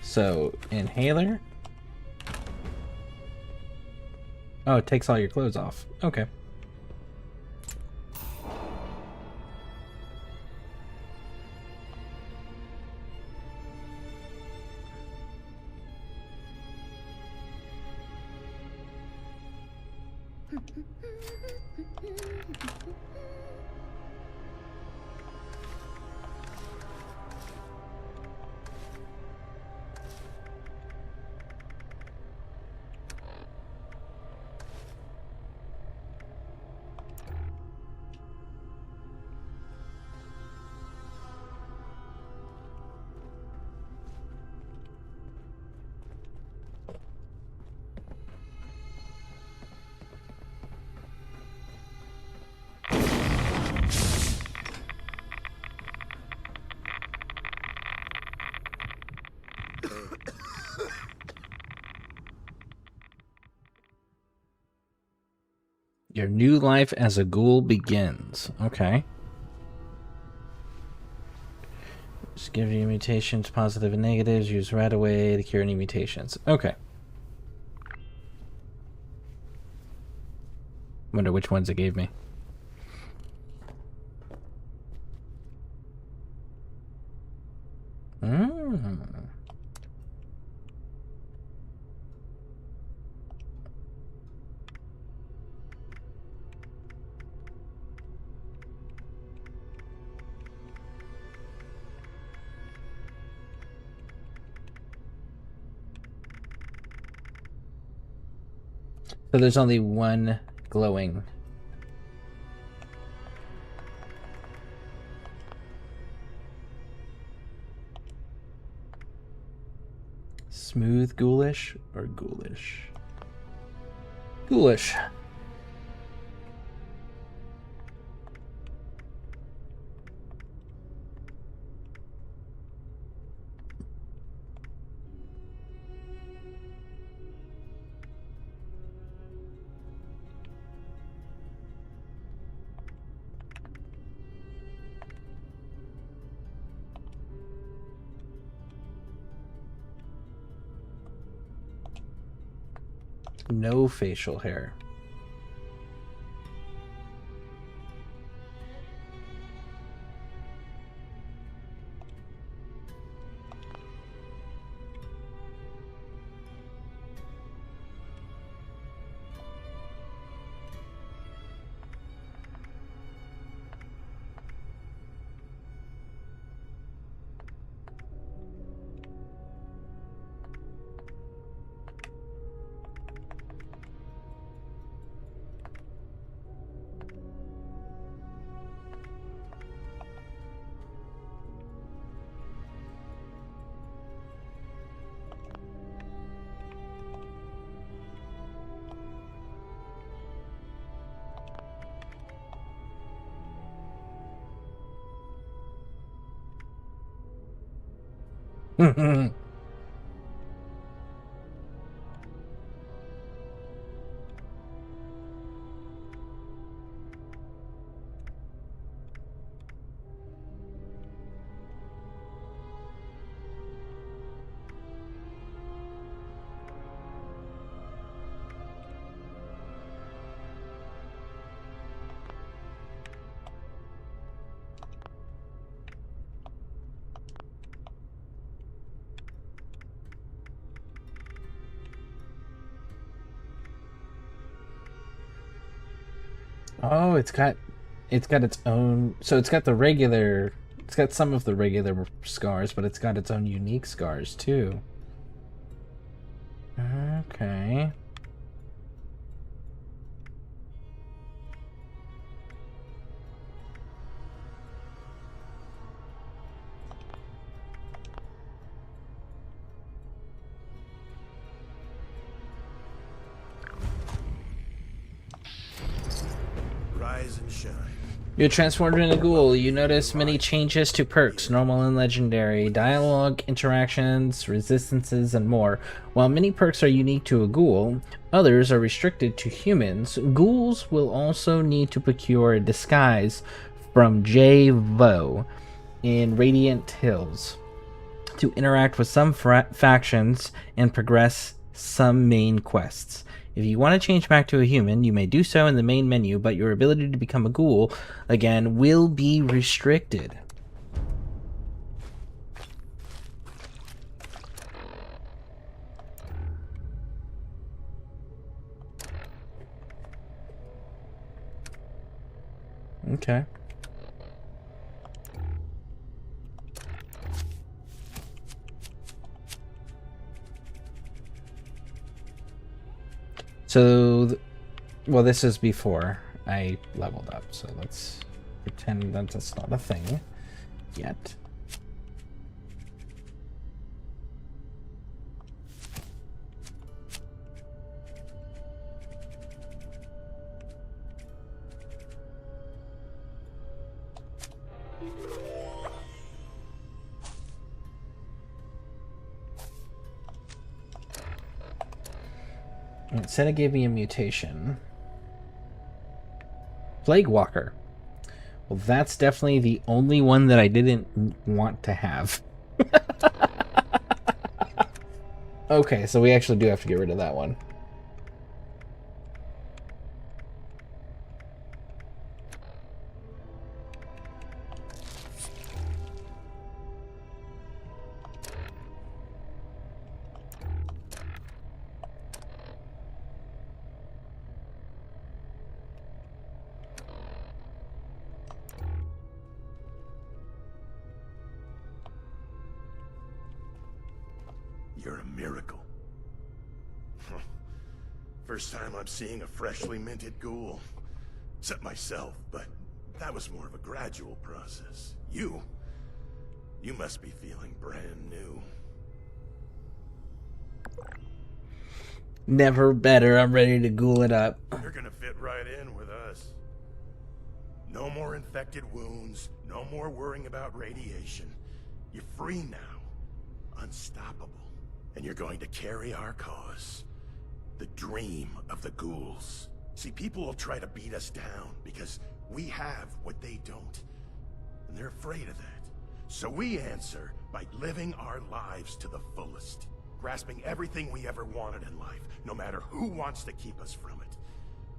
So, inhaler. Oh, it takes all your clothes off. Okay. Your new life as a ghoul begins. Okay. Just give you mutations, positive and negatives. Use right away to cure any mutations. Okay. Wonder which ones it gave me. So there's only one glowing. Smooth ghoulish or ghoulish? Ghoulish. No facial hair. Oh, it's got its own. So it's got the regular. It's got some of the regular scars, but it's got its own unique scars too. Okay. Rise and shine. You're transformed into a ghoul. You notice many changes to perks, normal and legendary, dialogue, interactions, resistances, and more. While many perks are unique to a ghoul, others are restricted to humans. Ghouls will also need to procure a disguise from J-Vo in Radiant Hills to interact with some factions and progress some main quests. If you want to change back to a human, you may do so in the main menu, but your ability to become a ghoul, again, will be restricted. Okay. So, well, this is before I leveled up, so let's pretend that that's not a thing yet. It said it gave me a mutation. Plague Walker. Well, that's definitely the only one that I didn't want to have. Okay, so we actually do have to get rid of that one. You're a miracle. First time I'm seeing a freshly minted ghoul. Except myself, but that was more of a gradual process. You must be feeling brand new. Never better. I'm ready to ghoul it up. You're gonna fit right in with us. No more infected wounds, no more worrying about radiation. You're free now. Unstoppable. And you're going to carry our cause. The dream of the ghouls. See, people will try to beat us down because we have what they don't. And they're afraid of that. So we answer by living our lives to the fullest. Grasping everything we ever wanted in life, no matter who wants to keep us from it.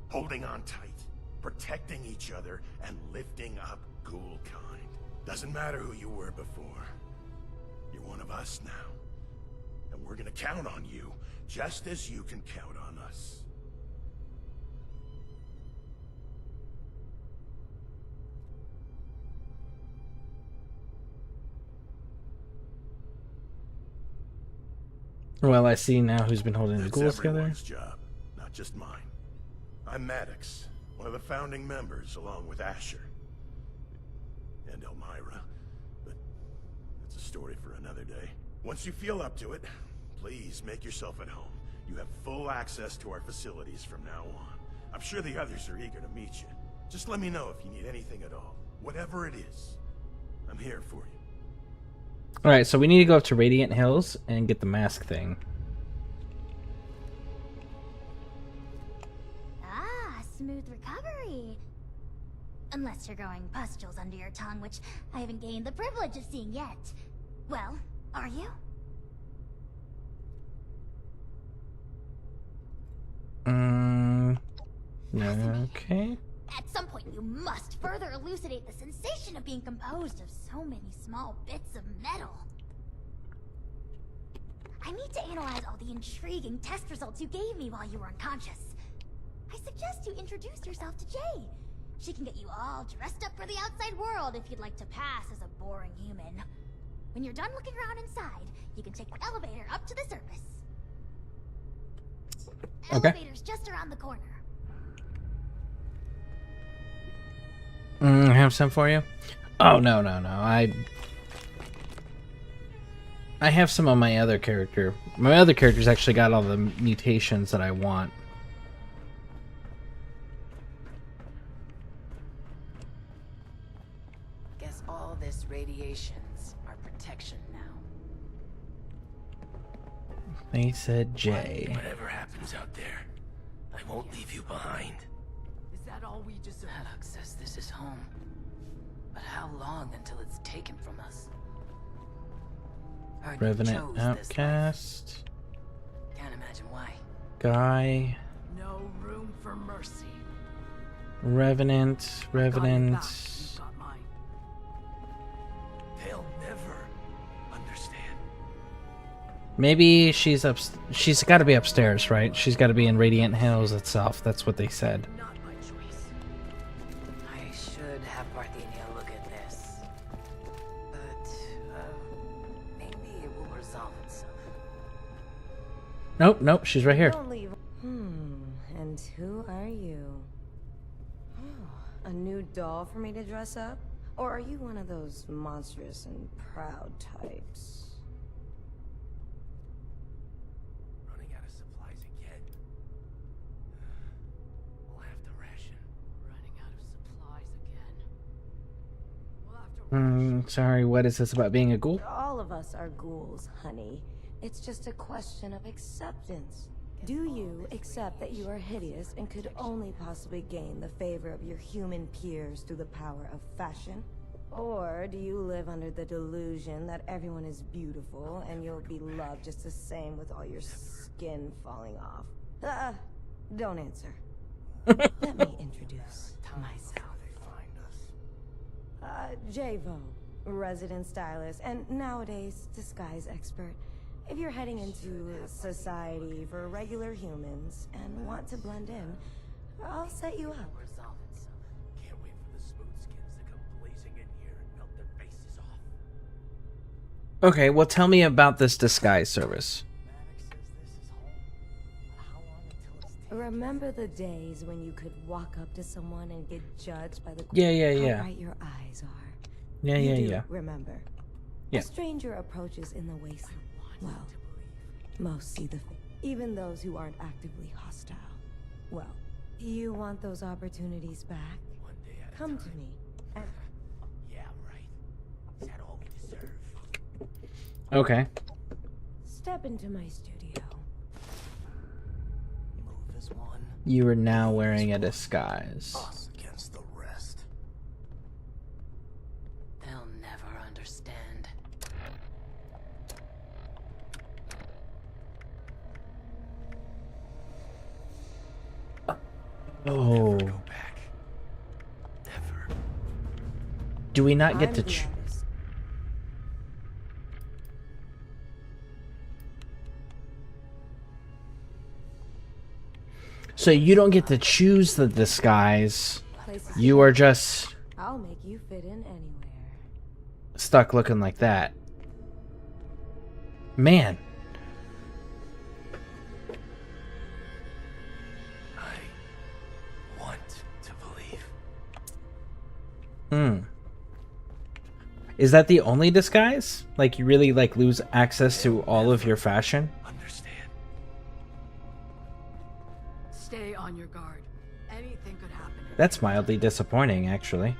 Holding on tight, protecting each other, and lifting up ghoul kind. Doesn't matter who you were before. You're one of us now. And we're gonna count on you, just as you can count on us. Well, I see now who's been holding the ghouls together. Everyone's job, not just mine. I'm Maddox, one of the founding members, along with Asher. And Elmira. But that's a story for another day. Once you feel up to it, please make yourself at home. You have full access to our facilities from now on. I'm sure the others are eager to meet you. Just let me know if you need anything at all. Whatever it is, I'm here for you. Alright, so we need to go up to Radiant Hills and get the mask thing. Ah, smooth recovery. Unless you're growing pustules under your tongue, which I haven't gained the privilege of seeing yet. Well, are you? Okay. At some point, you must further elucidate the sensation of being composed of so many small bits of metal. I need to analyze all the intriguing test results you gave me while you were unconscious. I suggest you introduce yourself to Jay. She can get you all dressed up for the outside world if you'd like to pass as a boring human. When you're done looking around inside, you can take the elevator up to the surface. Okay. Elevator's just around the corner. I have some for you. Oh, no. I have some on my other character. My other character's actually got all the mutations that I want. Guess all this radiation's our protection now. They said J. Whatever happens out there, I won't leave you behind. Is that all we deserve? Haddock says this is home. But how long until it's taken from us? Heard you Revenant chose this Outcast. life. Can't imagine why. Guy. No room for mercy. Revenant. They'll never understand. Maybe she's up. She's got to be upstairs, right? She's got to be in Radiant Hills itself. That's what they said. Not my choice. I should have Parthenia look at this. But, maybe it will resolve itself. Nope. She's right here. Don't leave. And who are you? Oh, a new doll for me to dress up? Or are you one of those monstrous and proud types? Running out of supplies again. We'll have to ration. Running out of supplies again. Sorry, what is this about being a ghoul? All of us are ghouls, honey. It's just a question of acceptance. Do you accept that you are hideous and could only possibly gain the favor of your human peers through the power of fashion? Or do you live under the delusion that everyone is beautiful and you'll be loved just the same with all your skin falling off? Don't answer. Let me introduce myself. Javo, resident stylist, and nowadays disguise expert. If you're heading into society for regular humans and want to blend in, I'll set you up. Can't wait for the smooth skins to come blazing in here and melt their faces off. Okay, well, tell me about this disguise service. Remember the days when you could walk up to someone and get judged by the Yeah. how bright your eyes are? Yeah. Remember? Yeah. A stranger approaches in the wasteland. Well, most see the even those who aren't actively hostile. Well, you want those opportunities back? Come to me. And Yeah, right. Is that all we deserve? Okay. step into my studio. Move as one. You are now wearing a disguise. Us against the rest. They'll never understand. Oh. Do we not get to So you don't get to choose the disguise. You are just I'll make you fit in anywhere. stuck looking like that. Man. To believe. Is that the only disguise? Like you really lose access to all of your fashion? Stay on your guard. Anything could happen. That's mildly disappointing, actually.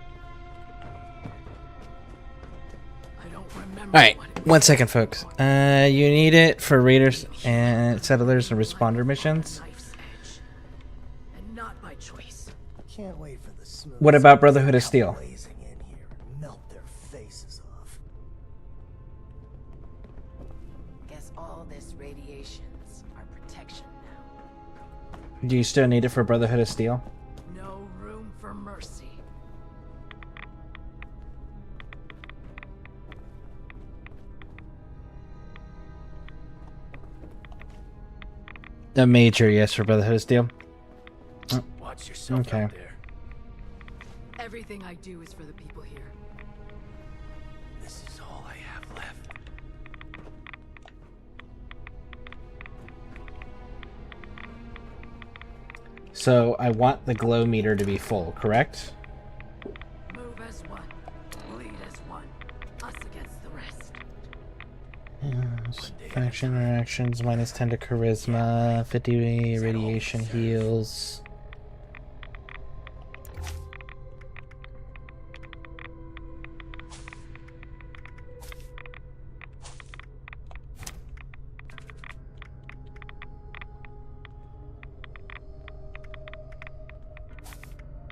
I don't remember. Alright, 1 second, folks. You need it for raiders and settlers and responder missions. And not by choice. Can't wait for the smooth. What about Brotherhood of Steel? Blazing in here and melt their faces off. Guess all this radiation's our protection now. Do you still need it for Brotherhood of Steel? No room for mercy. A major yes for Brotherhood of Steel. Watch yourself Okay. out there. Everything I do is for the people here. This is all I have left. So I want the glow meter to be full, correct? Move as one. Bleed as one. Us against the rest. Yes. Faction interactions, -10 to charisma, 50 radiation heals.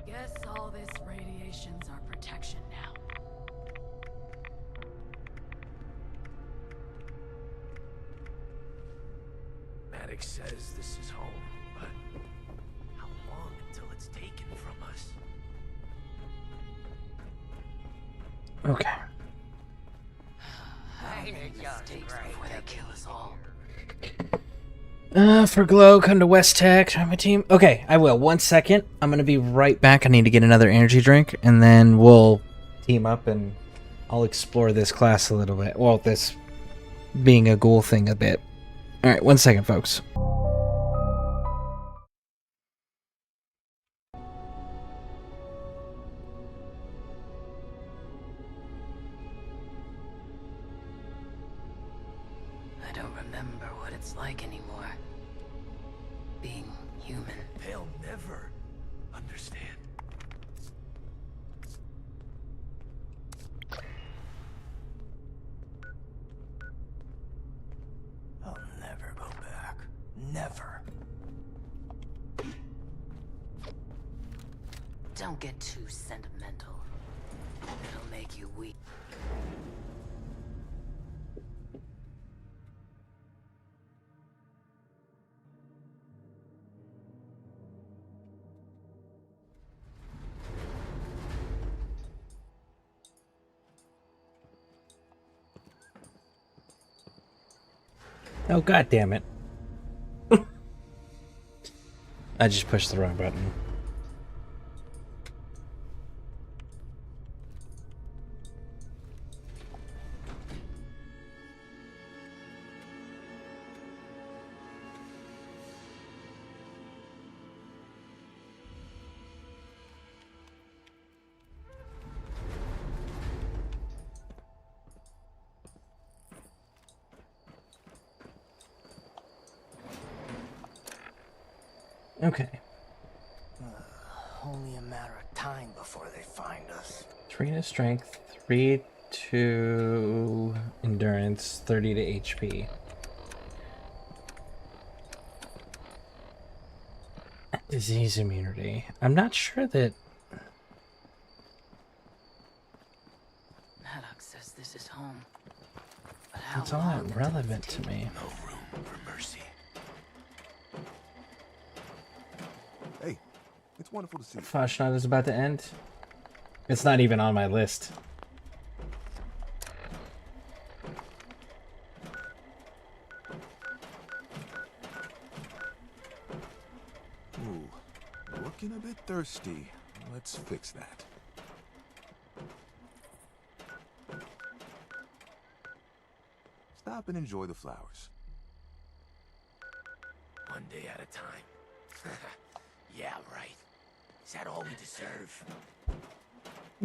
Guess all this radiation's our protection now. Maddox says this is home, but how long until it's taken from us? Okay. Before they kill us all. For glow, come to West Tech, join my team. Okay, I will. 1 second. I'm gonna be right back. I need to get another energy drink, and then we'll team up and I'll explore this class a little bit. Well, this being a ghoul thing a bit. Alright, 1 second, folks. I don't remember what it's like anymore. Being human. They'll never understand. I'll never go back. Never. Don't get too sentimental. It'll make you weak. Oh, god damn it. I just pushed the wrong button. Okay. Only a matter of time before they find us. 3 to strength, 3 to endurance, 30 to HP. Disease immunity. I'm not sure that... Maddox says this is home. But how It's all that relevant to me. No room for mercy. Hey, it's wonderful to see you. Fashnot is about to end. It's not even on my list. Ooh, looking a bit thirsty. Let's fix that. Stop and enjoy the flowers. One day at a time. Yeah, right. Is that all we deserve?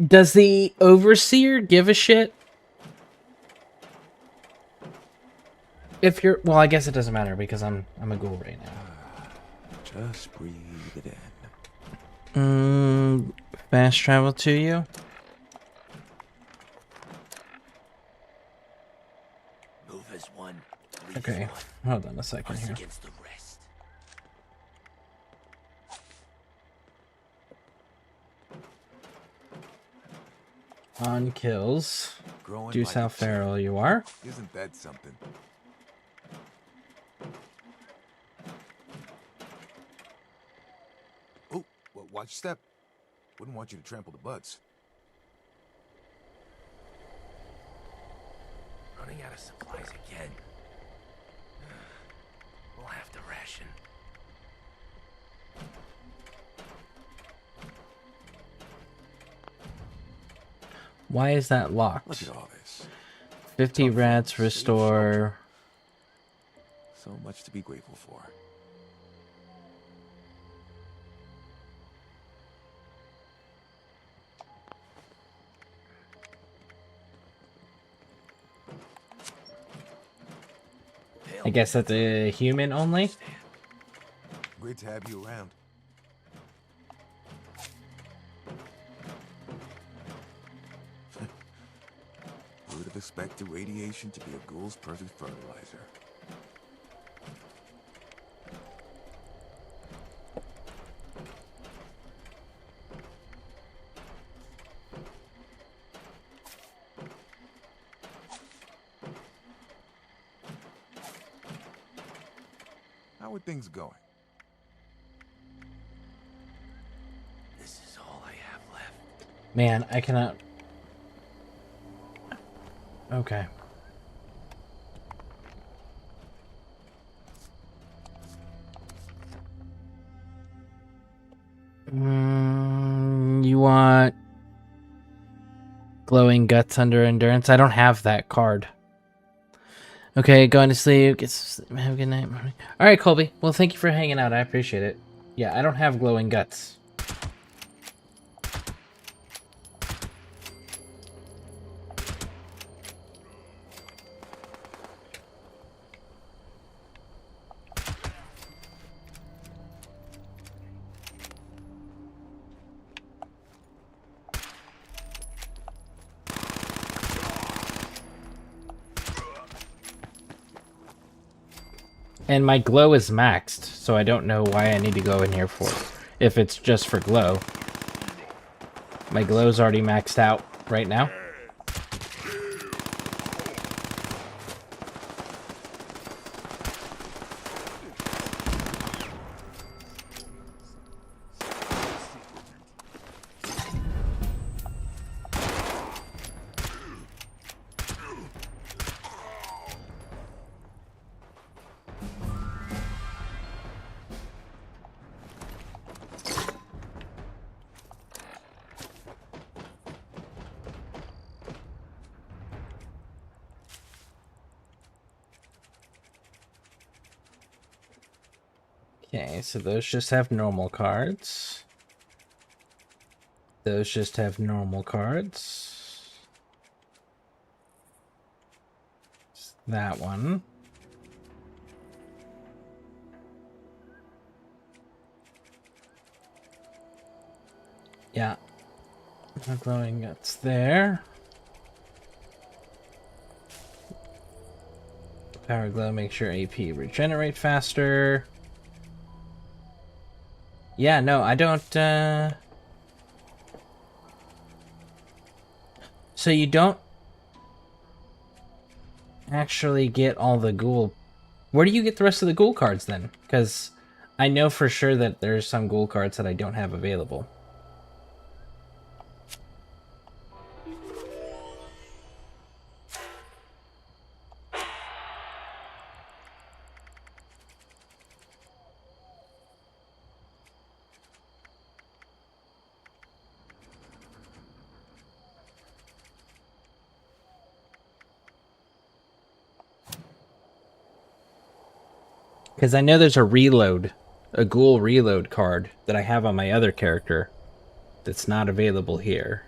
Does the Overseer give a shit? If you're... Well, I guess it doesn't matter because I'm a ghoul right now. Just breathe it in. Fast travel to you? Move as one. Okay, hold on a second here. Against the rest. On kills. Growing Deuce like how a feral you are. Isn't that something? Oh, well, watch your step. Wouldn't want you to trample the buds. Running out of supplies again. We'll have to ration. Why is that locked? Look at all this. 50 rats restore. So much to be grateful for. I guess that's a human only. Great to have you around. Who would have expected radiation to be a ghoul's perfect fertilizer? How are things going? This is all I have left. Man, I cannot. Okay. You want glowing guts under endurance? I don't have that card. Okay, going to sleep. Have a good night. All right, Colby. Well, thank you for hanging out. I appreciate it. Yeah, I don't have glowing guts. And my glow is maxed, so I don't know why I need to go in here for if it's just for glow. My glow's already maxed out right now. Okay, so those just have normal cards. Those just have normal cards. That one. Yeah. No glowing guts there. Power glow makes your AP regenerate faster. Yeah, no, I don't, So you don't actually get all the ghoul... Where do you get the rest of the ghoul cards, then? Because I know for sure that there's some ghoul cards that I don't have available. Because I know there's a ghoul reload card that I have on my other character that's not available here.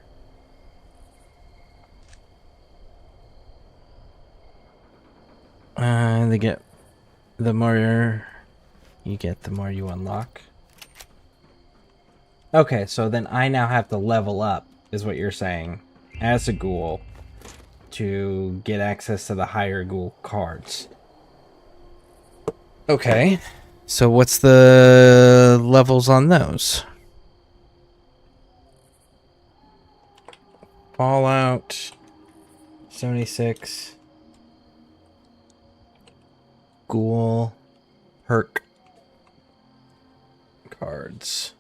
They get the more you get, the more you unlock. Okay, so then I now have to level up, is what you're saying, as a ghoul to get access to the higher ghoul cards. Okay, so what's the levels on those? Fallout 76 Ghoul perk cards.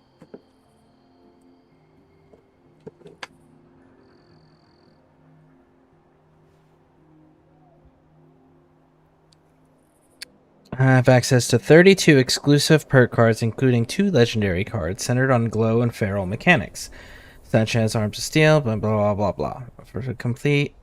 I have access to 32 exclusive perk cards, including 2 legendary cards centered on glow and feral mechanics. such as arms of steel, blah blah blah blah blah. For the complete.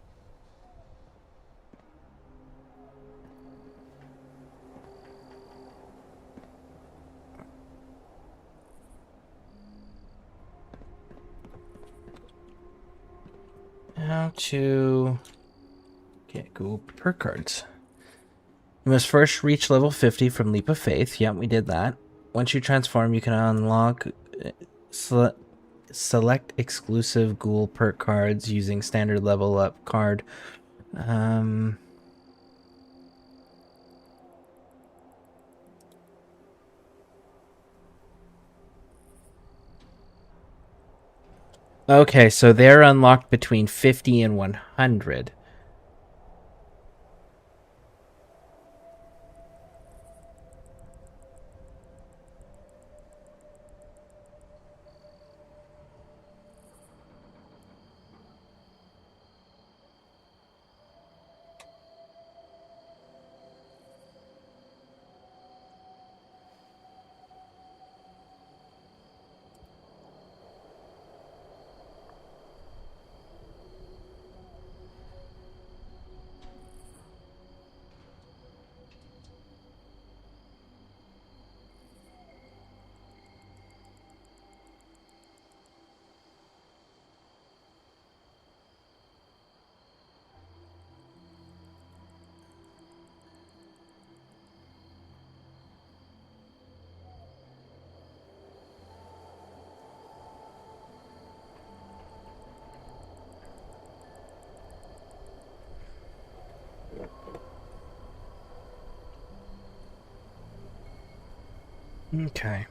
How to get ghoul perk cards. You must first reach level 50 from Leap of Faith. Yep, we did that. Once you transform, you can unlock select exclusive ghoul perk cards using standard level up card. Okay, so they're unlocked between 50 and 100. Okay.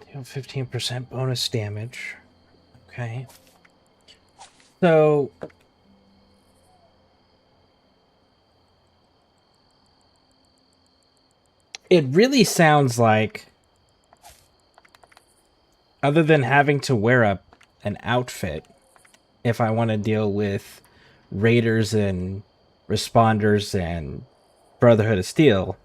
You have 15% bonus damage. Okay. So it really sounds like, other than having to wear an outfit, if I want to deal with raiders and responders and Brotherhood of Steel,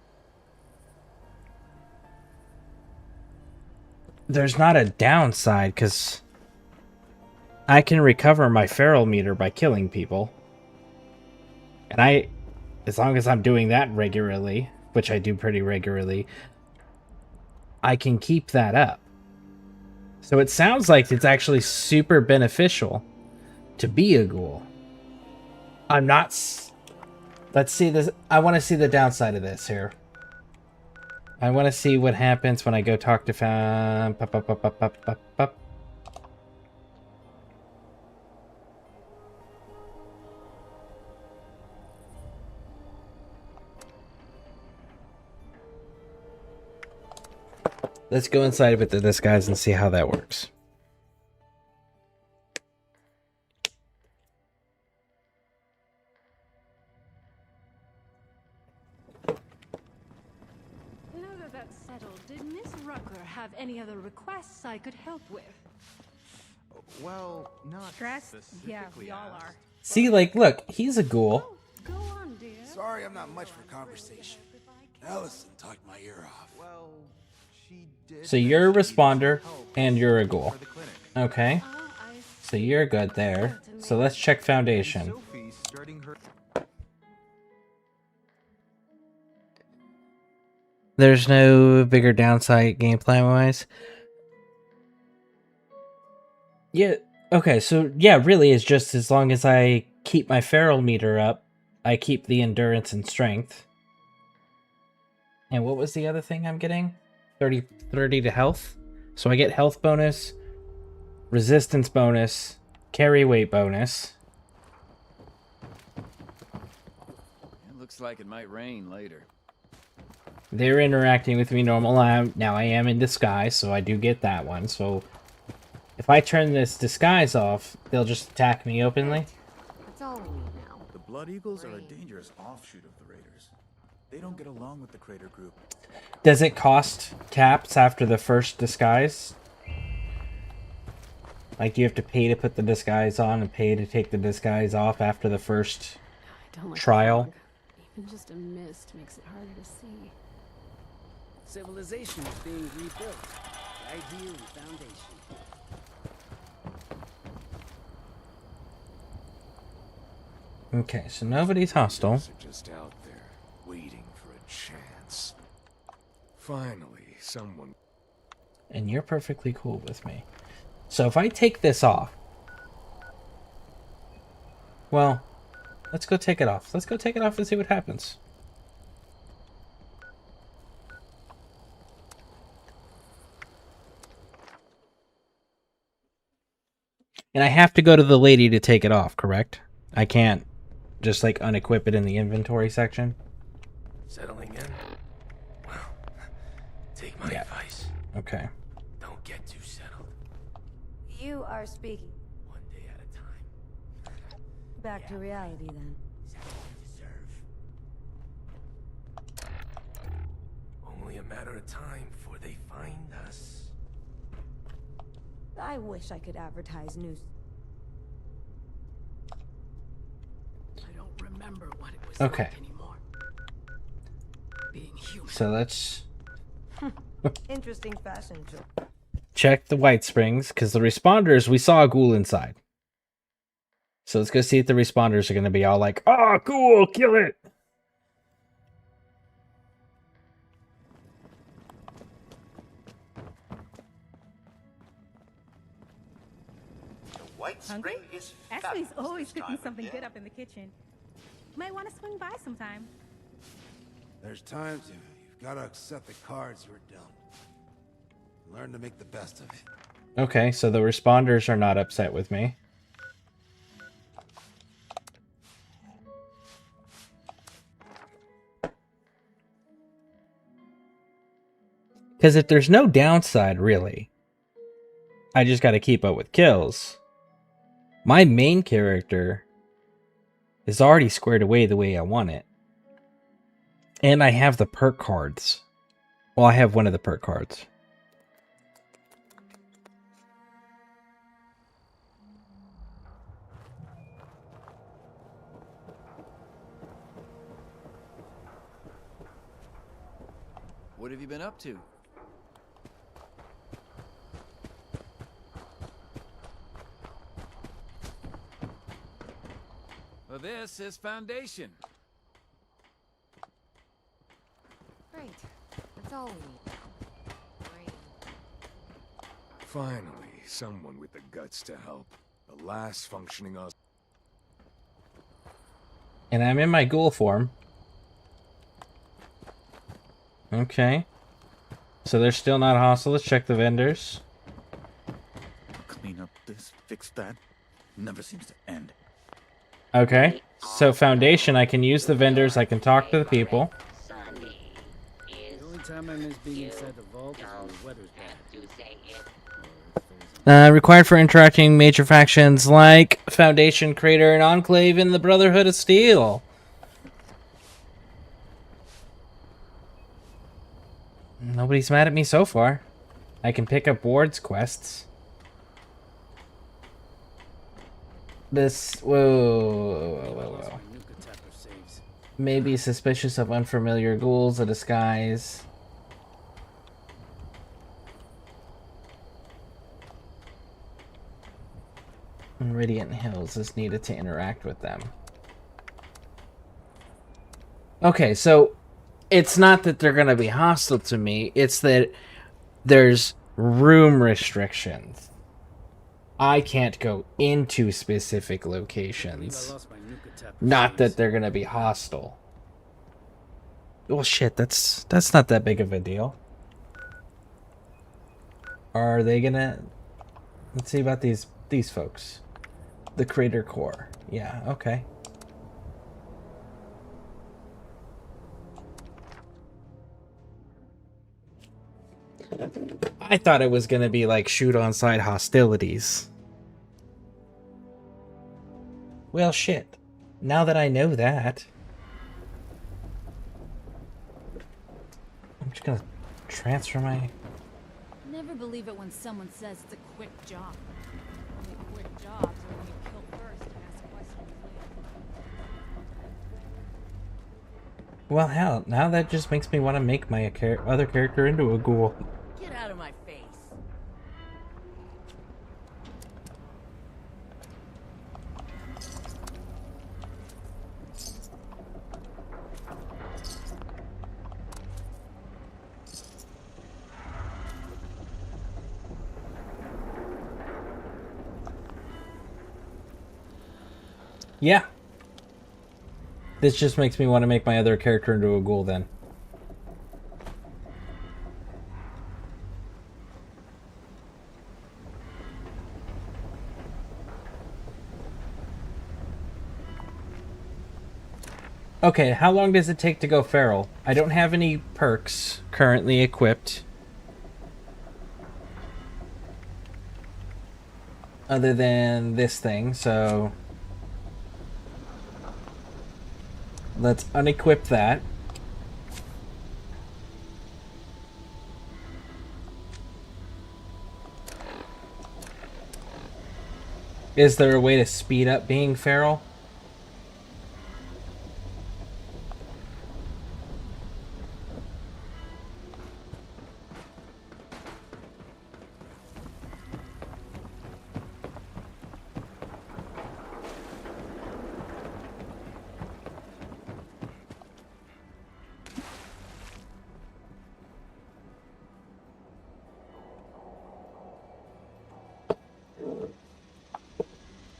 there's not a downside, because I can recover my feral meter by killing people. And as long as I'm doing that regularly, which I do pretty regularly, I can keep that up. So it sounds like it's actually super beneficial to be a ghoul. I'm not... Let's see this. I want to see the downside of this here. I want to see what happens when I go talk to Let's go inside with this guys and see how that works. Now that that's settled, did Miss Rucker have any other requests I could help with? Well, not stressed. Yeah, we all are. See, like, look, he's a ghoul. Go on, dear. Sorry, I'm not much for conversation. Allison talked my ear off. Well, she did. So you're a responder and you're a ghoul. Okay. So you're good there. So let's check Foundation. There's no bigger downside gameplay-wise. Yeah, okay, so yeah, really it's just as long as I keep my feral meter up, I keep the endurance and strength. And what was the other thing I'm getting? 30 to health. So I get health bonus, resistance bonus, carry weight bonus. It looks like it might rain later. They're interacting with me normal. Now I am in disguise, so I do get that one. So if I turn this disguise off, they'll just attack me openly. That's all we need now. The Blood Eagles are a dangerous offshoot of the Raiders. They don't get along with the Crater group. Does it cost caps after the first disguise? Like, do you have to pay to put the disguise on and pay to take the disguise off after the first I don't like trial? fog. Even just a mist makes it harder to see. Civilization is being rebuilt. Right here in Foundation. Okay, so nobody's hostile. Just out there, waiting for a chance. Finally, someone. And you're perfectly cool with me. So if I take this off... Well, let's go take it off. Let's go take it off and see what happens. And I have to go to the lady to take it off, correct? I can't just like unequip it in the inventory section. Settling in? Well, take my advice. Okay. Don't get too settled. You are speaking. One day at a time. Back to reality then. Only a matter of time before they find us. I wish I could advertise news. I don't remember what it was Okay. like anymore. Being human. So let's Interesting fashion choice. check the White Springs, because the responders, we saw a ghoul inside. So let's go see if the responders are going to be all like, "Oh, cool, kill it!" Hungry? Ashley's always cooking something good up in the kitchen. You might want to swing by sometime. There's times you've got to accept the cards you're dealt. Learn to make the best of it. Okay, so the responders are not upset with me. Because if there's no downside, really, I just got to keep up with kills. My main character is already squared away the way I want it. And I have the perk cards. Well, I have one of the perk cards. What have you been up to? Well, this is Foundation. Great. That's all we need now. Great. Finally, someone with the guts to help. The last functioning us. And I'm in my ghoul form. Okay. So they're still not hostile. Let's check the vendors. Clean up this, fix that. Never seems to end. Okay. So Foundation, I can use the vendors. I can talk to the people. The only time I miss being inside the vault is when the weather's bad. Required for interacting major factions like Foundation, Crater, and Enclave in the Brotherhood of Steel. Nobody's mad at me so far. I can pick up Ward's quests. This... Whoa. Maybe suspicious of unfamiliar ghouls, a disguise. Radiant Hills is needed to interact with them. Okay, so it's not that they're going to be hostile to me. It's that there's room restrictions. I can't go into specific locations. Not that they're going to be hostile. Well, shit, that's not that big of a deal. Are they going to... Let's see about these folks. The Crater Core. Yeah, okay. I thought it was gonna be like shoot on sight hostilities. Well, shit. Now that I know that, I'm just gonna transfer my... Never believe it when someone says it's a quick job. Only quick jobs are when you kill first and ask questions later. Well, hell, now that just makes me want to make my other character into a ghoul. Get out of my face. Yeah. This just makes me want to make my other character into a ghoul then. Okay, how long does it take to go feral? I don't have any perks currently equipped. Other than this thing, so... let's unequip that. Is there a way to speed up being feral?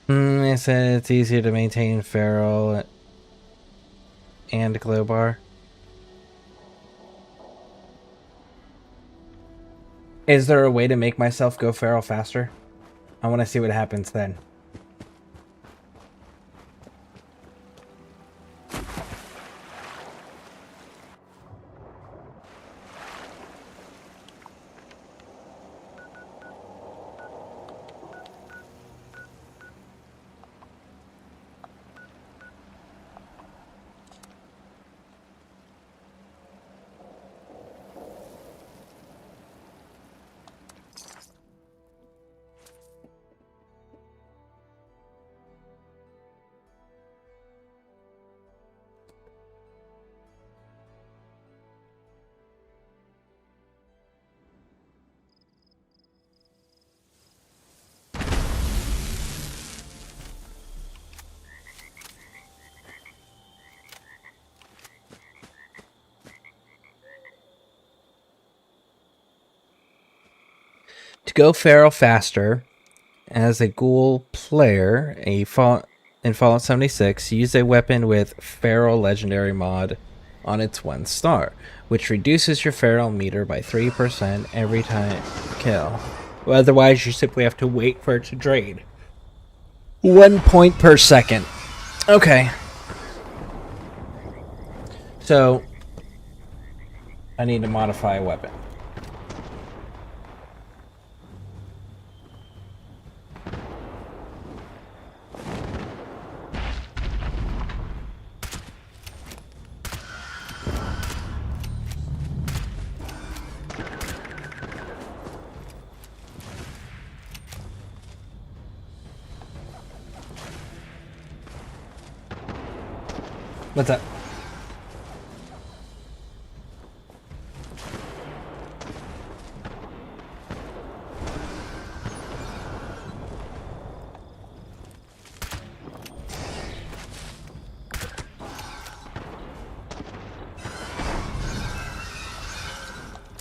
It said it's easier to maintain feral and glow bar. Is there a way to make myself go feral faster? I want to see what happens then. To go feral faster, as a ghoul player, in Fallout 76, use a weapon with feral legendary mod on its 1 star, which reduces your feral meter by 3% every time you kill. Well, otherwise, you simply have to wait for it to drain. 1 point per second. Okay. So, I need to modify a weapon. What's up?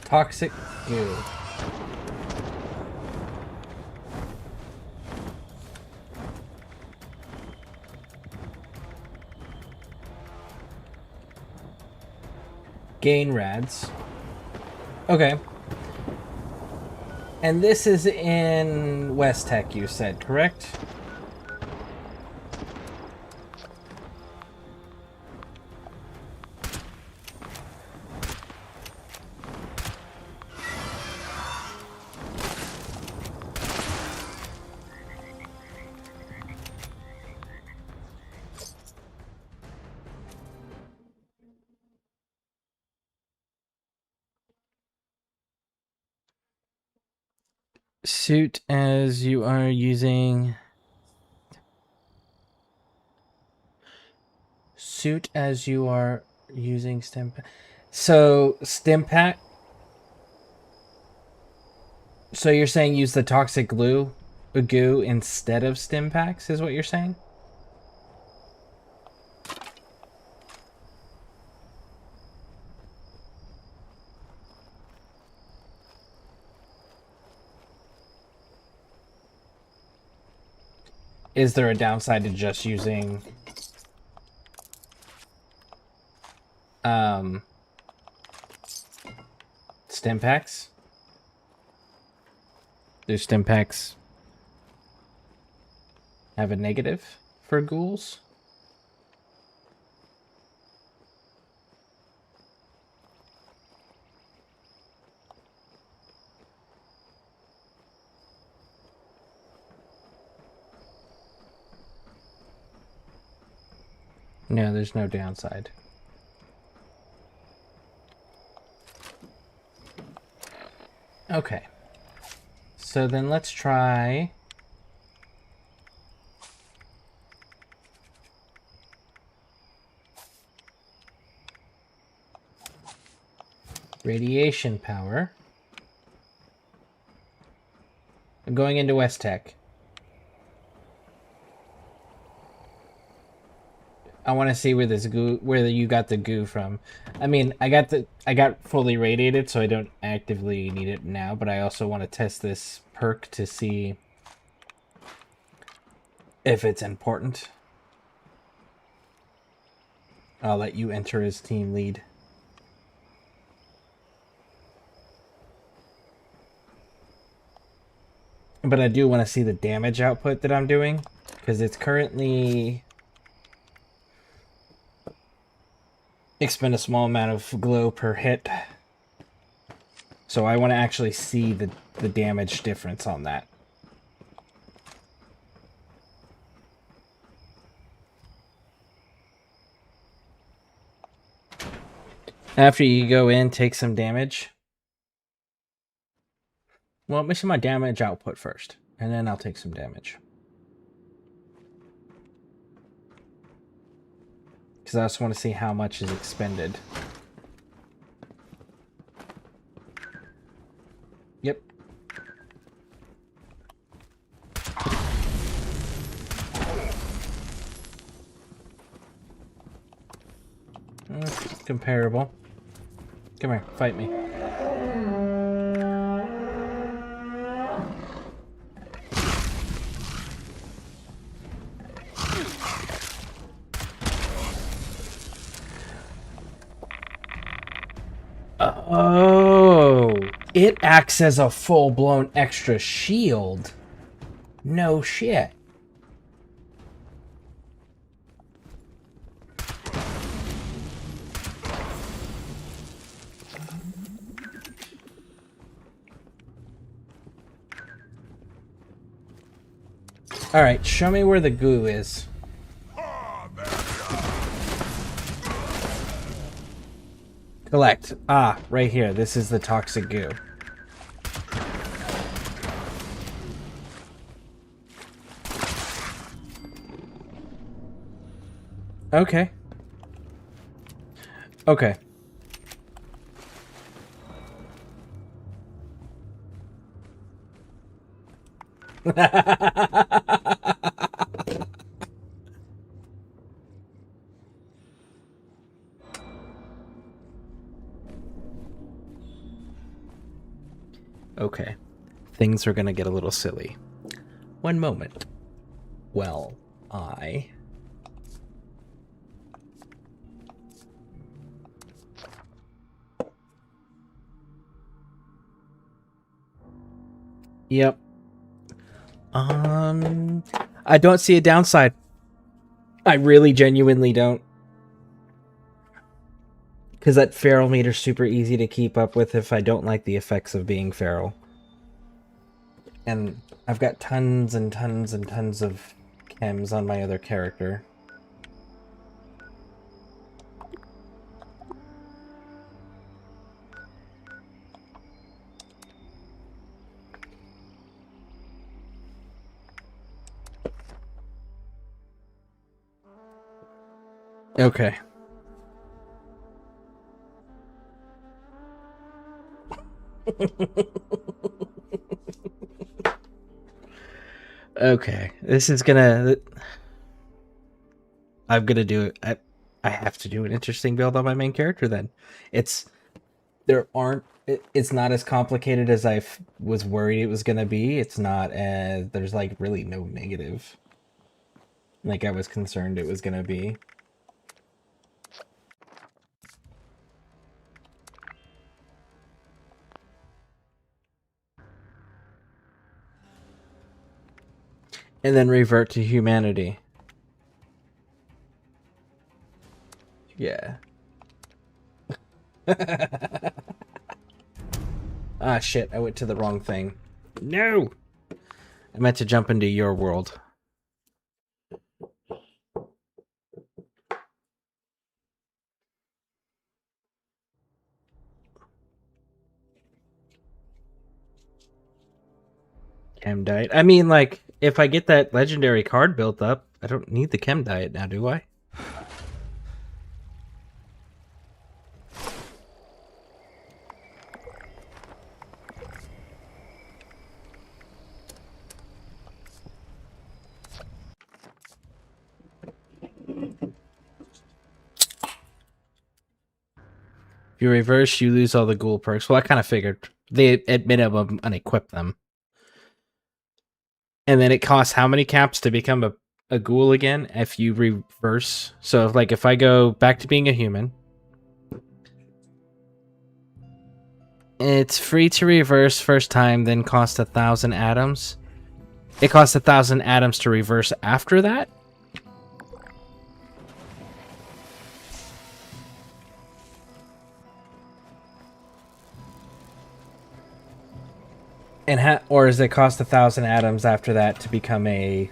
Toxic goo. Gain rads. Okay. And this is in West Tech, you said, correct? Suit as you are using... Suit as you are using stim pack. So, stim pack... So you're saying use the toxic goo instead of stim packs, is what you're saying? Is there a downside to just using stim packs? Do stim packs have a negative for ghouls? No, there's no downside. Okay. So then let's try... Radiation power. I'm going into West Tech. I want to see where this goo, where you got the goo from. I mean, I got fully radiated, so I don't actively need it now, but I also want to test this perk to see if it's important. I'll let you enter as team lead. But I do want to see the damage output that I'm doing, because it's currently... expend a small amount of glow per hit. So I want to actually see the damage difference on that. After you go in, take some damage. Well, let me see my damage output first, and then I'll take some damage. Because I also want to see how much is expended. Yep. That's comparable. Come here, fight me. Oh, it acts as a full-blown extra shield. No shit. Alright, show me where the goo is. Collect. Ah, right here. This is the toxic goo. Okay. Okay. Okay. Things are gonna get a little silly. One moment. Well, Yep. I don't see a downside. I really genuinely don't. Because that feral meter's super easy to keep up with if I don't like the effects of being feral. And I've got tons and tons and tons of chems on my other character. Okay. Okay. This is gonna... I'm gonna do it. I have to do an interesting build on my main character then. It's... There aren't... It's not as complicated as I was worried it was gonna be. It's not as... There's like really no negative. Like I was concerned it was gonna be. And then revert to humanity. Yeah. Ah, shit. I went to the wrong thing. No! I meant to jump into your world. Chem diet. I mean, like, if I get that legendary card built up, I don't need the chem diet now, do I? If you reverse, you lose all the ghoul perks. Well, I kind of figured. They, at minimum, unequip them. And then it costs how many caps to become a ghoul again if you reverse? So, if I go back to being a human, it's free to reverse first time, then cost 1,000 atoms. It costs 1,000 atoms to reverse after that? And or does it cost 1,000 atoms after that to become a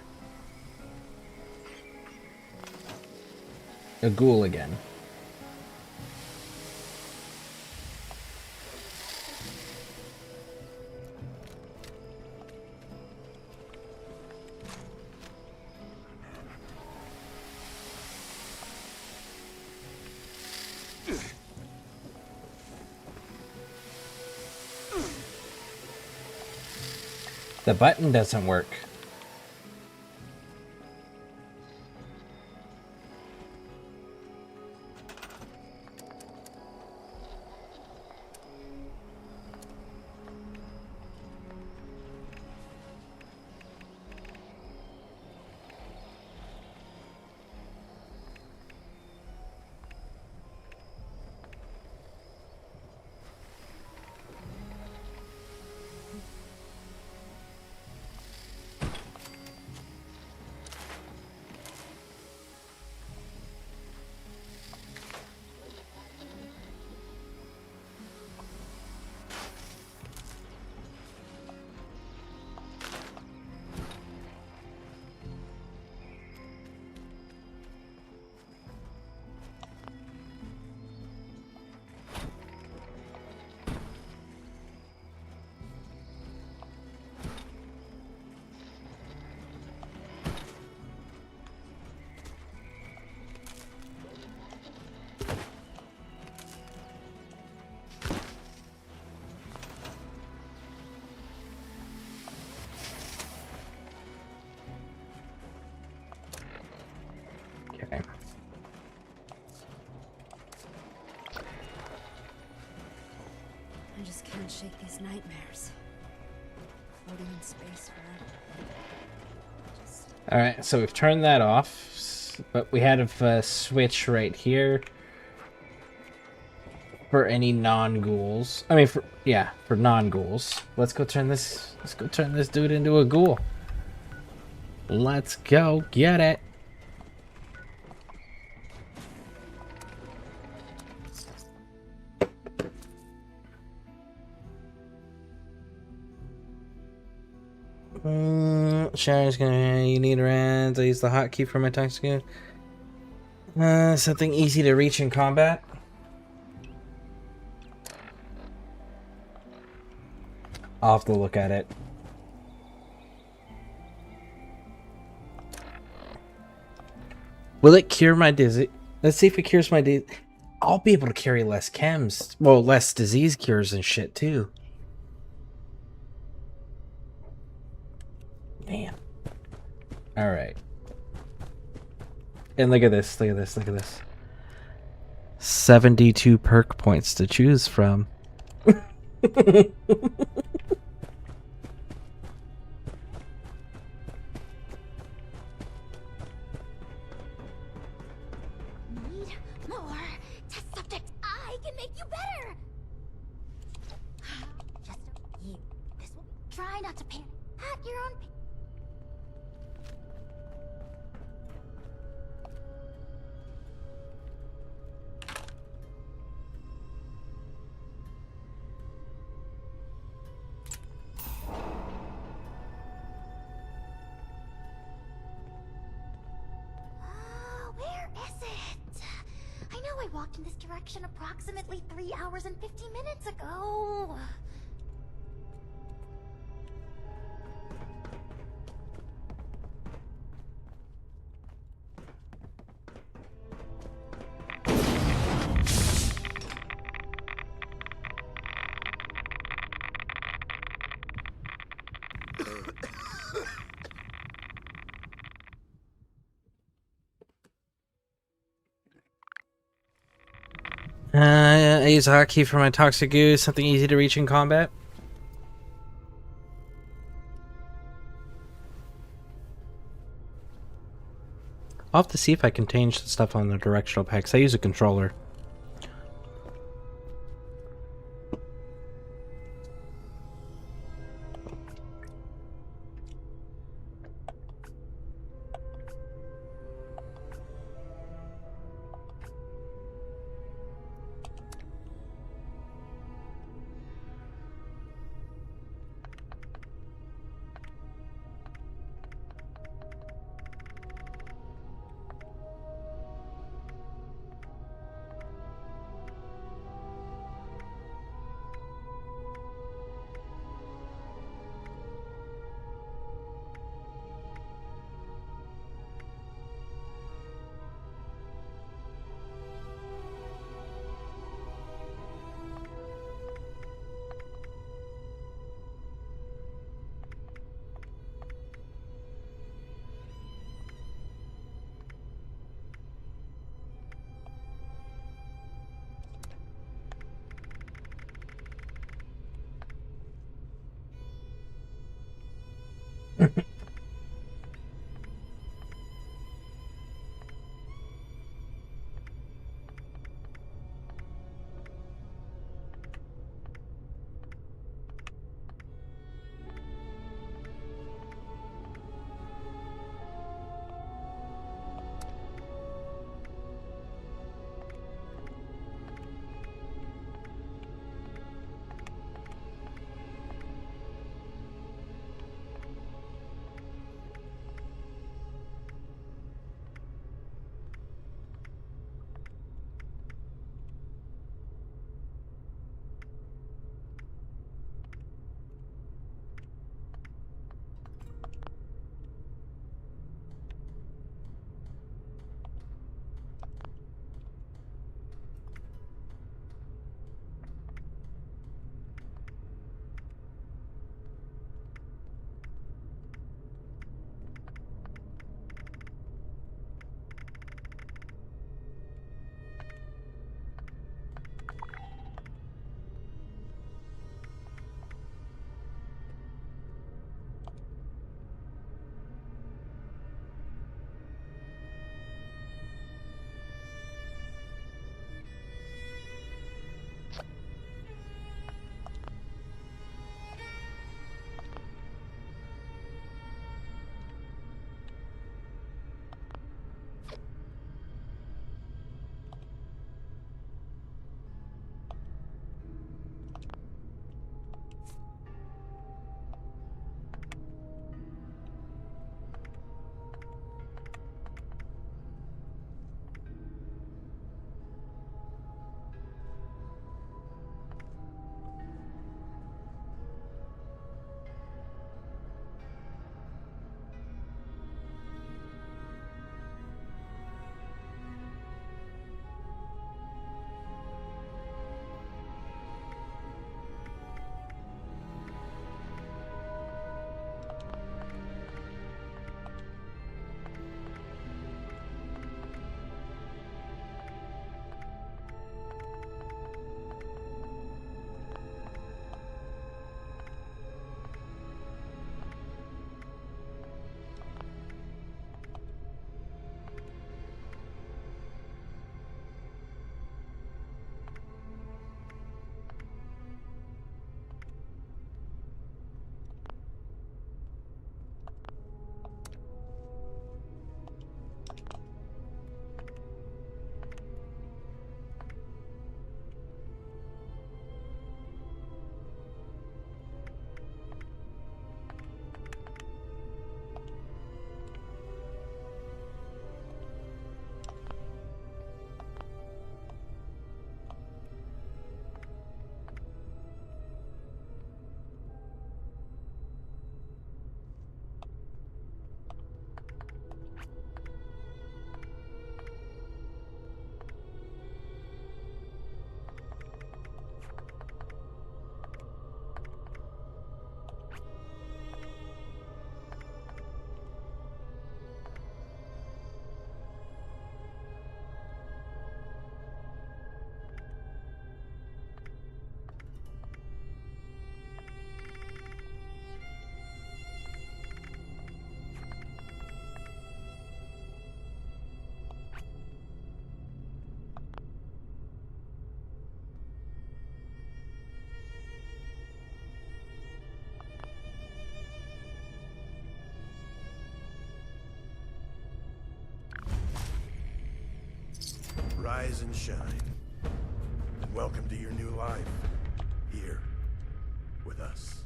ghoul again? The button doesn't work. I just can't shake these nightmares. Floating in space forever. Alright, so we've turned that off, but we had a switch right here for any non-ghouls. I mean, for non-ghouls. Let's go turn this dude into a ghoul. Let's go get it. Sharon's gonna. You need reds. I use the hotkey for my toxic. Something easy to reach in combat. I'll have to look at it. Will it cure my Let's see if it cures my disease. I'll be able to carry less chems. Well, less disease cures and shit, too. Man. Alright. And look at this, look at this, look at this. 72 perk points to choose from. Need more test subjects. I can make you better. Just you. This will try not to panic at your own pace. Where is it? I know I walked in this direction approximately 3 hours and 50 minutes ago. I use a hotkey for my toxic goo, something easy to reach in combat. I'll have to see if I can change the stuff on the directional pad, 'cause I use a controller. and shine. And welcome to your new life. Here. With us.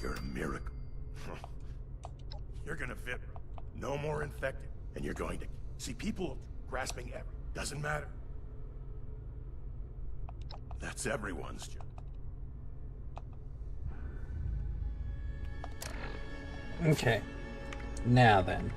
You're a miracle. You're gonna fit. No more infected. And you're going to see people grasping every. Doesn't matter. That's everyone's job. Okay. Now then.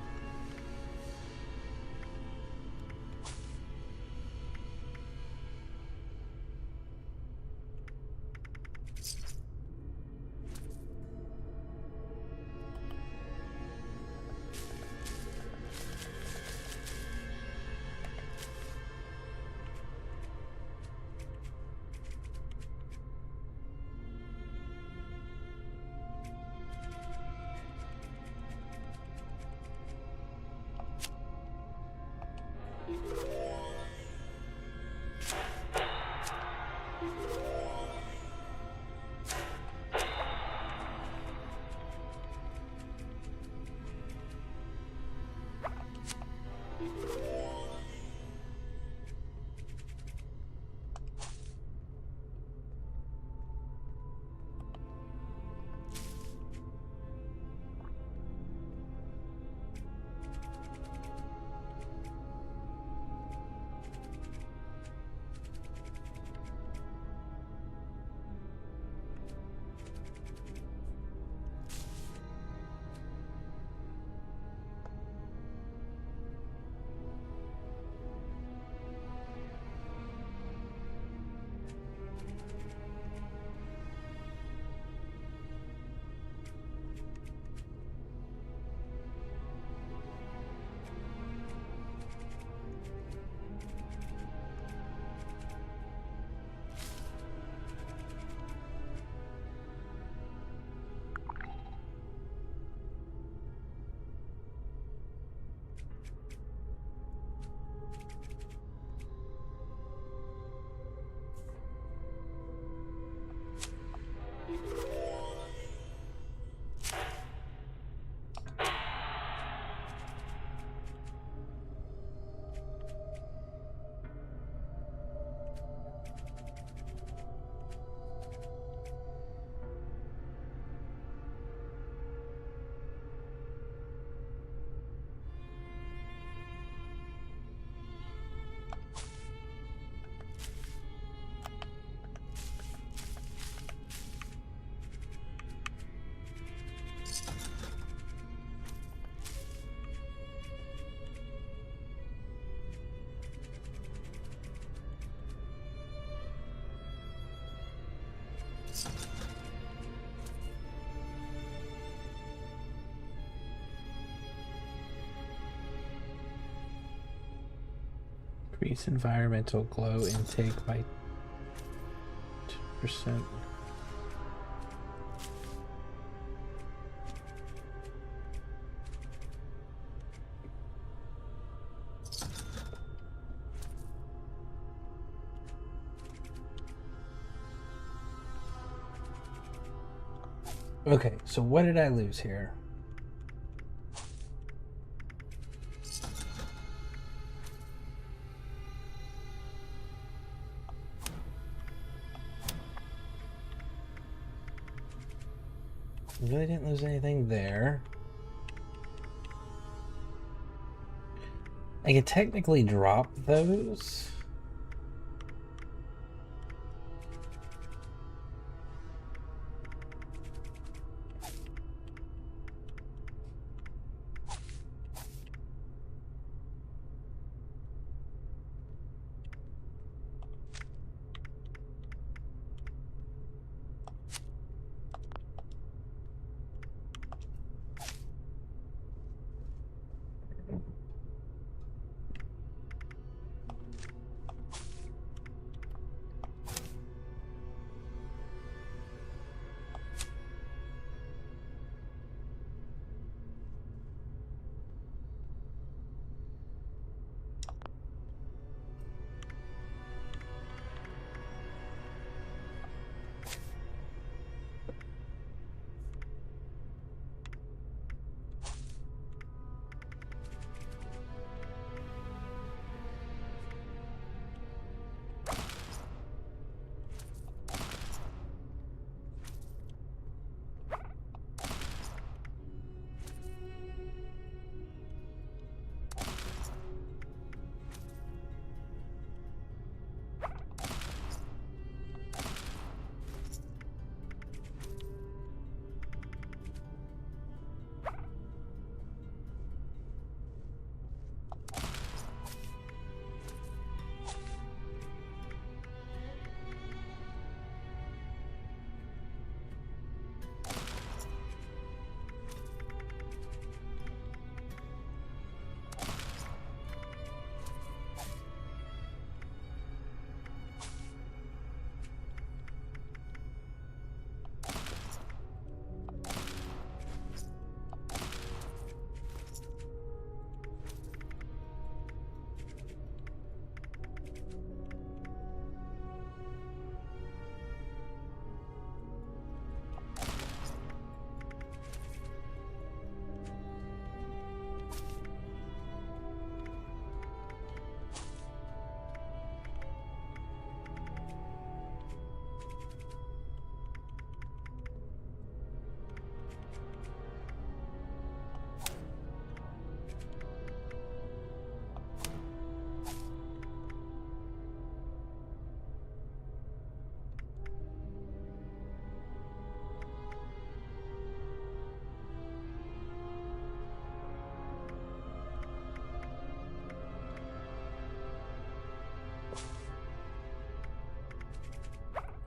Increase environmental glow intake by 2%. Okay, so what did I lose here? Really didn't lose anything there. I could technically drop those.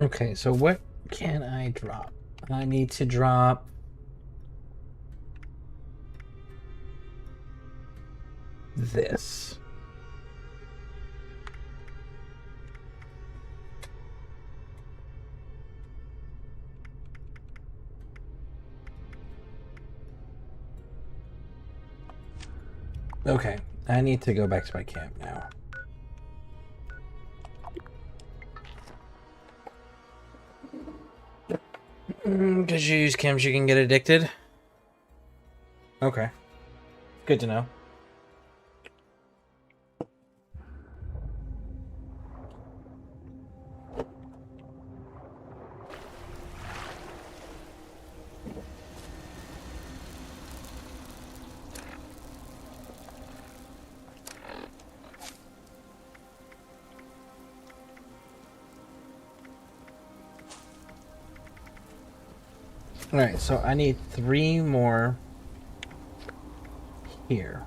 Okay, so what can I drop? I need to drop this. Okay, I need to go back to my camp now. Because you use chems, you can get addicted? Okay. Good to know. Alright, so I need 3 more here.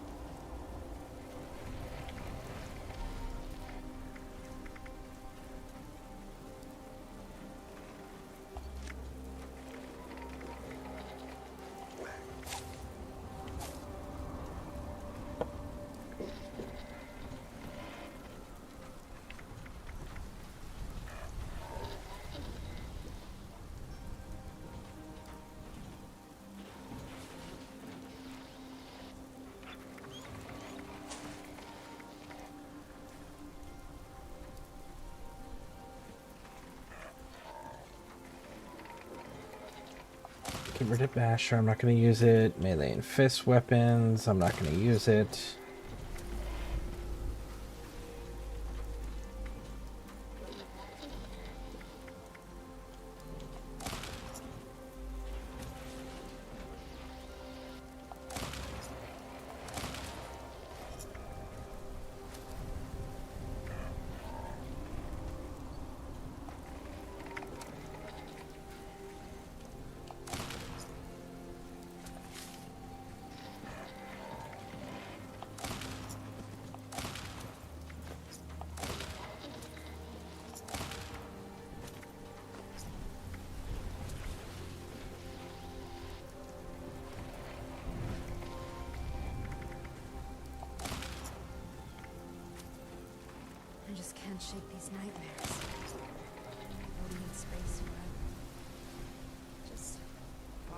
Get rid of Basher, I'm not going to use it. Melee and fist weapons, I'm not going to use it. I just can't shake these nightmares. Floating in space forever. Just why?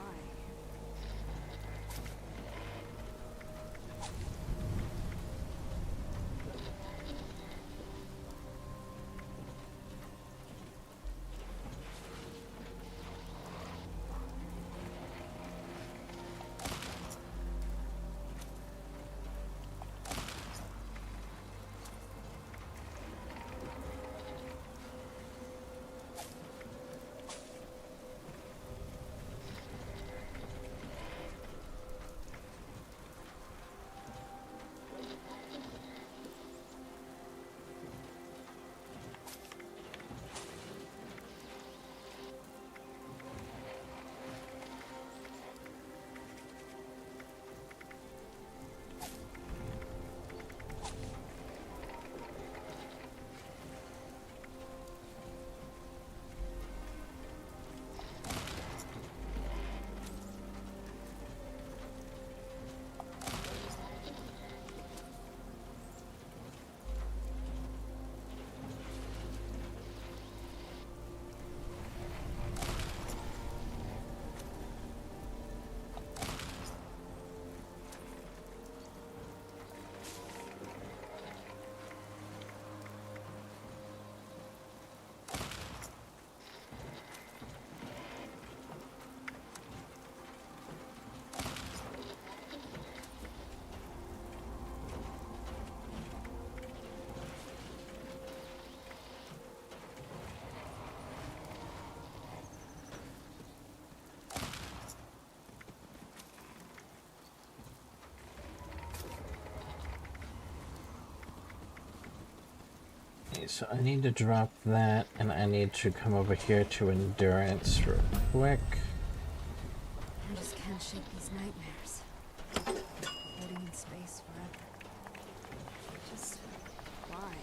Okay, so I need to drop that, and I need to come over here to endurance real quick. I just can't shake these nightmares. Floating in space forever. Just why?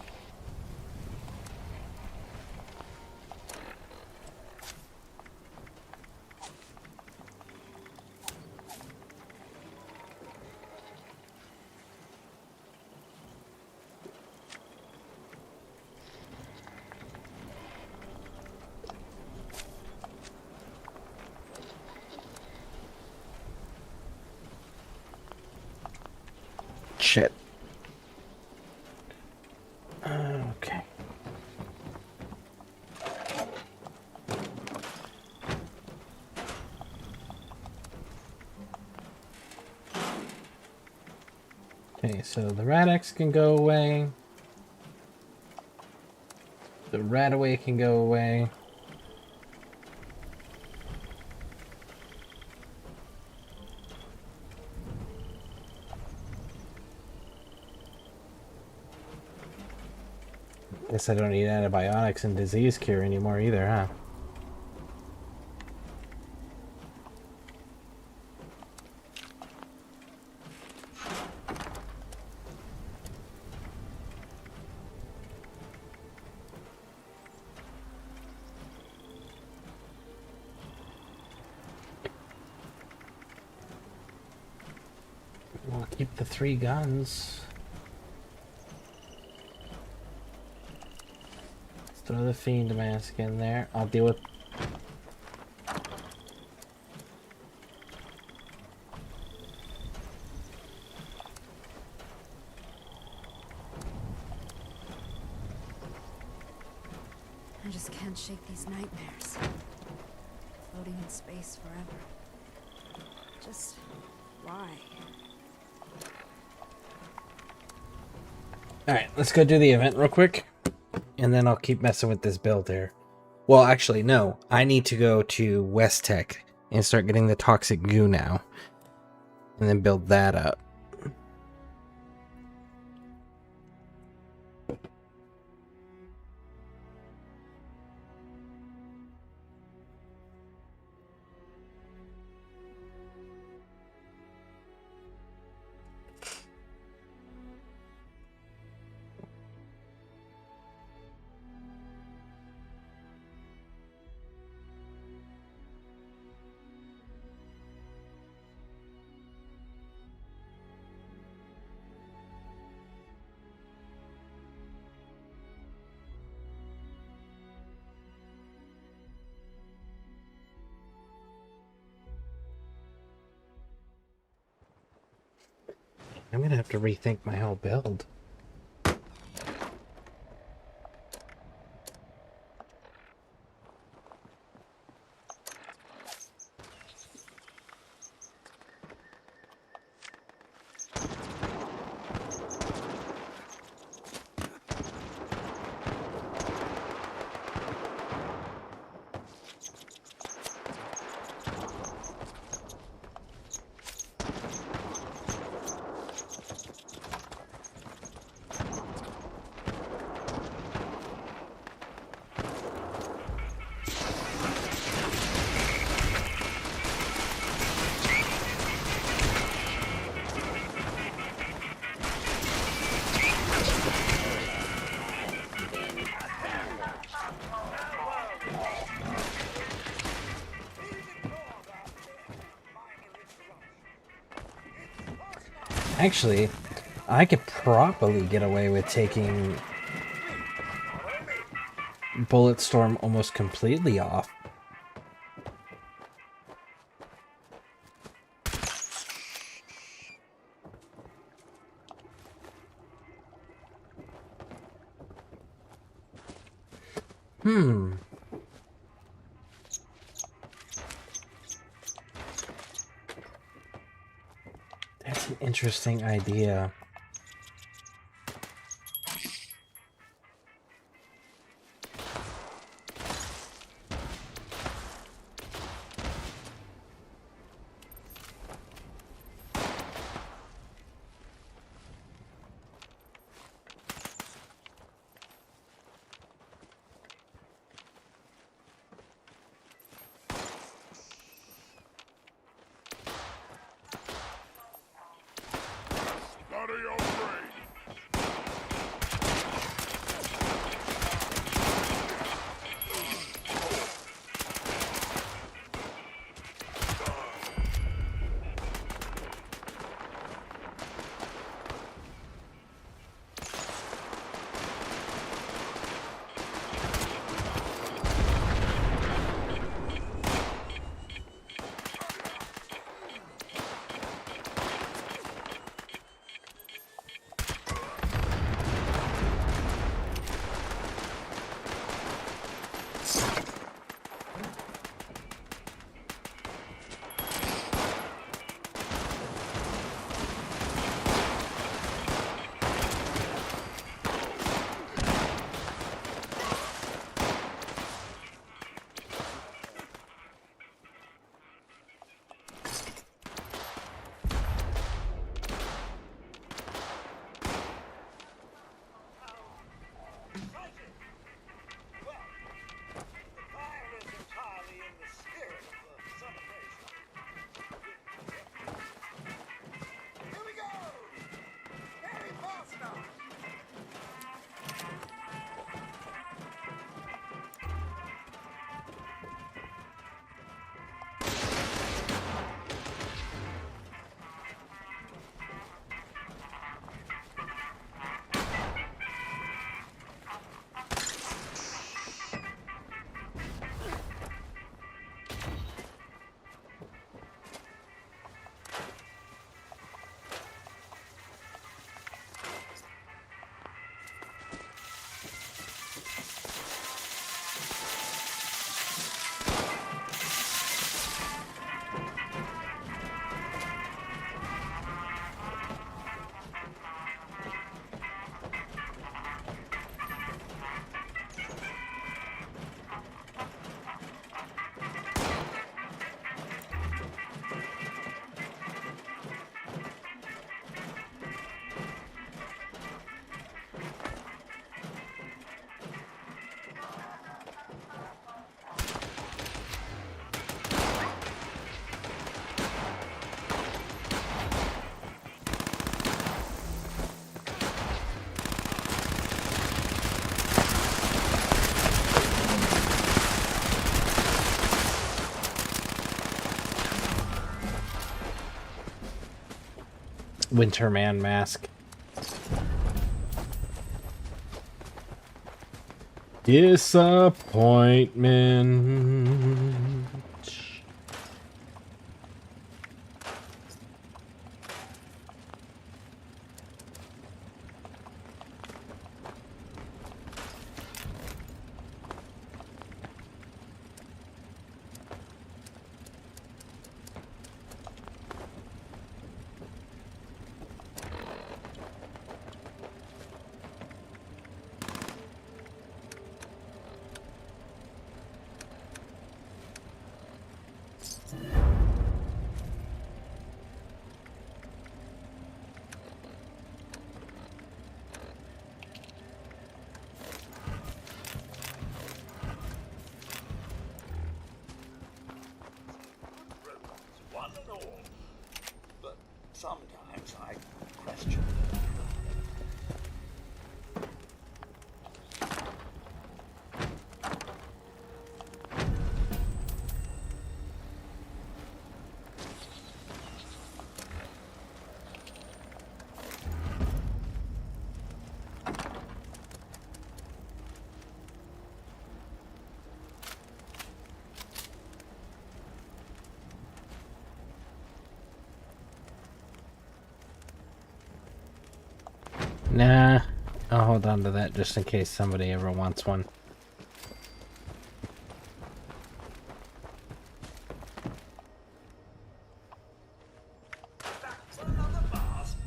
shit. Okay. Okay, so the Rad-X can go away. The Radaway can go away. Guess I don't need antibiotics and disease cure anymore either, huh? We'll keep the 3 guns. Let's throw the Fiend Mask in there. I'll deal with... I just can't shake these nightmares. Floating in space forever. Just why? Alright, let's go do the event real quick. And then I'll keep messing with this build here. Well, actually, no. I need to go to West Tech and start getting the toxic goo now. And then build that up. I'm gonna have to rethink my whole build. Actually, I could probably get away with taking Bulletstorm almost completely off. That's an interesting idea. Winterman mask. Disappointment. One and all. But sometimes I question. Nah, I'll hold on to that just in case somebody ever wants one. Another mask?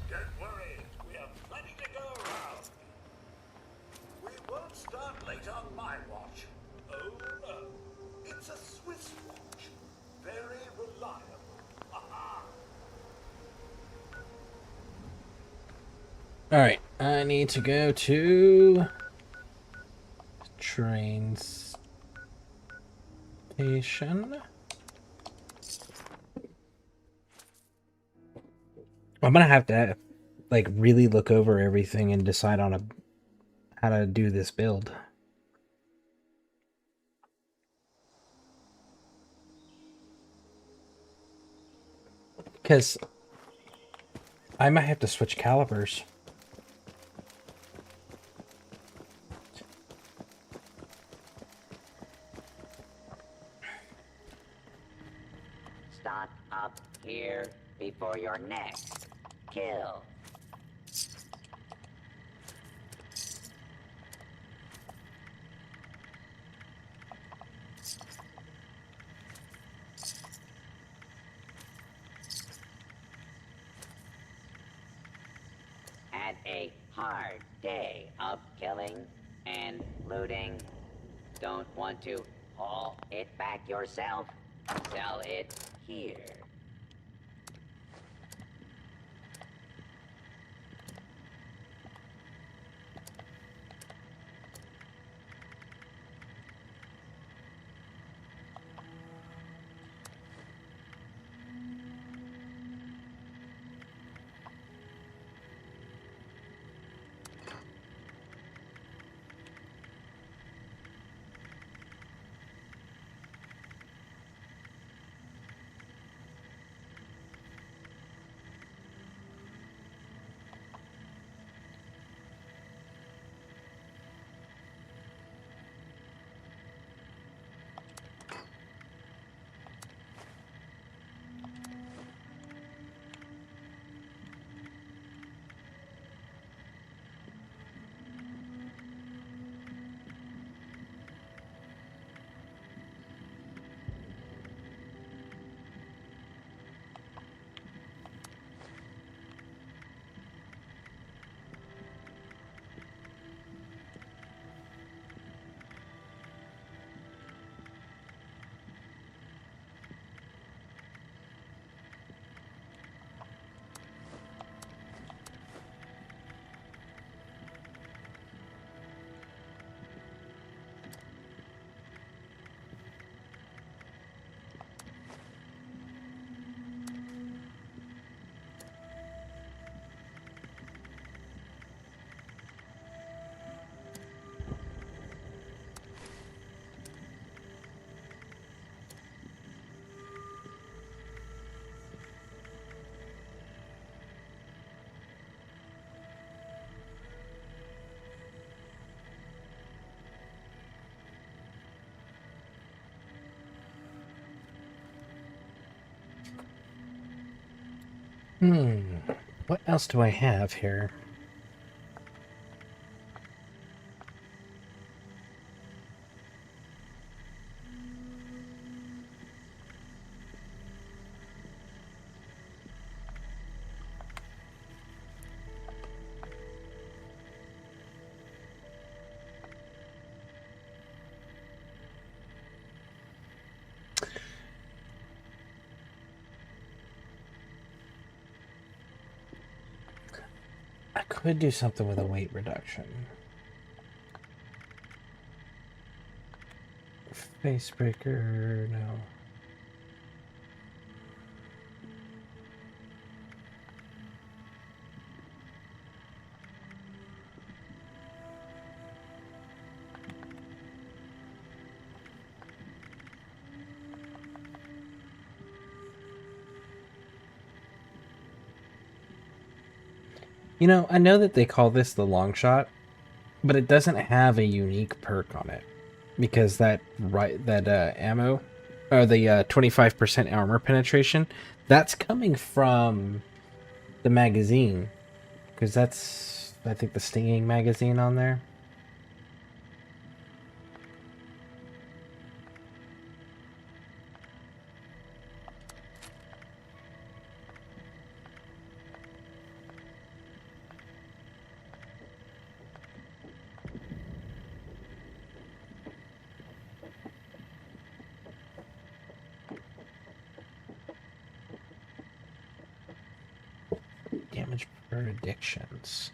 Don't worry, we have plenty to go around. We won't start late on my watch. Oh no, it's a Swiss watch. Very reliable. Aha! Alright, I need to go to train station. I'm gonna have to like really look over everything and decide on how to do this build. Because I might have to switch calibers. Stop up here before your next kill. Had a hard day of killing and looting. Don't want to haul it back yourself? Sell it here. What else do I have here? I could do something with a weight reduction. Facebreaker, no. You know, I know that they call this the long shot, but it doesn't have a unique perk on it because that ammo or the 25% armor penetration, that's coming from the magazine because that's I think the stinging magazine on there. Damage per addictions.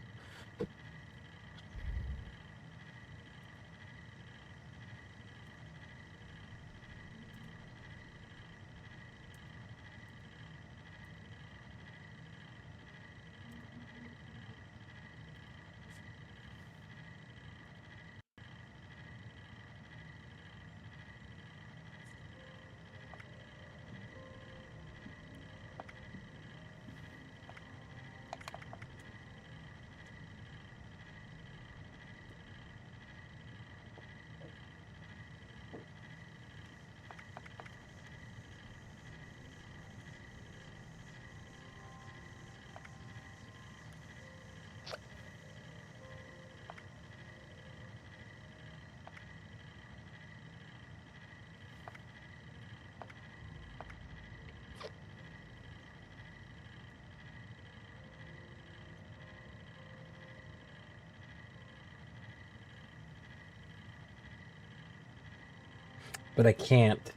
But I can't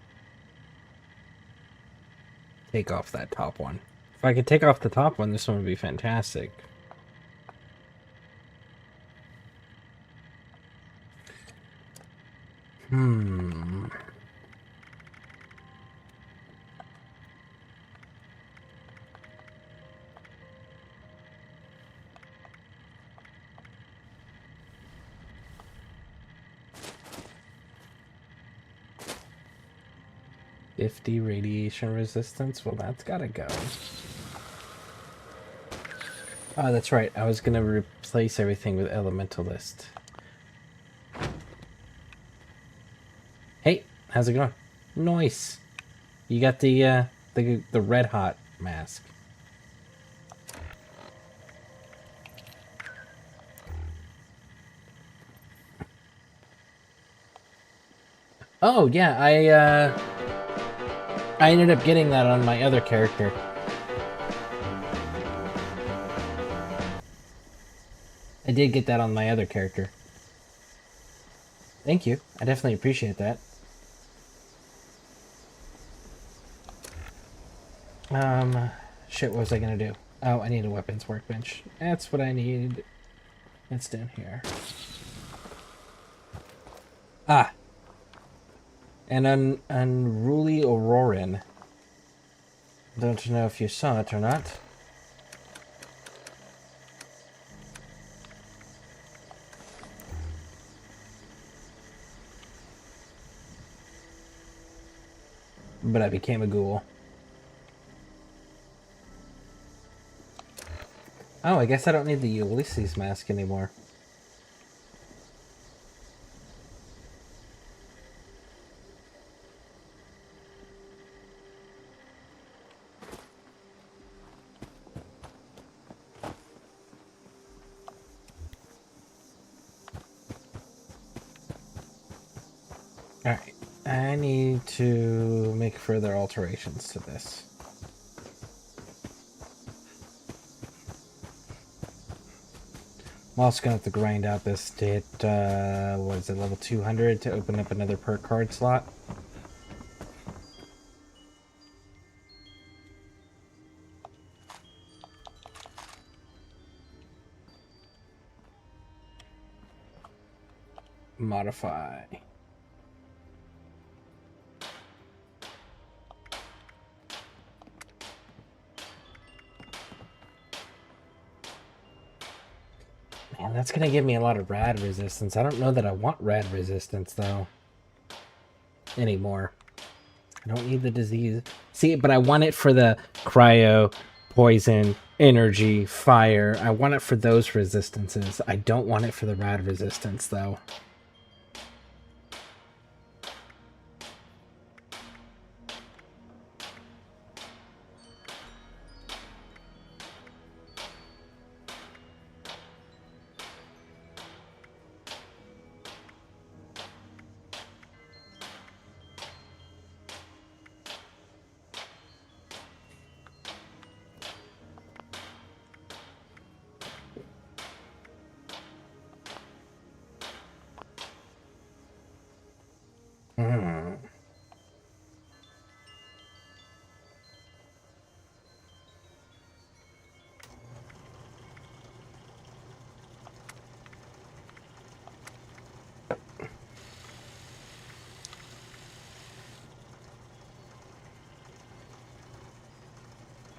take off that top one. If I could take off the top one, this one would be fantastic. $50 radiation resistance? Well, that's gotta go. Oh, that's right. I was gonna replace everything with Elementalist. Hey, how's it going? Nice. You got the red hot mask. Oh yeah, I ended up getting that on my other character. I did get that on my other character. Thank you. I definitely appreciate that. Shit, what was I gonna do? Oh, I need a weapons workbench. That's what I need. It's down here. Ah! An unruly Auroran. Don't know if you saw it or not. But I became a ghoul. Oh, I guess I don't need the Ulysses mask anymore. Alright, I need to make further alterations to this. I'm also going to have to grind out this to hit, what is it, level 200 to open up another perk card slot. Modify. Man, that's gonna give me a lot of rad resistance. I don't know that I want rad resistance though anymore. I don't need the disease. See, but I want it for the cryo, poison, energy, fire. I want it for those resistances. I don't want it for the rad resistance though.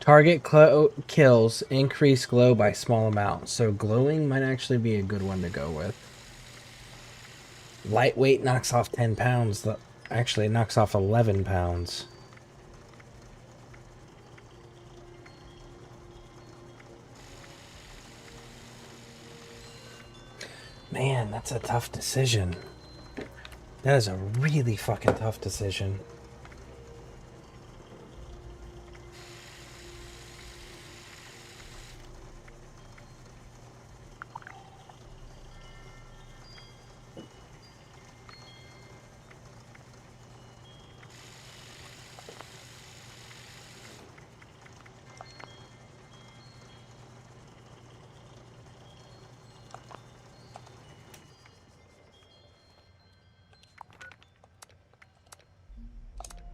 Target kills increase glow by small amounts, so glowing might actually be a good one to go with. Lightweight knocks off 10 pounds. Actually, it knocks off 11 pounds. Man, that's a tough decision. That is a really fucking tough decision.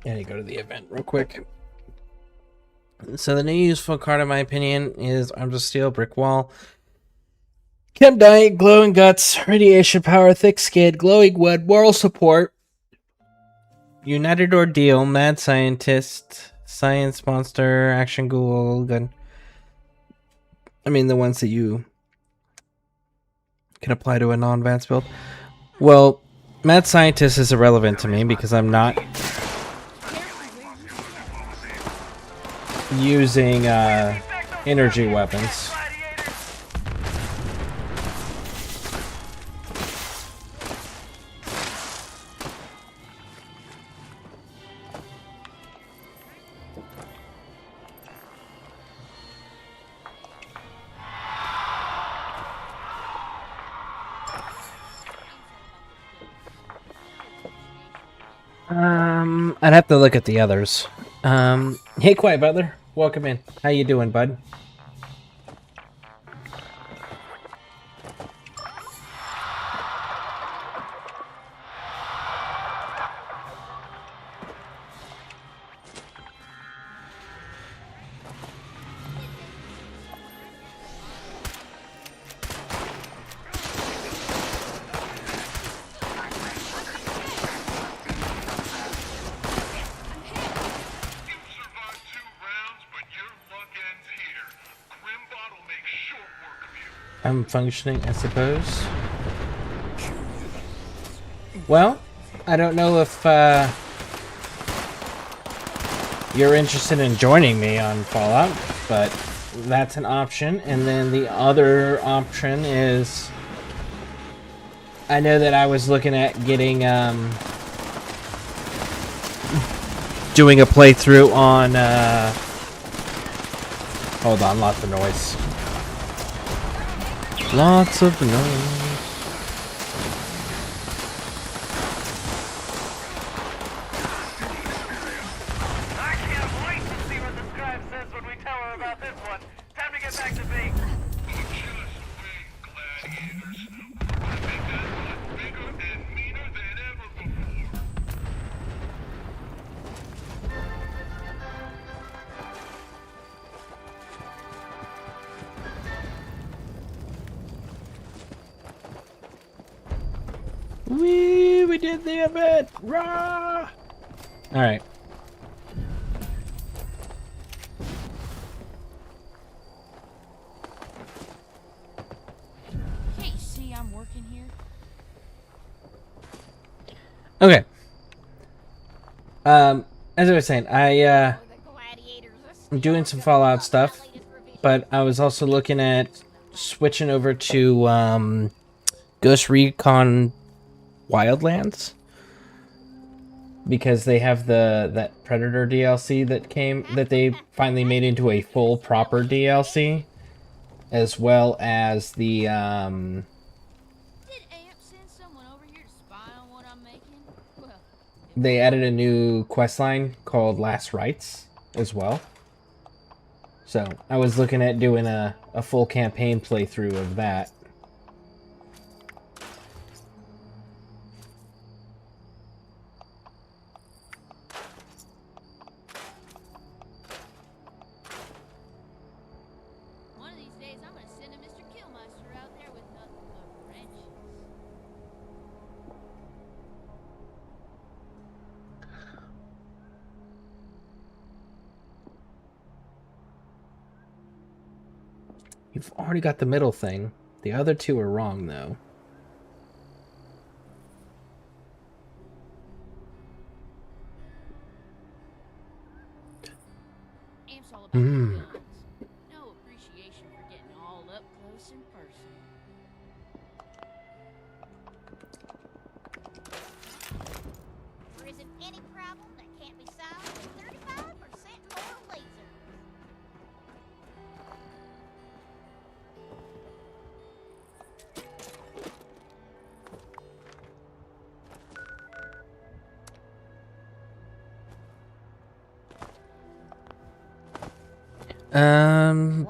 I need to go to the event real quick. So the new useful card, in my opinion, is Arms of Steel, Brick Wall, Chem Diet, Glowing Guts, Radiation Power, Thick Skin, Glowing Wood, Moral Support, United Ordeal, Mad Scientist, Science Monster, Action Ghoul, Gun. I mean, the ones that you can apply to a non-advanced build. Well, Mad Scientist is irrelevant to me because I'm not using energy weapons. I'd have to look at the others. Hey, Quiet Butler. Welcome in. How you doing, bud? I'm functioning, I suppose. Well, I don't know if you're interested in joining me on Fallout, but that's an option. And then the other option is, I know that I was looking at getting doing a playthrough on hold on, lots of noise. Lots of noise. We did the event! Rah! Alright. Can't you see I'm working here? Okay. As I was saying, I'm doing some Fallout stuff, but I was also looking at switching over to Ghost Recon Wildlands because they have that Predator DLC that they finally made into a full proper DLC, as well as the they added a new questline called Last Rites as well. So I was looking at doing a full campaign playthrough of that. One of these days, I'm gonna send a Mr. Killmaster out there with nothing but wrenches. You've already got the middle thing. The other two are wrong, though. Amp's all about Mm. guns. No appreciation for getting all up close and personal. There isn't any problem that can't be solved with 35% more lasers.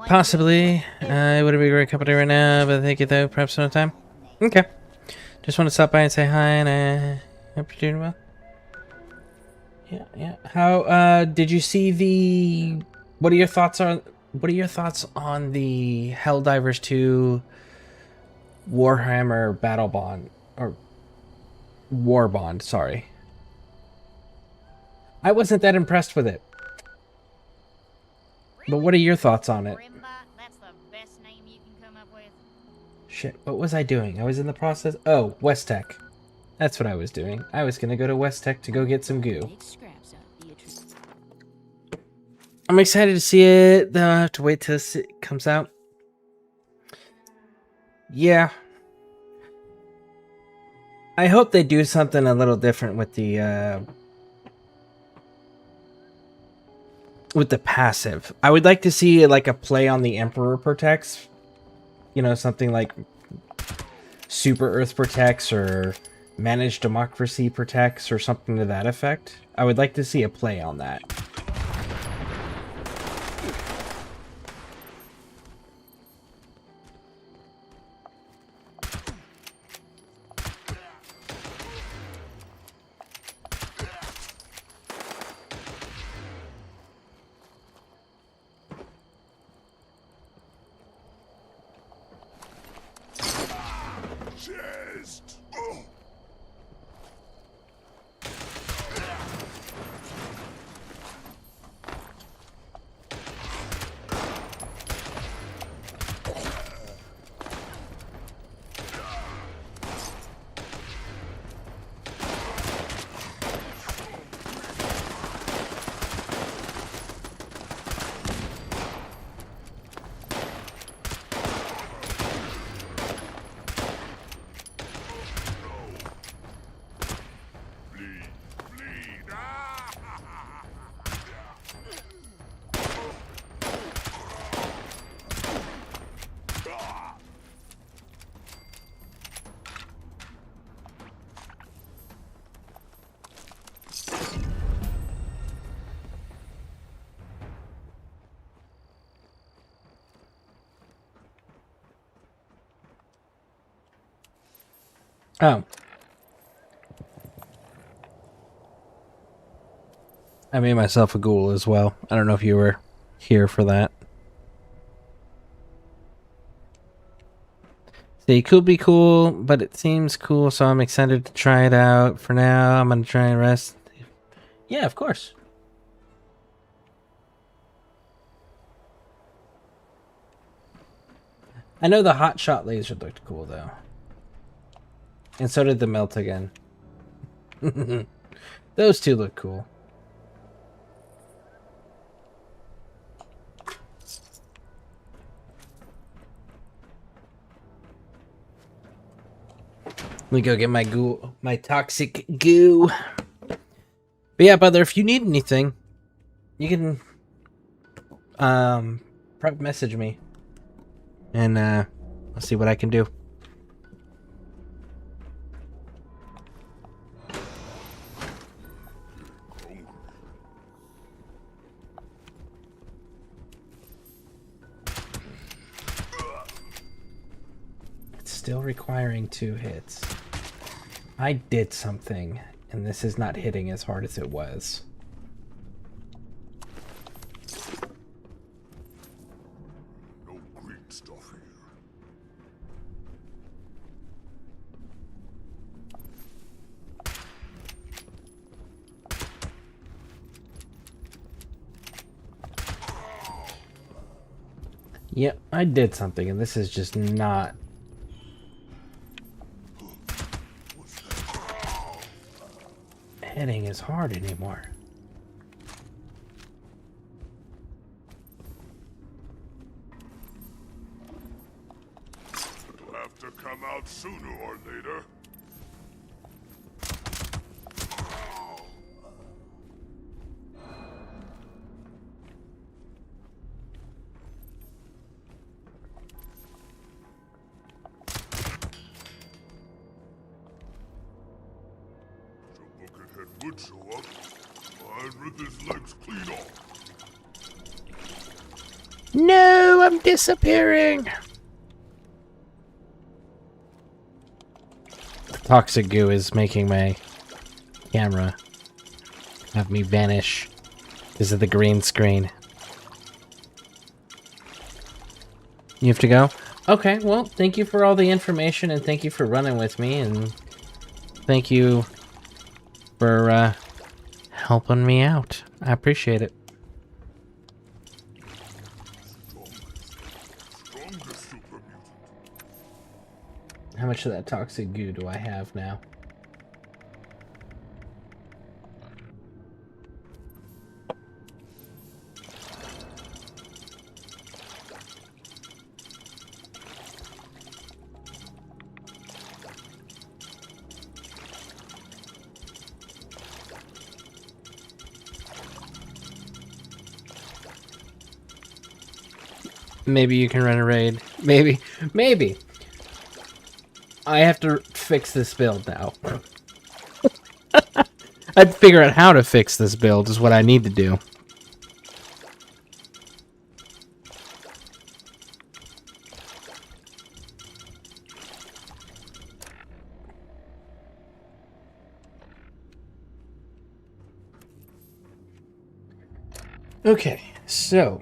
Possibly. I wouldn't be a great company right now, but thank you though. Perhaps another time. Okay. Just want to stop by and say hi, and hope you're doing well. Yeah. How did you see the? What are your thoughts on the Helldivers 2 Warhammer Battle Bond or War Bond? Sorry. I wasn't that impressed with it. But what are your thoughts on it? That's the best name you can come up with. Shit, what was I doing? I was in the process. Oh, West Tech. That's what I was doing. I was gonna go to West Tech to go get some goo. I'm excited to see it, though I have to wait till it comes out. Yeah. I hope they do something a little different with the passive. I would like to see like a play on the Emperor Protects. You know, something like Super Earth Protects or Managed Democracy Protects or something to that effect. I would like to see a play on that. Chest! Oh. I made myself a ghoul as well. I don't know if you were here for that. So it could be cool, but it seems cool, so I'm excited to try it out. For now, I'm going to try and rest. Yeah, of course. I know the hot shot laser looked cool, though. And so did the melt again. Those two look cool. Let me go get my goo, my toxic goo. But yeah, brother, if you need anything, you can private message me, and I'll see what I can do. It's still requiring 2 hits. I did something, and this is not hitting as hard as it was. No green stuff here. Yep, I did something, and this is just not... hitting as hard anymore. It'll have to come out sooner or later. Would show up, I'd rip his legs clean off. No, I'm disappearing. The toxic goo is making my camera have me vanish because of the green screen. You have to go? Okay, well, thank you for all the information, and thank you for running with me, and thank you for helping me out. I appreciate it. How much of that toxic goo do I have now? Maybe you can run a raid. Maybe. Maybe. I have to fix this build now. I'd figure out how to fix this build is what I need to do. Okay, so...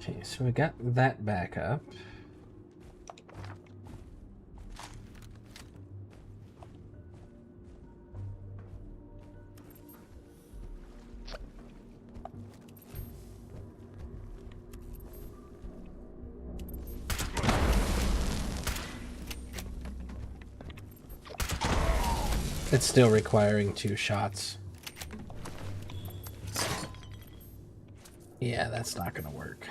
Okay, so we got that back up. It's still requiring 2 shots. Yeah, that's not gonna work.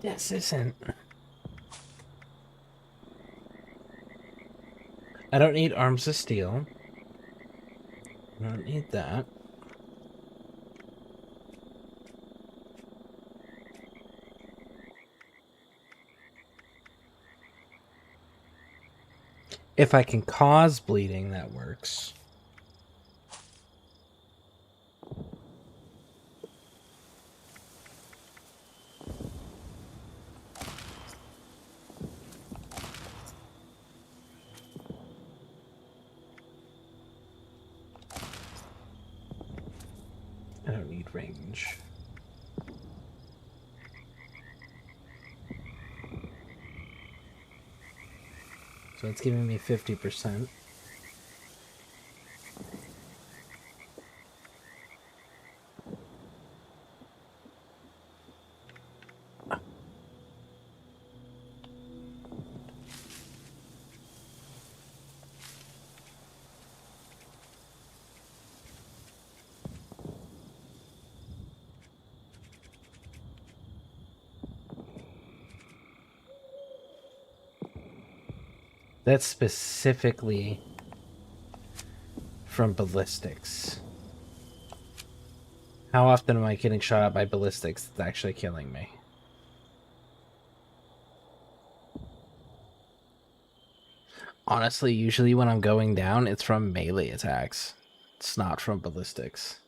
This isn't... I don't need arms of steel. I don't need that. If I can cause bleeding, that works. I don't need range. So it's giving me 50%. That's specifically from ballistics. How often am I getting shot at by ballistics that's actually killing me? Honestly, usually when I'm going down, it's from melee attacks. It's not from ballistics.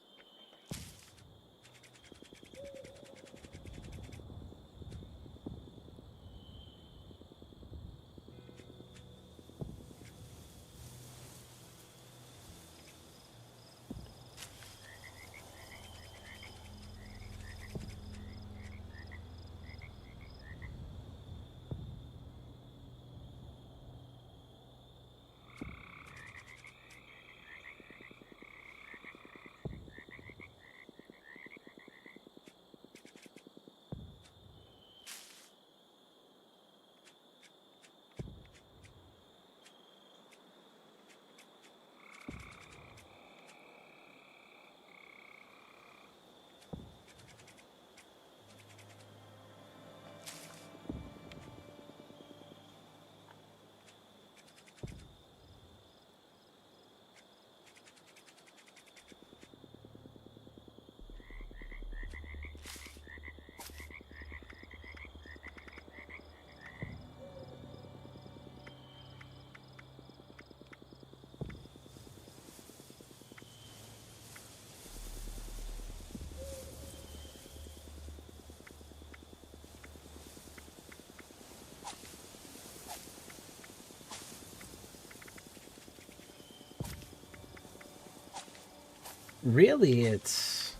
really it's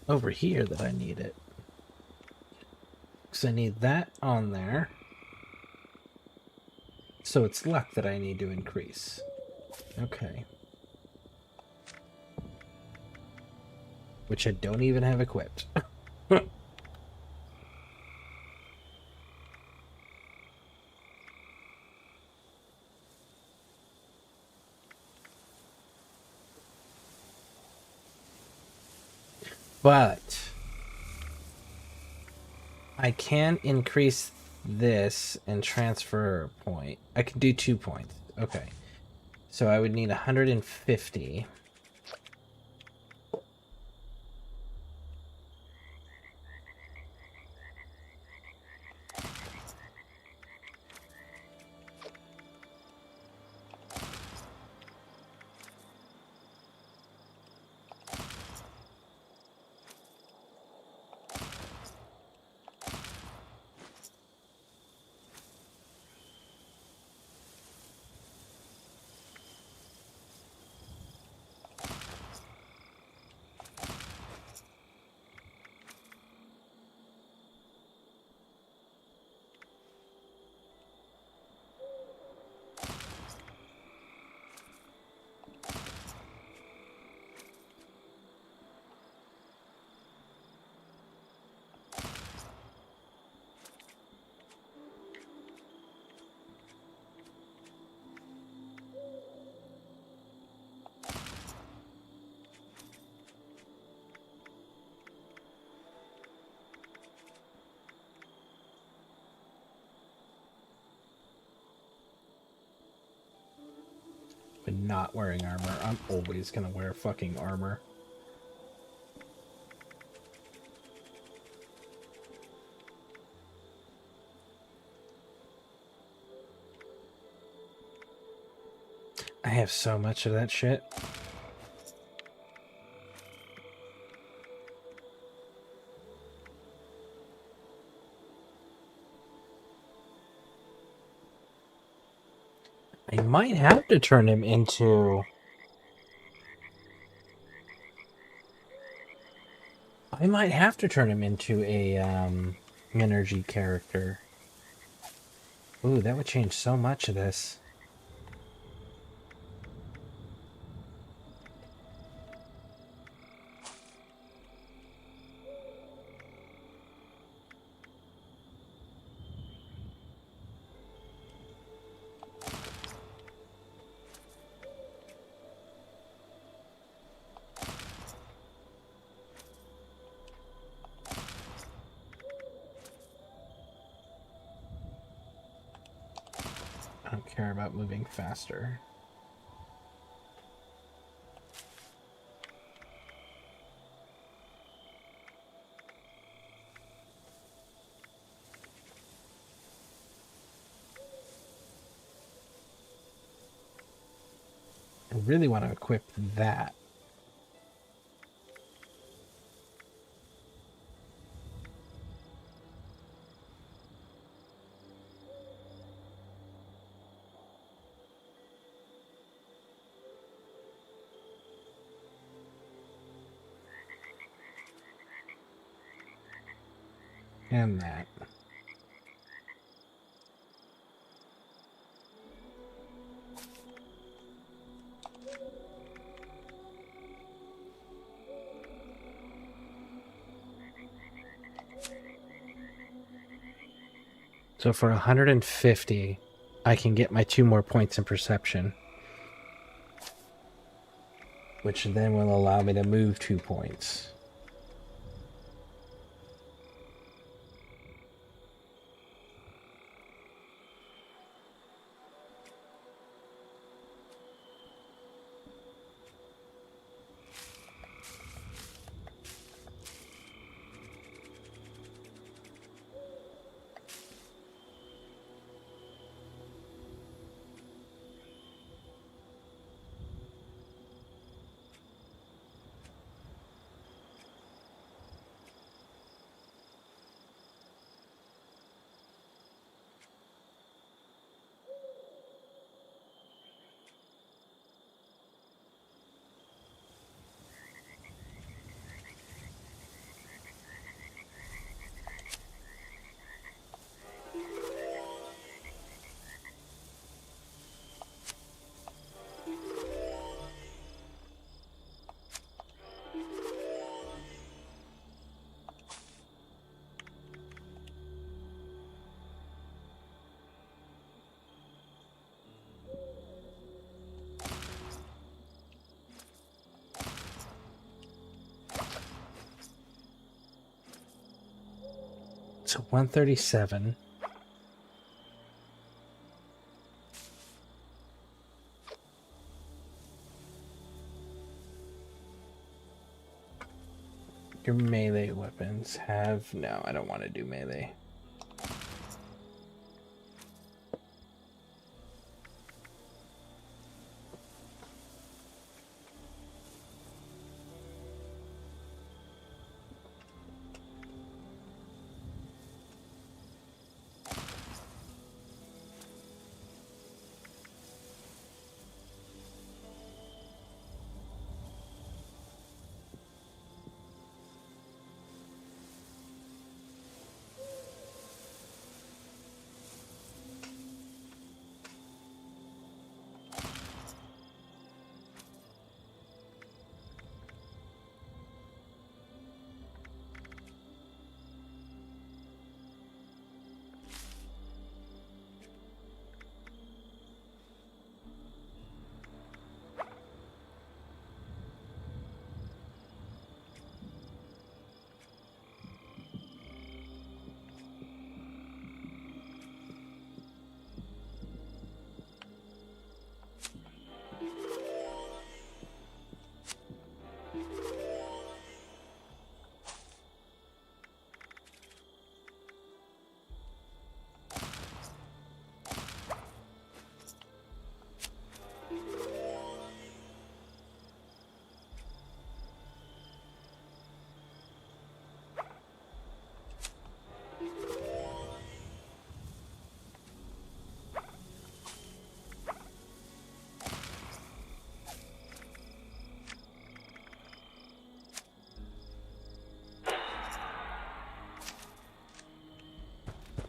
over here that I need it. Because I need that on there. So it's luck that I need to increase. Okay. Which I don't even have equipped. But I can increase this and transfer a point. I can do 2 points. Okay. So I would need 150. But not wearing armor. I'm always gonna wear fucking armor. I have so much of that shit. I might have to turn him into... I might have to turn him into a energy character. Ooh, that would change so much of this. I don't care about moving faster. I really want to equip that. And that. So for 150, I can get my 2 more points in perception. Which then will allow me to move 2 points. So 137. Your melee weapons have... No, I don't want to do melee.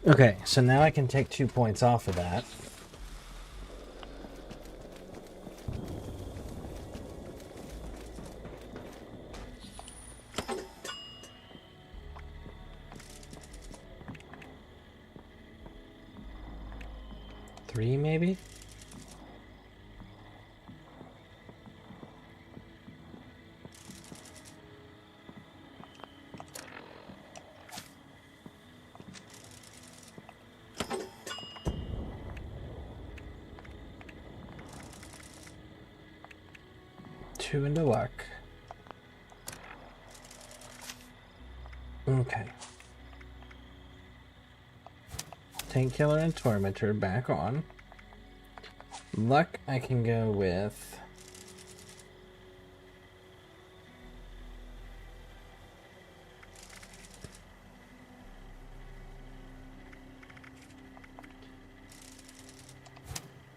Okay, so now I can take 2 points off of that. Three, maybe? Two into luck. Okay. Tank Killer and Tormentor back on. Luck, I can go with...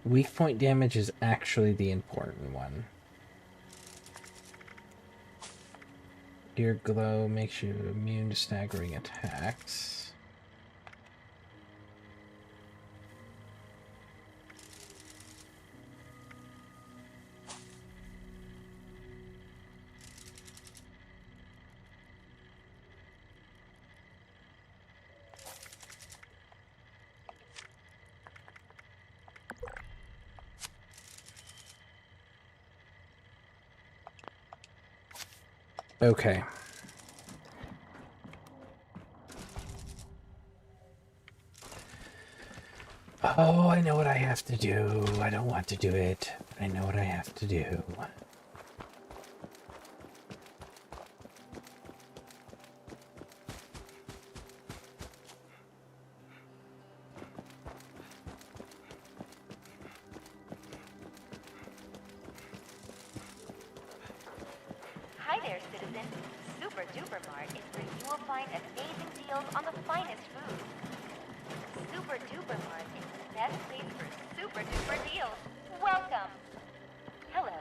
Weak point damage is actually the important one. Your glow makes you immune to staggering attacks. Okay. Oh, I know what I have to do. I don't want to do it. I know what I have to do. Hi there, citizen. Super Duper Mart is where you will find amazing deals on the finest food. Super Duper Mart is the best place for super duper deals. Welcome! Hello,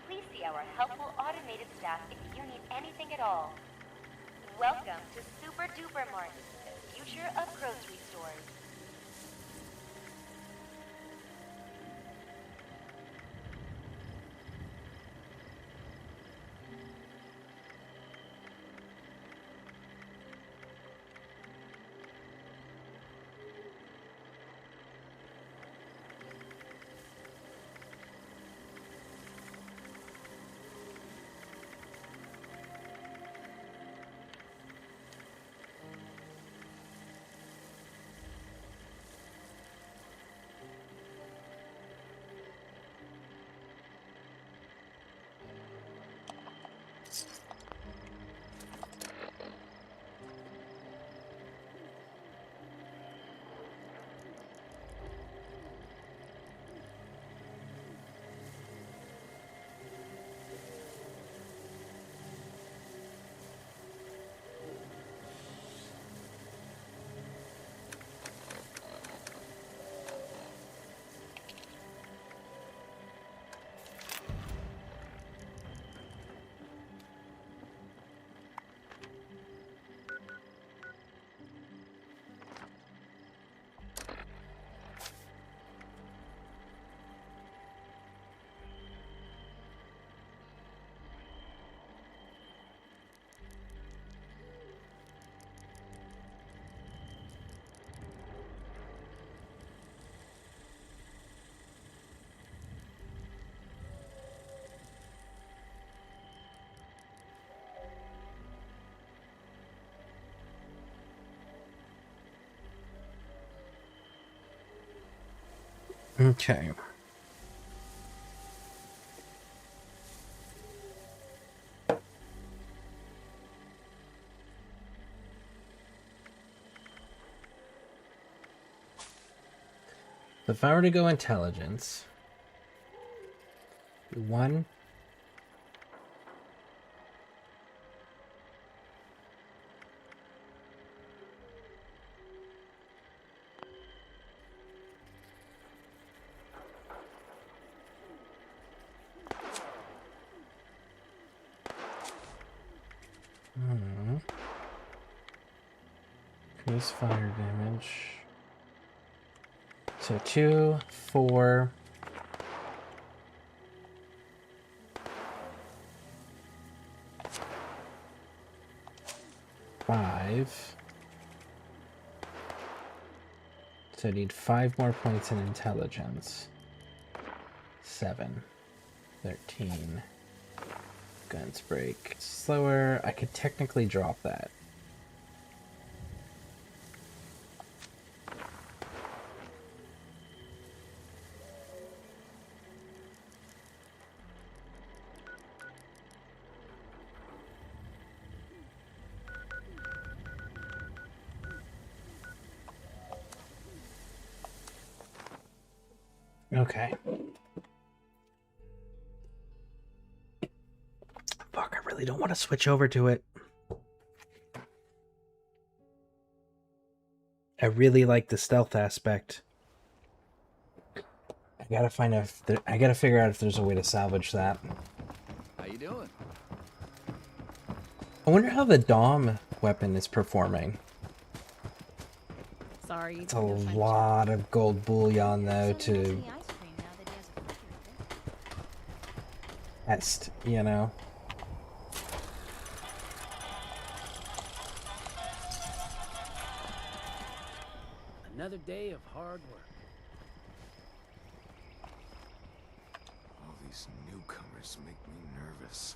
please see our helpful automated staff if you need anything at all. Welcome to Super Duper Mart, the future of grocery stores. Okay. If I were to go intelligence, 1. Increase fire damage. So 2, 4. 5. So I need 5 more points in intelligence. 7. 13. Guns break slower. I could technically drop that. Okay. Fuck, I really don't want to switch over to it. I really like the stealth aspect. I gotta find I gotta figure out if there's a way to salvage that. How you doing? I wonder how the Dom weapon is performing. Sorry. It's a lot of gold bullion though to test, you know. Another day of hard work. All these newcomers make me nervous.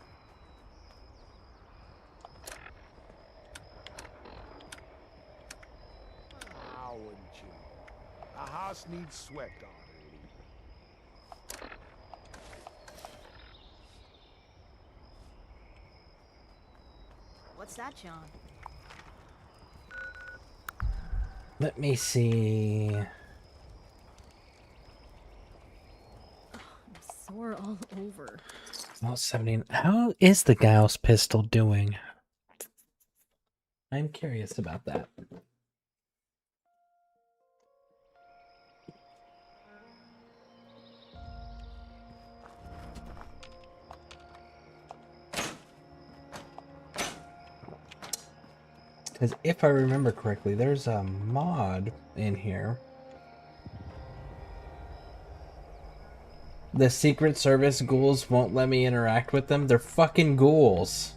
How wouldn't you? A house needs sweat already. What's that, John? Let me see. I'm sore all over. Well, 17. How is the Gauss pistol doing? I'm curious about that. Because if I remember correctly, there's a mod in here. The Secret Service ghouls won't let me interact with them. They're fucking ghouls.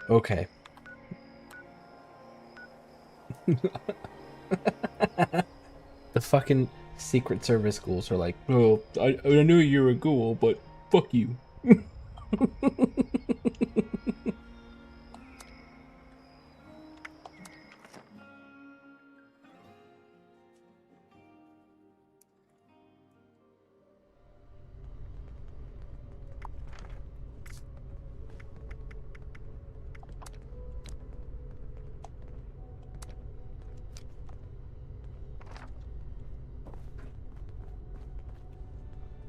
Okay. The fucking Secret Service ghouls are like, oh, I knew you were a ghoul, but fuck you.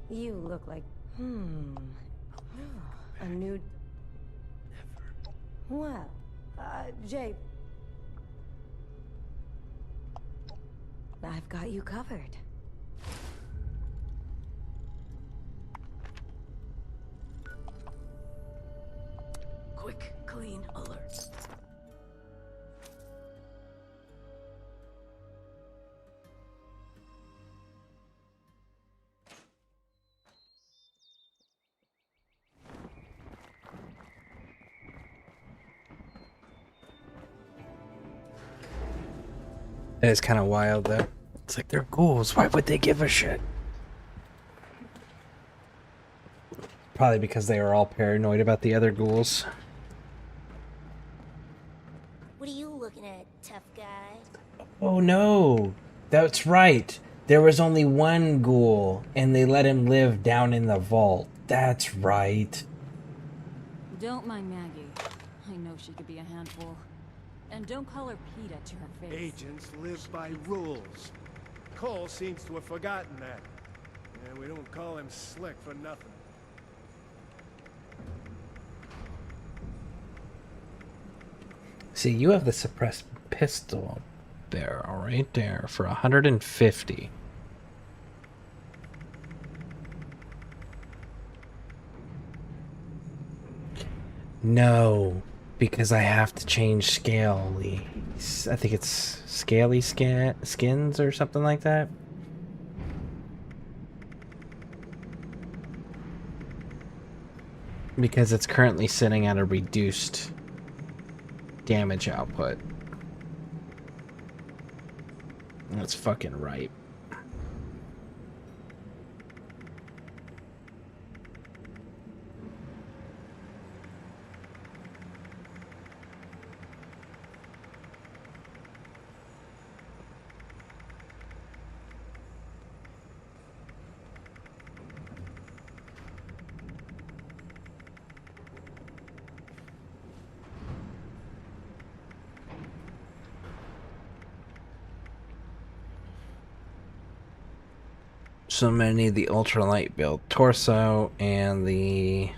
You look like, a new... Well, Jay... I've got you covered. Quick, clean alert. It is kind of wild, though. It's like they're ghouls. Why would they give a shit? Probably because they are all paranoid about the other ghouls. What are you looking at, tough guy? Oh no! That's right! There was only one ghoul, and they let him live down in the vault. That's right. Don't mind Maggie. I know she could be a handful. And don't call her Peta to her face. Agents live by rules. Cole seems to have forgotten that. And we don't call him Slick for nothing. See, you have the suppressed pistol barrel right there for 150. No, because I have to change Scaly. I think it's Scaly skins or something like that. Because it's currently sitting at a reduced damage output. That's fucking right. So many the ultralight build torso and the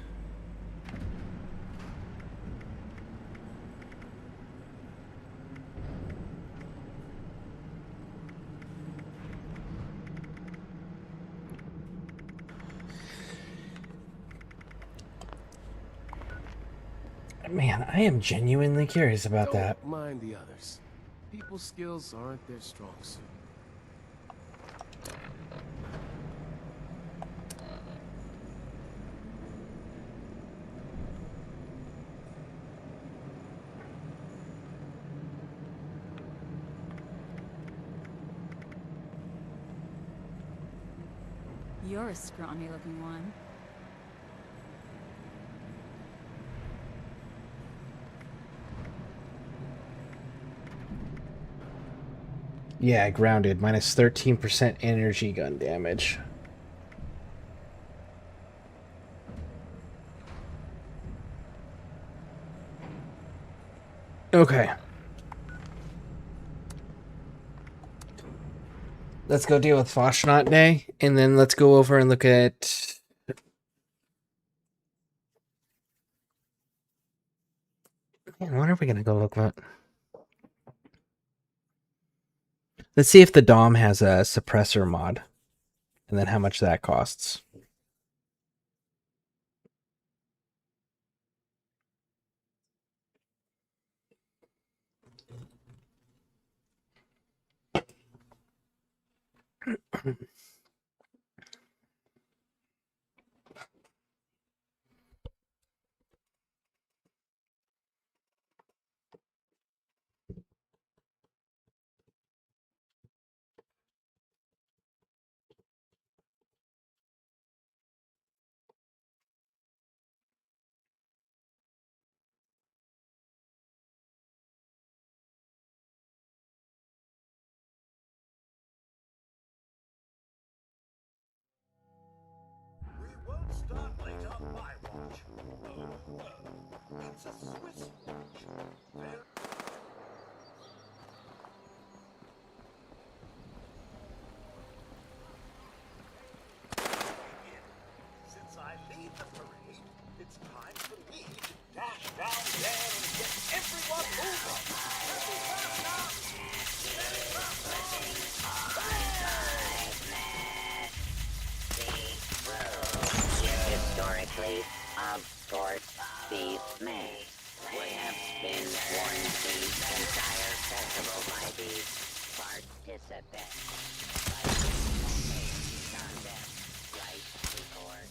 man, I am genuinely curious about that. Don't mind the others. People's skills aren't their strong suit. You're a scrawny looking one. Yeah, grounded. Minus 13% energy gun damage. Okay. Let's go deal with Foshnaut Day, and then let's go over and look at... Man, what are we going to go look at? Let's see if the DOM has a suppressor mod, and then how much that costs. Start late on my watch. It's a Swiss watch. Since I lead the parade, it's time for me to dash down there and get everyone over. Historically, of course, these men would have been worn the entire festival by the participants. Concept right before.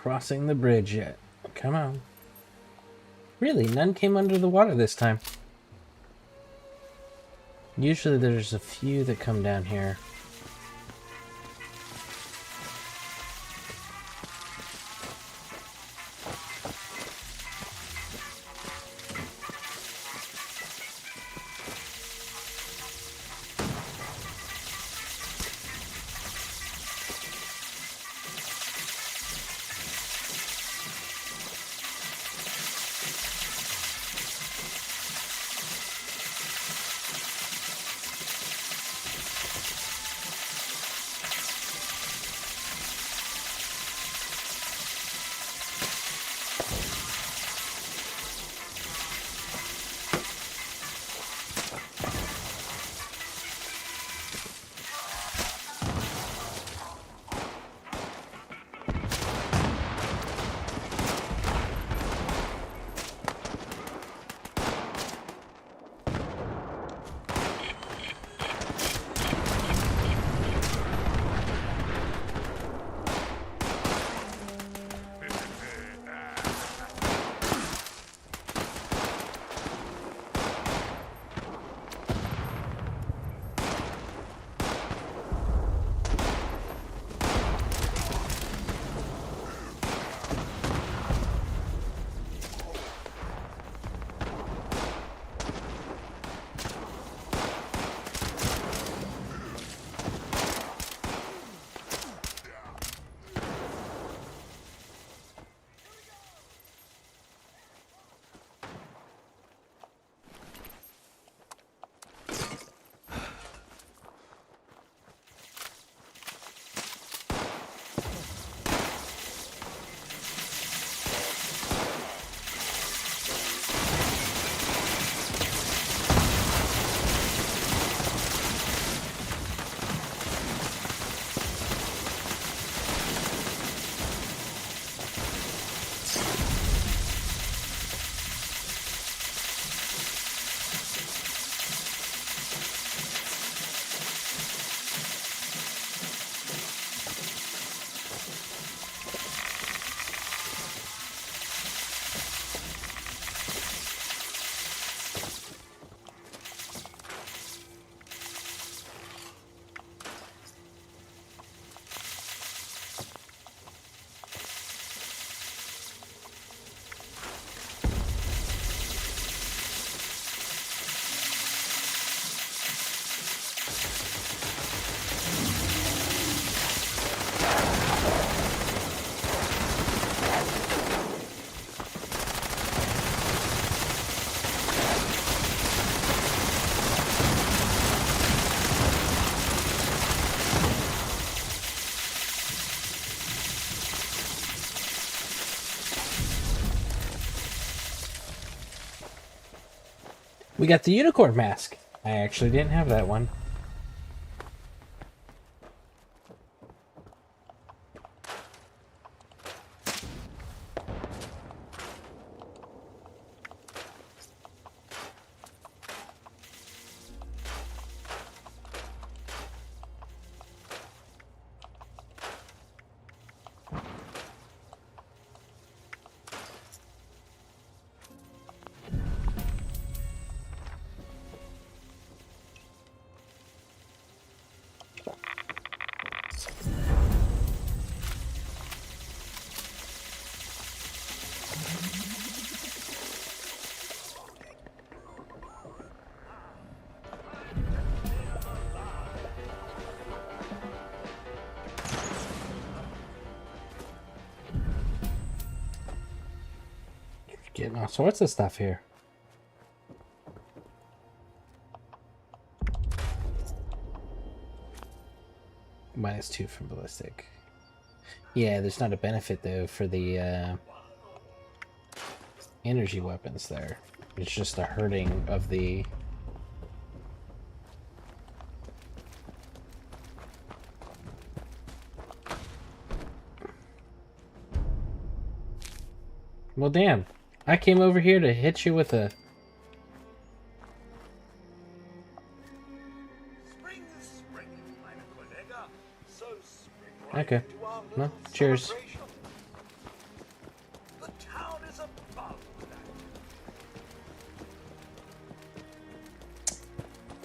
crossing the bridge yet. Come on. Really, none came under the water this time. Usually there's a few that come down here. We got the unicorn mask. I actually didn't have that one. Getting all sorts of stuff here. -2 from ballistic. Yeah, there's not a benefit though for the energy weapons there. It's just a hurting of the... Well, damn. I came over here to hit you with a... Okay. Well, cheers.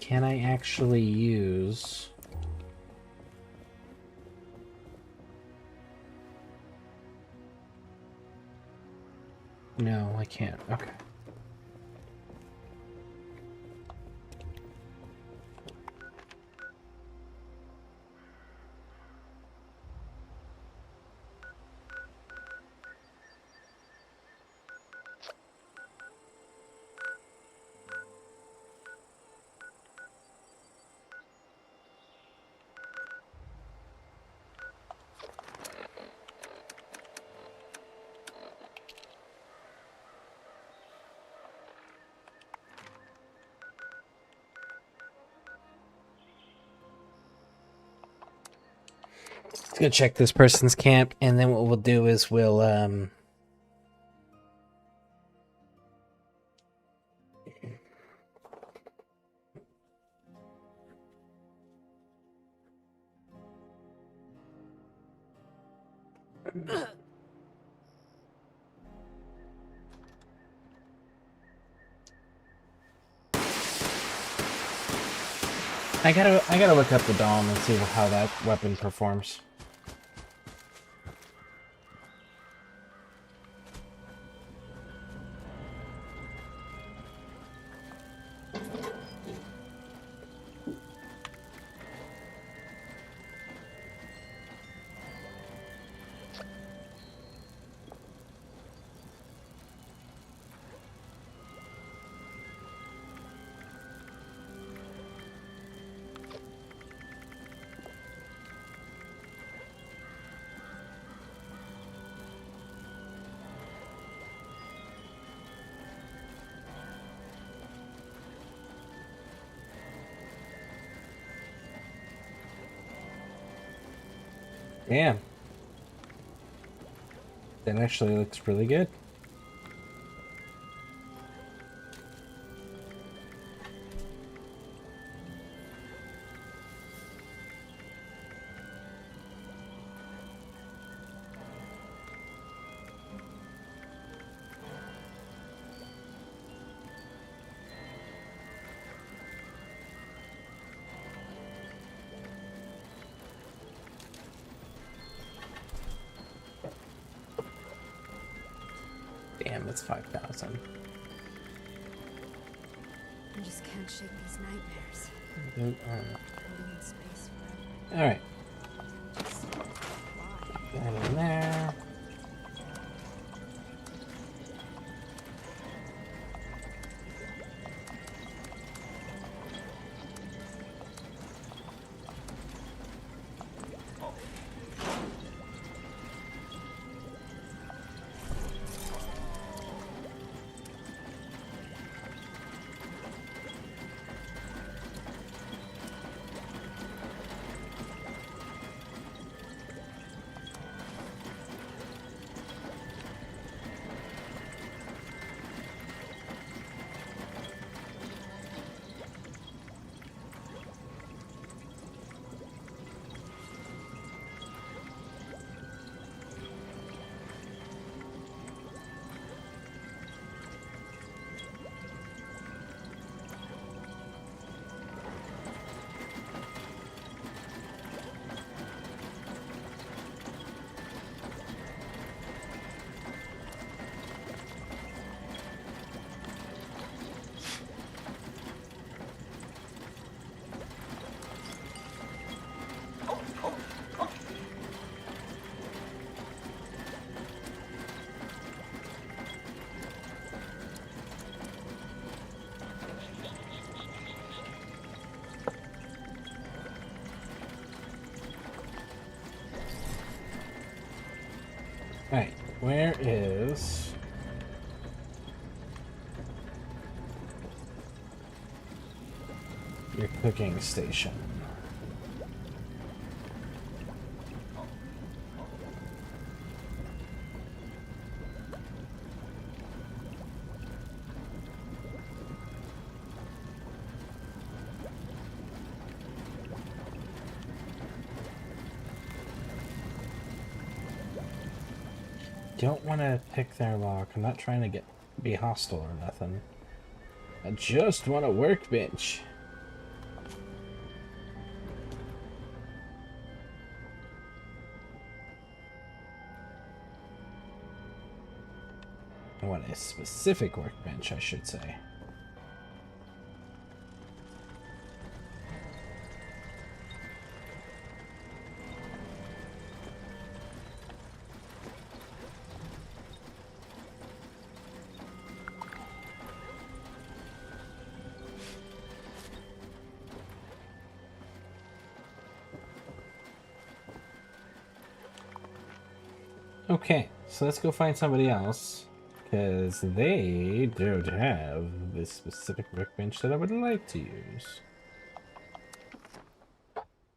can I actually use... No, I can't. Okay. Let's go check this person's camp, and then what we'll do is we'll I gotta look up the Dom and see how that weapon performs. Damn. That actually looks really good. Damn, that's 5,000. I just can't shake these nightmares. All Floating in space forever. right. That in there. Alright, where is... your cooking station? Don't want to pick their lock. I'm not trying to be hostile or nothing. I just want a workbench. want a specific workbench, I should say. Okay, so let's go find somebody else, because they don't have this specific workbench that I would like to use.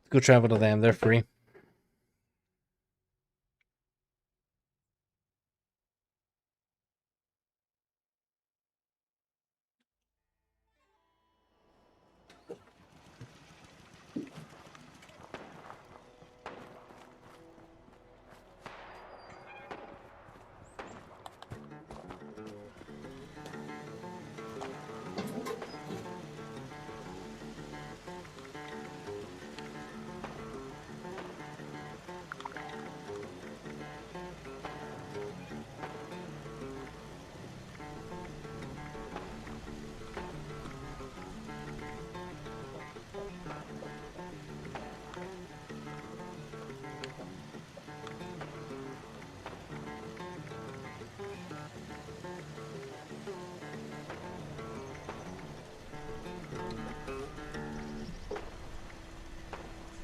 Go travel to them, they're free.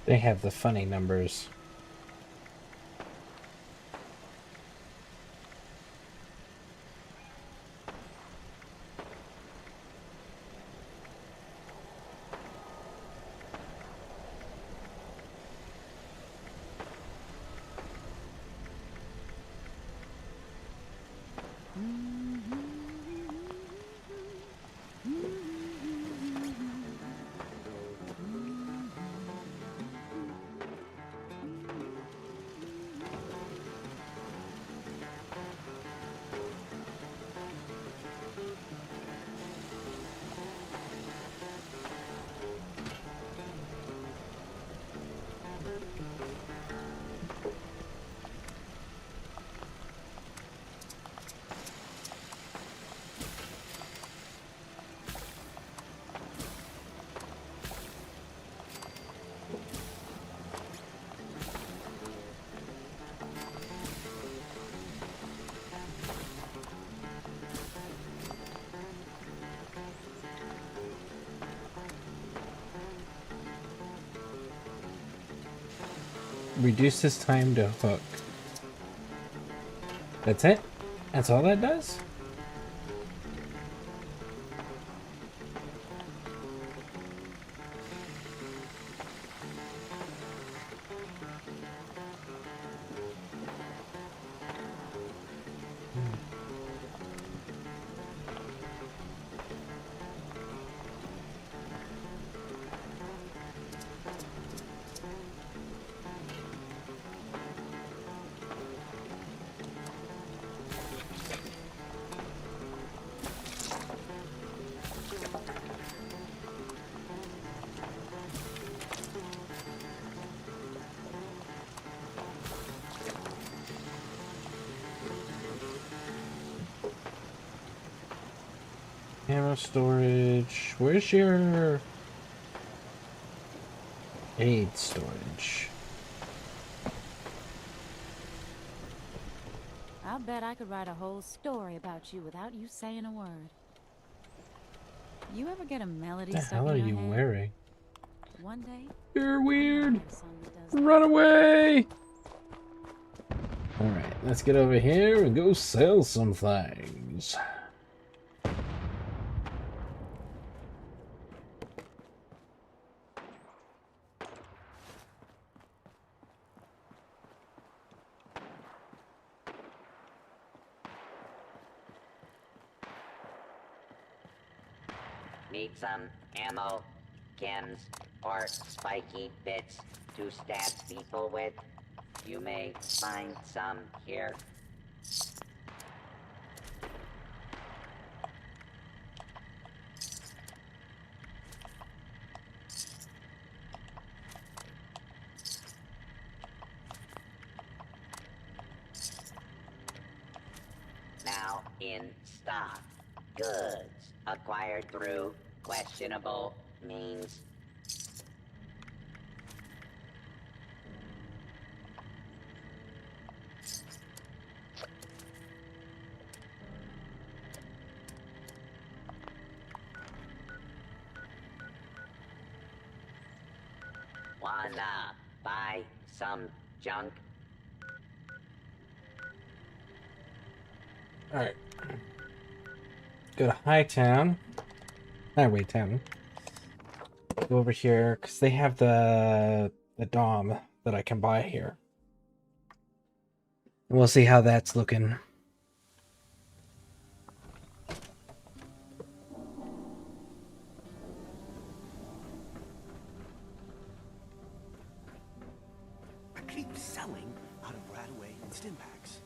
They have the funny numbers. Reduces time to hook. That's it? That's all that does? Ammo storage. Where's your aid storage? I'll bet I could write a whole story about you without you saying a word. You ever get a melody What the stuck hell in are your you head? wearing? One day, You're weird. that Run away! Alright, let's get over here and go sell some things. Need some ammo, chems, or spiky bits to stab people with? You may find some here. Now, in stock, goods acquired through questionable means. Wanna buy some junk? Alright. Go to Hightown. Highway Town. Go over here, because they have the Dom that I can buy here. We'll see how that's looking. I keep selling out of Radaway and Stimpaks.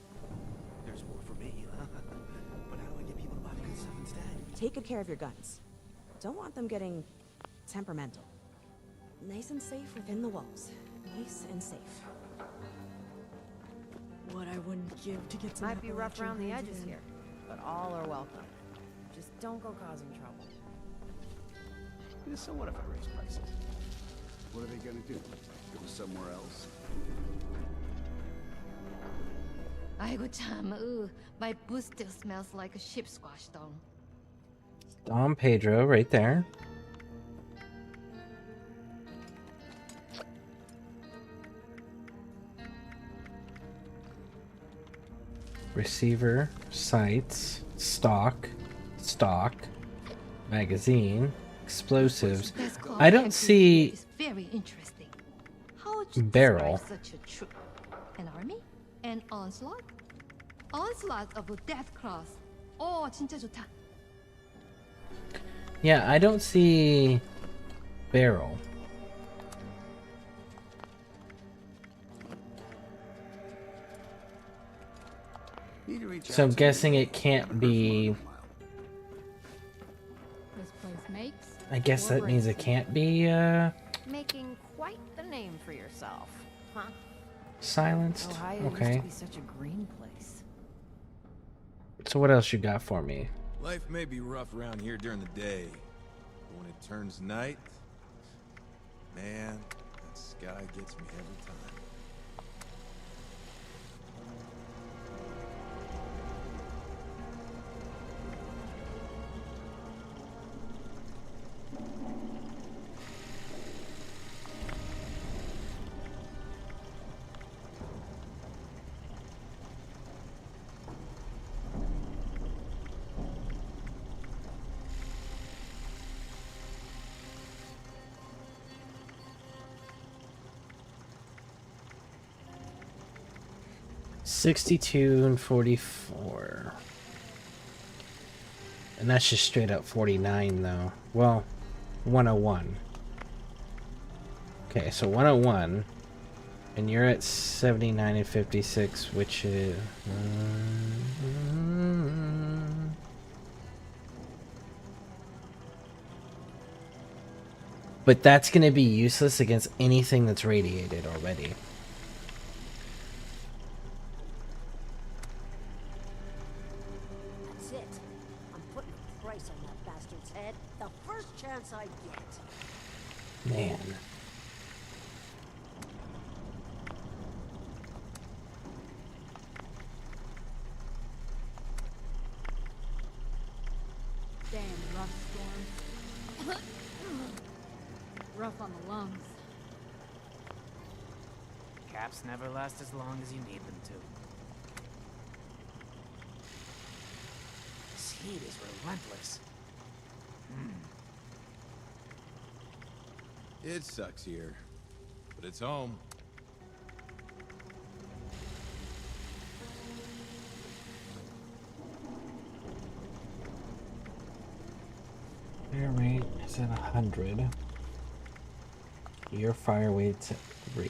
There's more for me, but how do I get people to buy the good stuff instead? Take good care of your guns. Don't want them getting temperamental. Nice and safe within the walls. Nice and safe. What I wouldn't give to get to Might be rough around the edges here, but all are welcome. Just don't go causing trouble. So what if I raise prices? What are they gonna do? Go somewhere else? 아이고 참, my booth still smells like a ship squash though. Dom Pedro right there. Receiver, sights, stock, magazine, explosives. I don't see Very interesting. How would you barrel. describe such a troop? An army? An onslaught? Onslaught of a death cross. 진짜 좋다. Yeah, I don't see barrel. So I'm guessing it can't be. This place makes. I guess that means it can't be Making quite the name for yourself, huh? silenced. Ohio used Okay. to be such a green place. So what else you got for me? Life may be rough around here during the day, but when it turns night, man, that sky gets me every time. $62 and $44. And that's just straight up 49 though. Well, 101. Okay, so 101. And you're at 79 and 56, which is... But that's going to be useless against anything that's radiated already. That's it. I'm putting a price on that bastard's head the first chance I get. Man. Damn rough storm. Rough on the lungs. Caps never last as long as you need them to. This heat is relentless. It sucks here, but it's home. Fire rate is at 100. Your fire weight's at 3.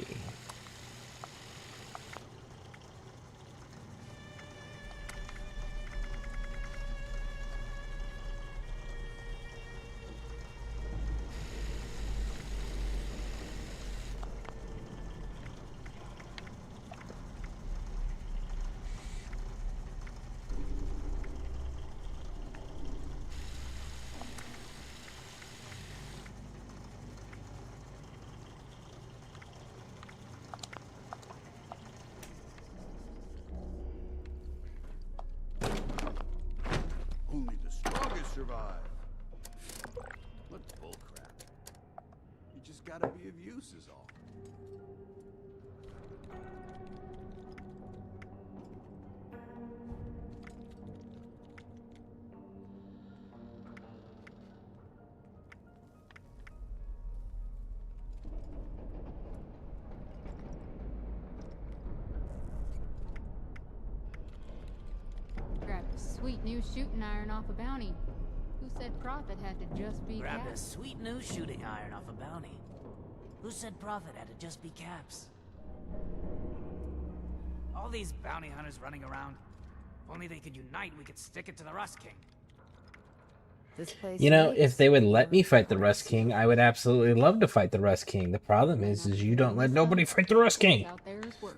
survive. What bullcrap. You just gotta be of use is all. Grab a sweet new shooting iron off a bounty. Who said profit had to just be Grabbed a caps? sweet new shooting iron off a bounty. Who said profit had to just be caps? All these bounty hunters running around. If only they could unite, we could stick it to the Rust King. This place You know, needs if they would let me fight the Rust King, I would absolutely love to fight the Rust King. The problem is you don't let nobody fight the Rust King. Out there is worse.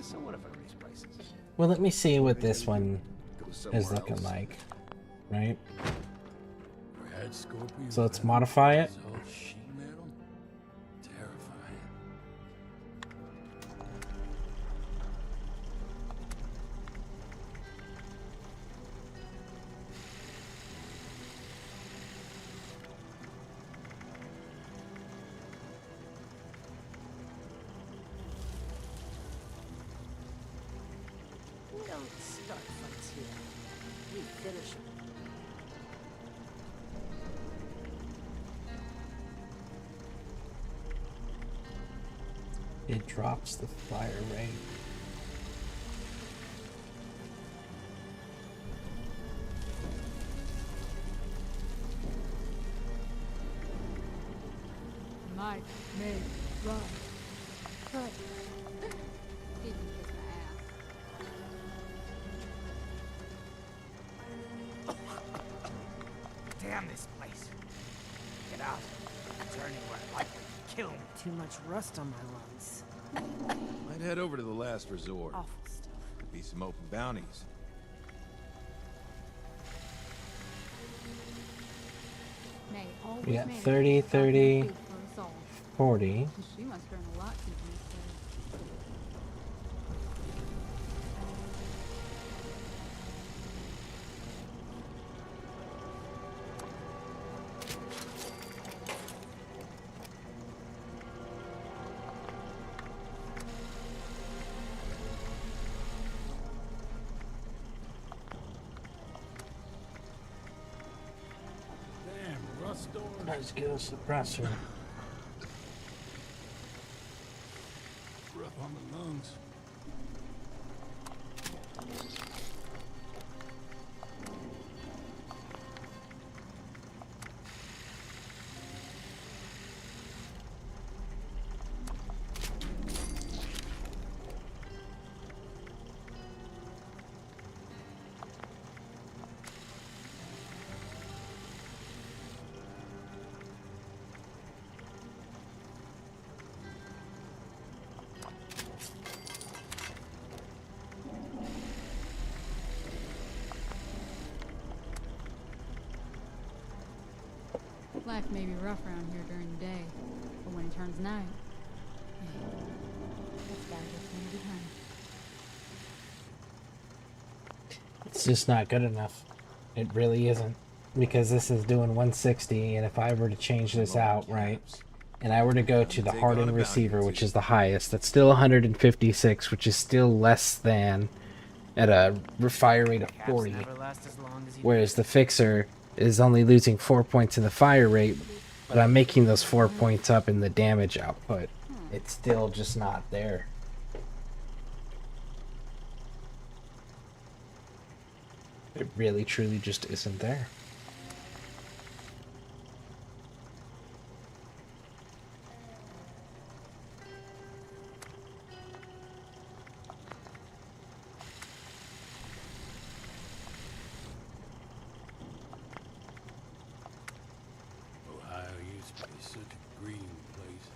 So what if I raise prices? Well, let me see what this one Go is somewhere looking else. like. Right? Red Scorpion. So let's modify it. All sheet metal? Terrifying. We don't start fights here. We finish them. It drops the fire rate. Might, may, run. Cut. Didn't kiss my ass. Damn this place. Get out. Turn anywhere likely to kill me. Too much rust on my lungs. Might head over to the last resort. Awful stuff. Could be some open bounties. May always We got manage 30, to find 30, food for us all. 40. She must earn a lot keeping us safe. Damn, rust door. Let's get a suppressor. Rough on the lungs. Life may be rough around here during the day, but when it turns night, that's gotta get me behind. It's just not good enough. It really isn't. Because this is doing 160, and if I were to change this out, right, and I were to go to the hardened receiver, which is the highest, that's still 156, which is still less than at a fire rate of 40. Whereas the fixer is only losing 4 points in the fire rate, but I'm making those 4 points up in the damage output. It's still just not there. It really, truly just isn't there. Ohio used to be such a green place.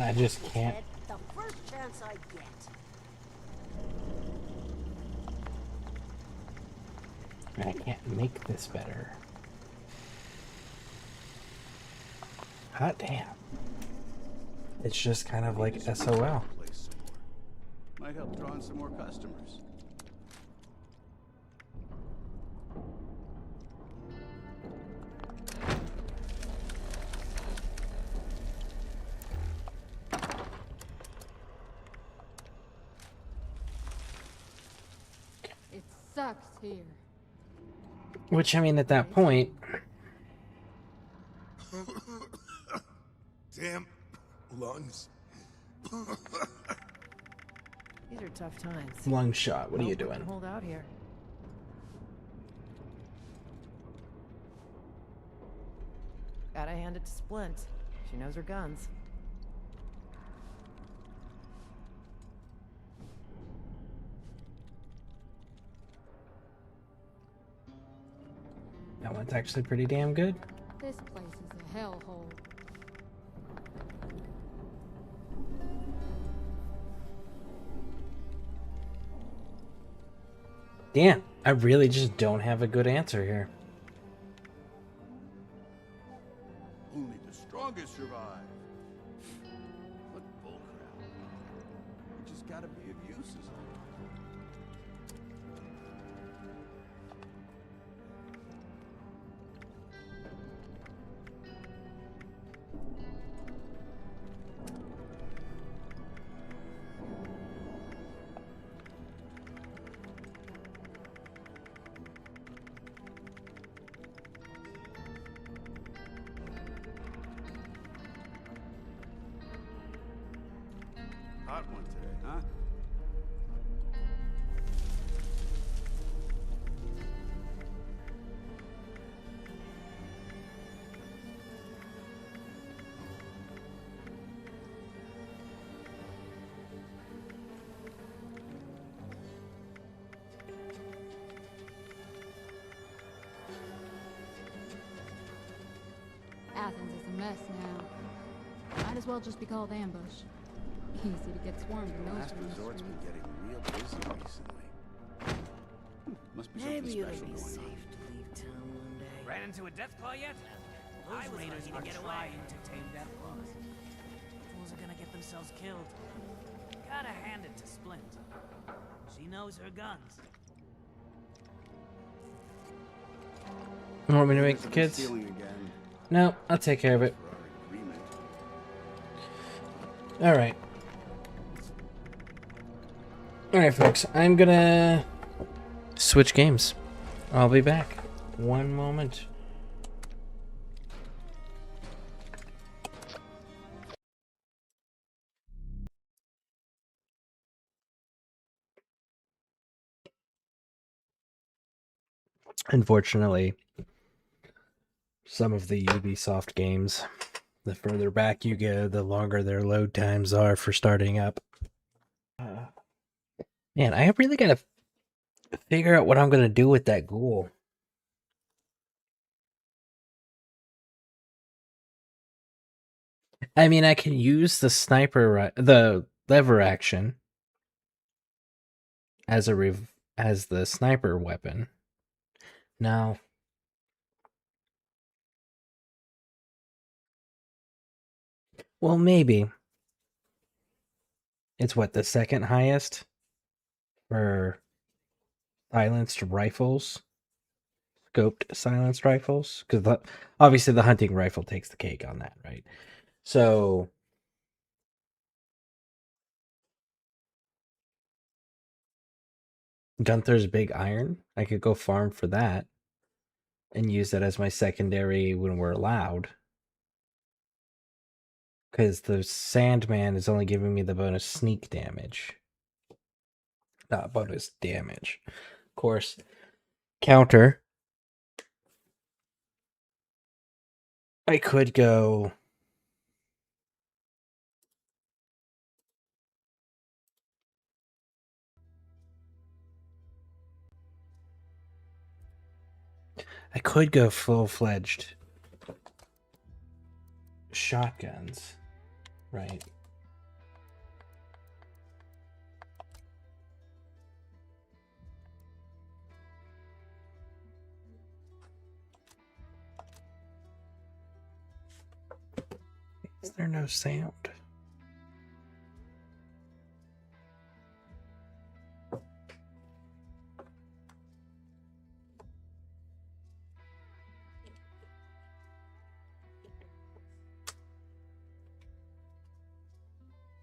I just can't. Ted, the first chance I get. I can't make this better. Hot damn. It's just kind of like SOL. Might help draw in some more customers. It sucks here. Which, I mean, at that point... Damn lungs. These are tough times. Lung shot, what are you Hope we doing? can hold out here. Gotta hand it to Splint. She knows her guns. That one's actually pretty damn good. This place is a hellhole. Damn, I really just don't have a good answer here. Only the strongest survive. What bullcrap. You just gotta be of use as hot one today, huh? Athens is a mess now. Might as well just be called ambush. Easy to get swarmed in those Last rooms. resort's been getting real busy recently. Must be Maybe something it'll special be going safe on. to leave town one day. Ran into a death claw yet? Those raiders are to get away. trying to tame death claws. Fools are gonna get themselves killed. Gotta hand it to Splint. She knows her guns. You want me to make the kids? Stealing again. No, I'll take care of it. For our agreement. Alright. Alright, folks. I'm gonna switch games. I'll be back. One moment. Unfortunately, some of the Ubisoft games, the further back you go, the longer their load times are for starting up. Man, I really gotta figure out what I'm gonna do with that ghoul. I mean, I can use the sniper, the lever action as as the sniper weapon. Now, well, maybe. It's what, the second highest for silenced rifles? Scoped silenced rifles? Because obviously the hunting rifle takes the cake on that, right? So Gunther's Big Iron, I could go farm for that and use that as my secondary when we're allowed. Because the Sandman is only giving me the bonus sneak damage. Not bonus damage. Of course, counter. I could go... I could go full-fledged shotguns, right? there no sound?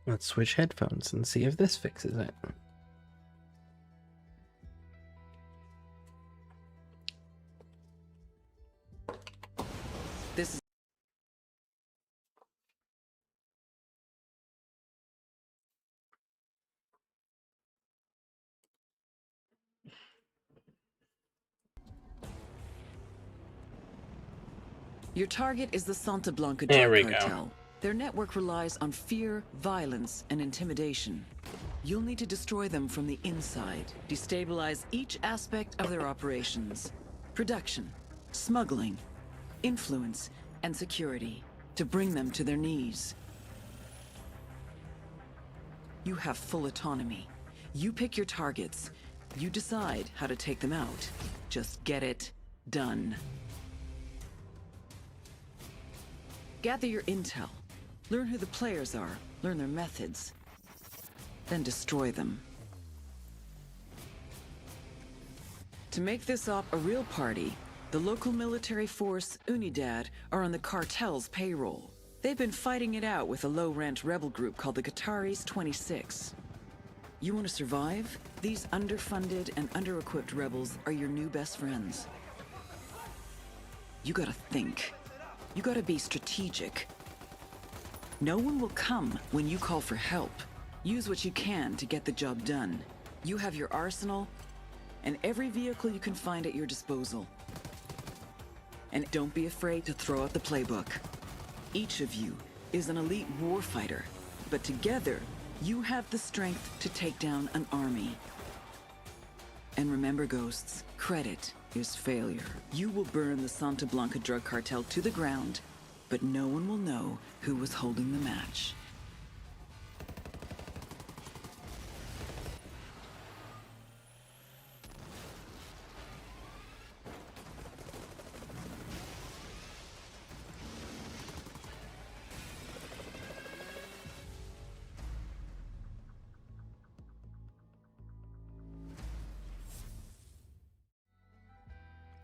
Let's switch headphones and see if this fixes it. This is Your target is the Santa Blanca There drug we go. cartel. Their network relies on fear, violence, and intimidation. You'll need to destroy them from the inside, destabilize each aspect of their operations. Production, smuggling, influence, and security, to bring them to their knees. You have full autonomy. You pick your targets. You decide how to take them out. Just get it done. Gather your intel. Learn who the players are. Learn their methods. Then destroy them. To make this op a real party, the local military force, Unidad, are on the cartel's payroll. They've been fighting it out with a low-rent rebel group called the Qataris 26. You want to survive? These underfunded and under-equipped rebels are your new best friends. You gotta think. You gotta be strategic. No one will come when you call for help. Use what you can to get the job done. You have your arsenal and every vehicle you can find at your disposal. And don't be afraid to throw out the playbook. Each of you is an elite warfighter, but together, you have the strength to take down an army. And remember, Ghosts, credit is failure. You will burn the Santa Blanca drug cartel to the ground, but no one will know who was holding the match.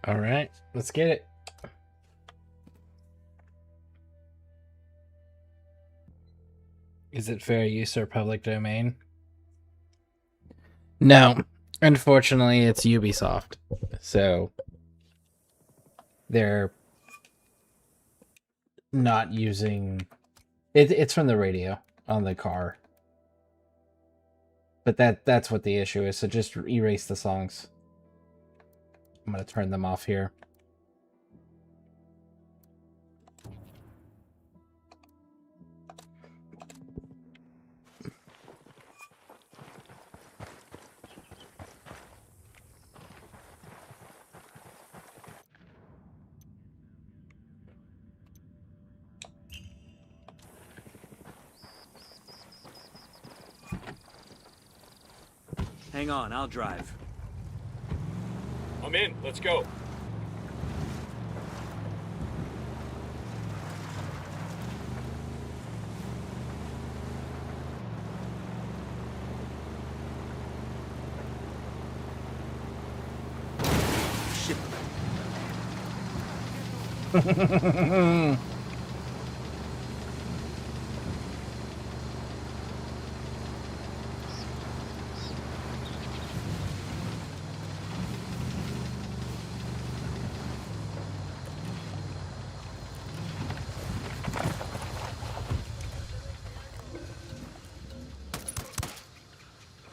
All right, let's get it. Is it fair use or public domain? No, unfortunately, it's Ubisoft, so they're not using it. It's from the radio on the car, but that's what the issue is. So just erase the songs. I'm gonna turn them off here. Hang on, I'll drive. I'm in. Let's go. Shit.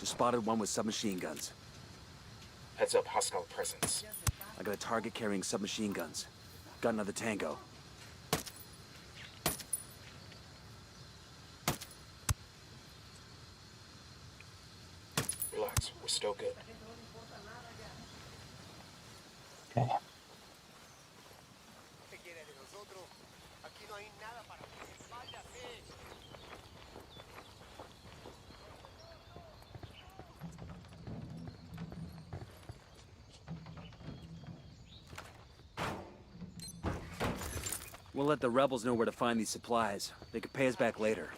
Spotted one with submachine guns. Heads up, hostile presence. I got a target carrying submachine guns. Got another tango. Relax, we're still good. Okay. We'll let the rebels know where to find these supplies. They could pay us back later.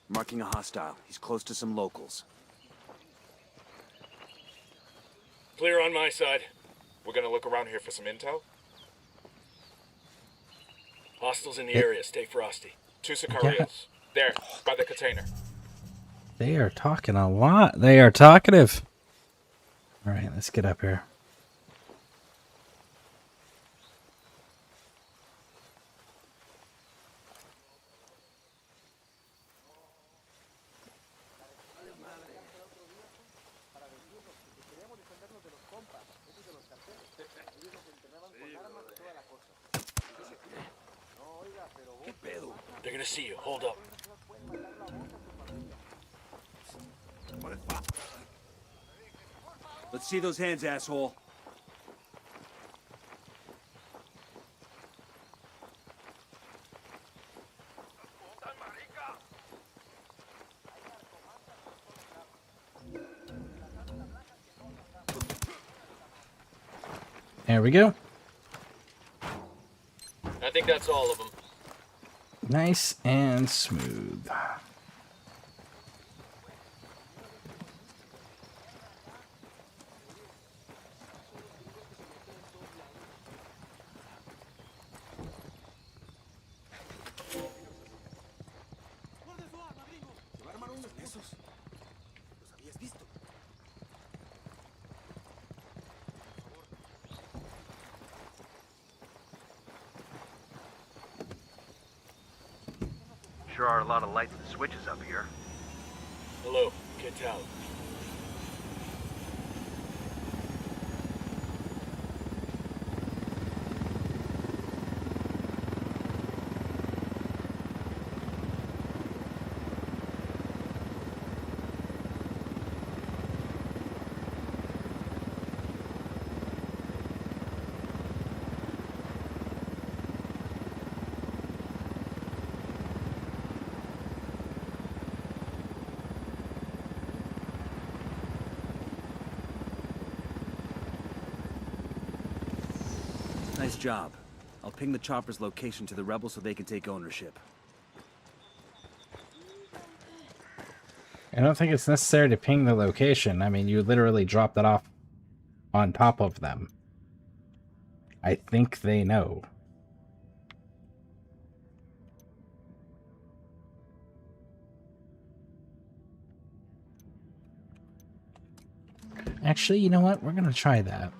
Marking a hostile. He's close to some locals. Clear on my side. We're gonna look around here for some intel. Hostiles in the area. Stay frosty. 2 Sicarios. There, by the container. They are talking a lot. They are talkative. All right, let's get up here. They're gonna see you. Hold up. Let's see those hands, asshole. There we go. I think that's all of them. Nice and smooth. Sure are a lot of lights and switches up here. Hello, get out. Nice job. I'll ping the chopper's location to the rebels so they can take ownership. I don't think it's necessary to ping the location. I mean, you literally dropped it off on top of them. I think they know. Actually, you know what? We're gonna try that.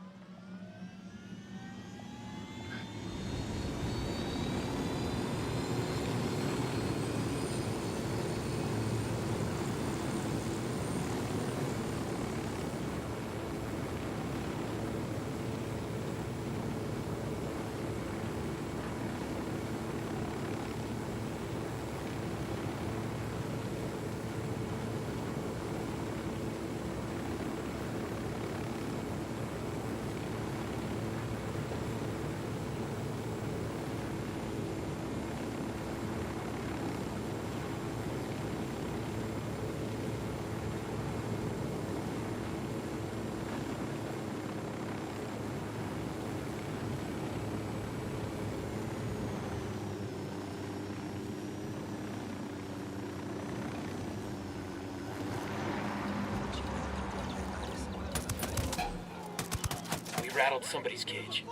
Rattled somebody's cage.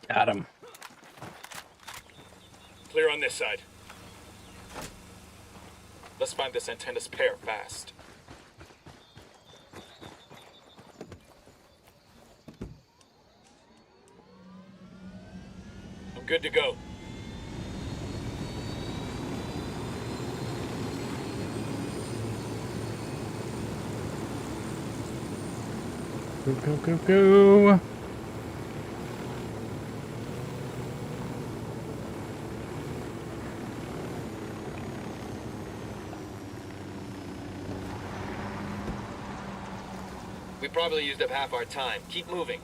Got him. Clear on this side. Let's find this antenna's pair fast. I'm good to go. Go, go, go, go. We probably used up half our time. Keep moving.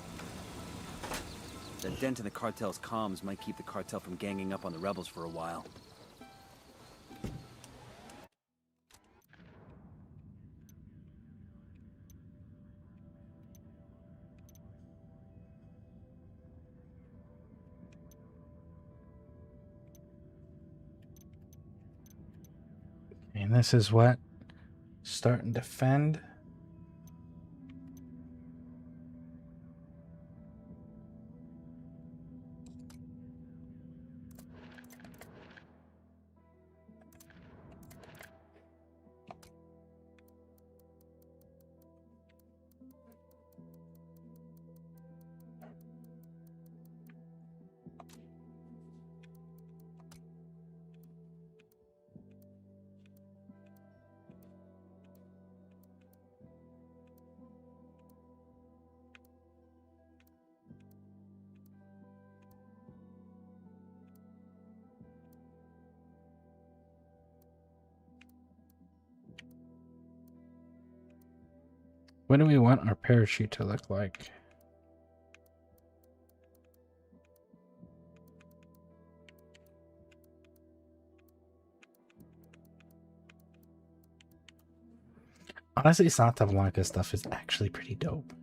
That dent in the cartel's comms might keep the cartel from ganging up on the rebels for a while. And this is what? Start and defend. What do we want our parachute to look like? Honestly, Santa Blanca stuff is actually pretty dope.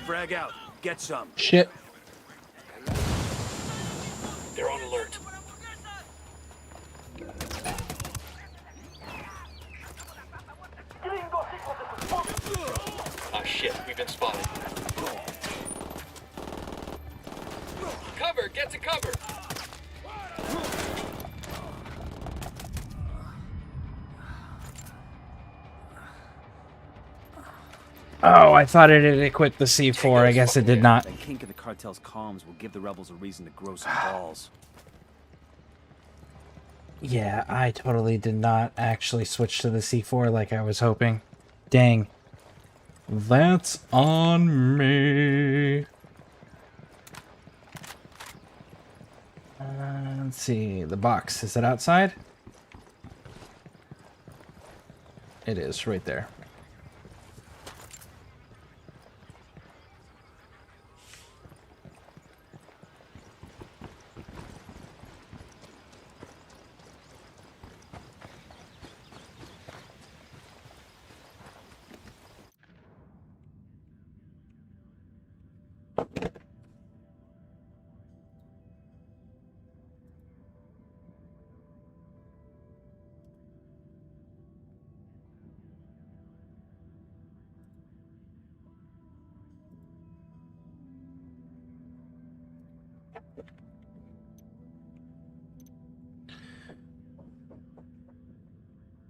Frag out. Get some. Shit. They're on alert. Ah, shit. We've been spotted. Cover! Get to cover! Oh, I thought it had equipped the C4. I guess it did not. That kink in the cartel's comms will give the rebels a reason to grow some balls. Yeah, I totally did not actually switch to the C4 like I was hoping. Dang. That's on me. Let's see. The box. Is it outside? It is, right there.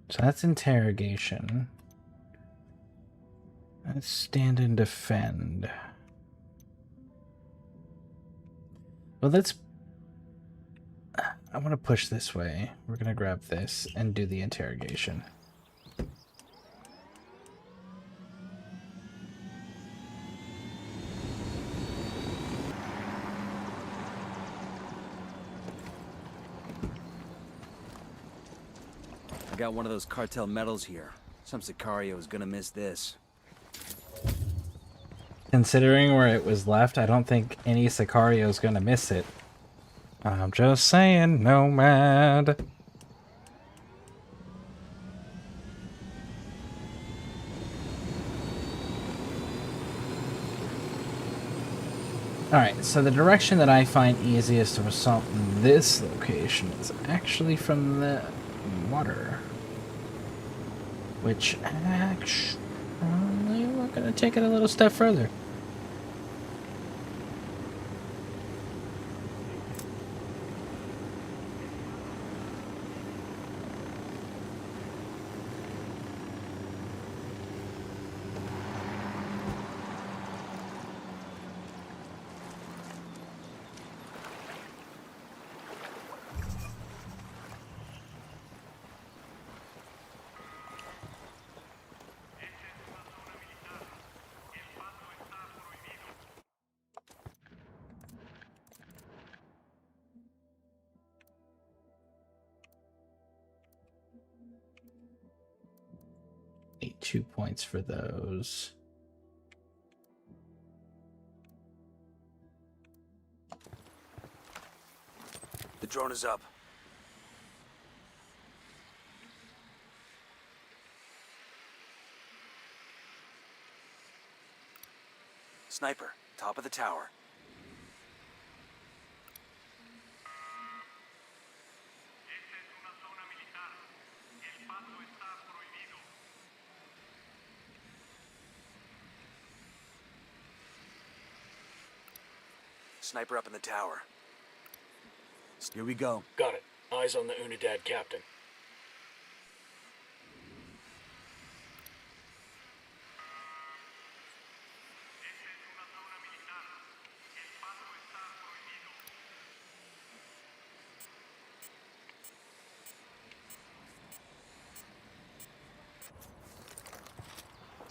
So that's interrogation. Let's stand and defend. Well, let's... I want to push this way. We're going to grab this and do the interrogation. I got one of those cartel medals here. Some Sicario is gonna miss this. Considering where it was left, I don't think any Sicario is gonna miss it. I'm just saying, Nomad. Alright, so the direction that I find easiest to assault in this location is actually from the water. Which actually, we're gonna take it a little step further. Need 2 points for those. The drone is up. Sniper, top of the tower. Sniper up in the tower. Here we go. Got it. Eyes on the Unidad captain.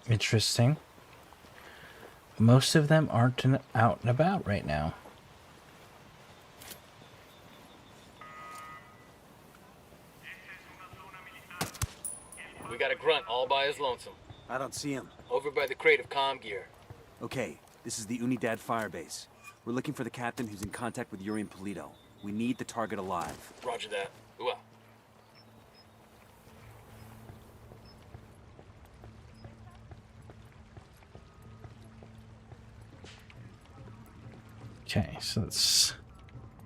Interesting. Most of them aren't out and about right now. We got a grunt all by his lonesome. I don't see him. Over by the crate of comm gear. Okay, this is the Unidad firebase. We're looking for the captain who's in contact with Yuri and Polito. We need the target alive. Roger that. Ooh. Okay, so let's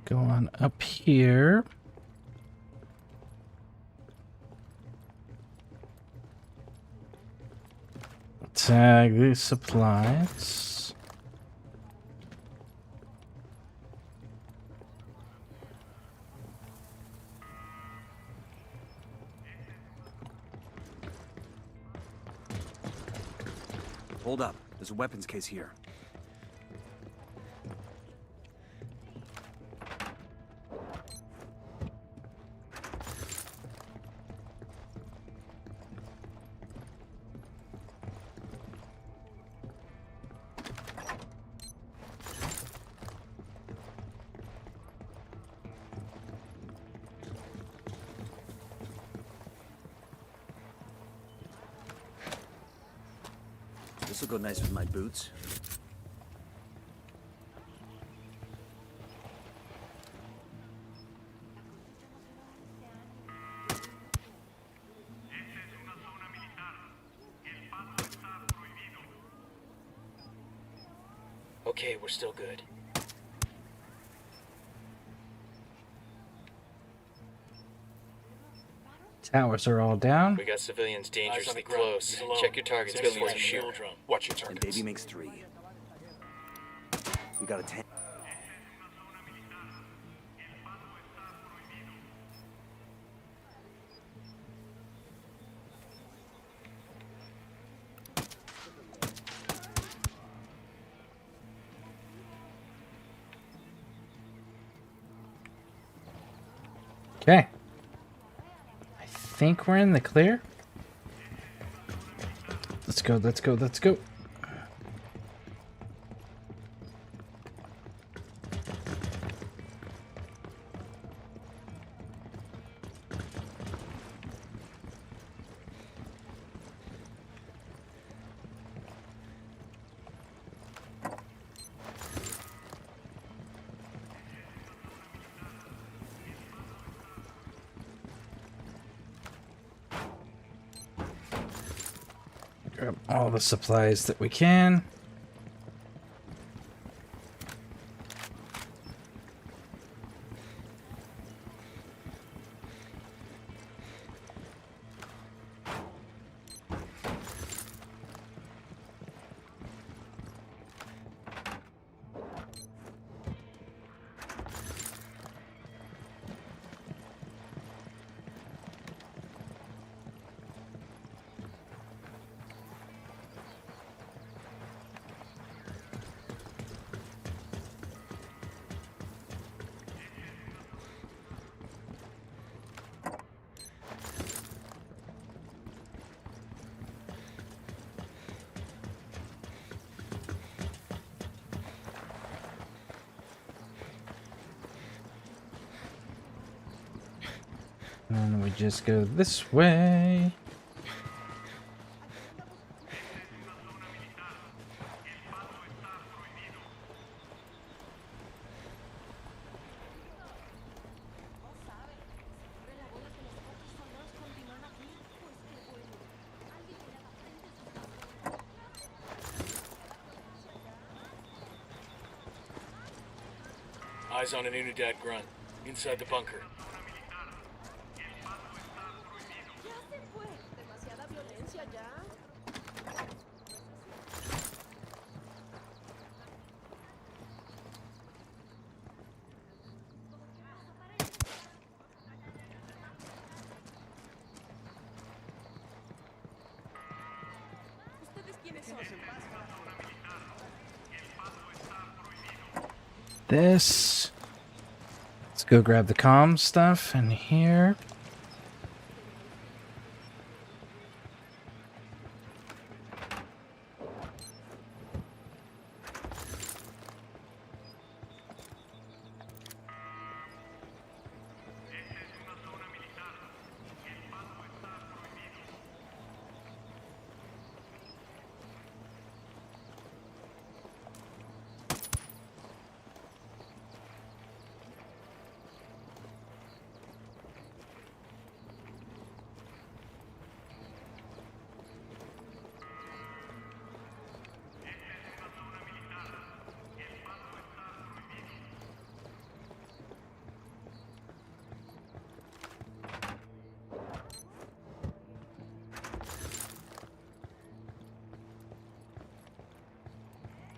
go on up here. Tag these supplies. Hold up. There's a weapons case here. This will go nice with my boots. Okay, we're still good. Towers are all down. We got civilians dangerously close. Check your targets before you shoot. Watch your targets. And baby makes 3. We got a 10. Okay. I think we're in the clear. Let's go, let's go, let's go. Grab all the supplies that we can. And we just go this way. Eyes on an Unidad grunt. Inside the bunker. This. Let's go grab the comm stuff in here.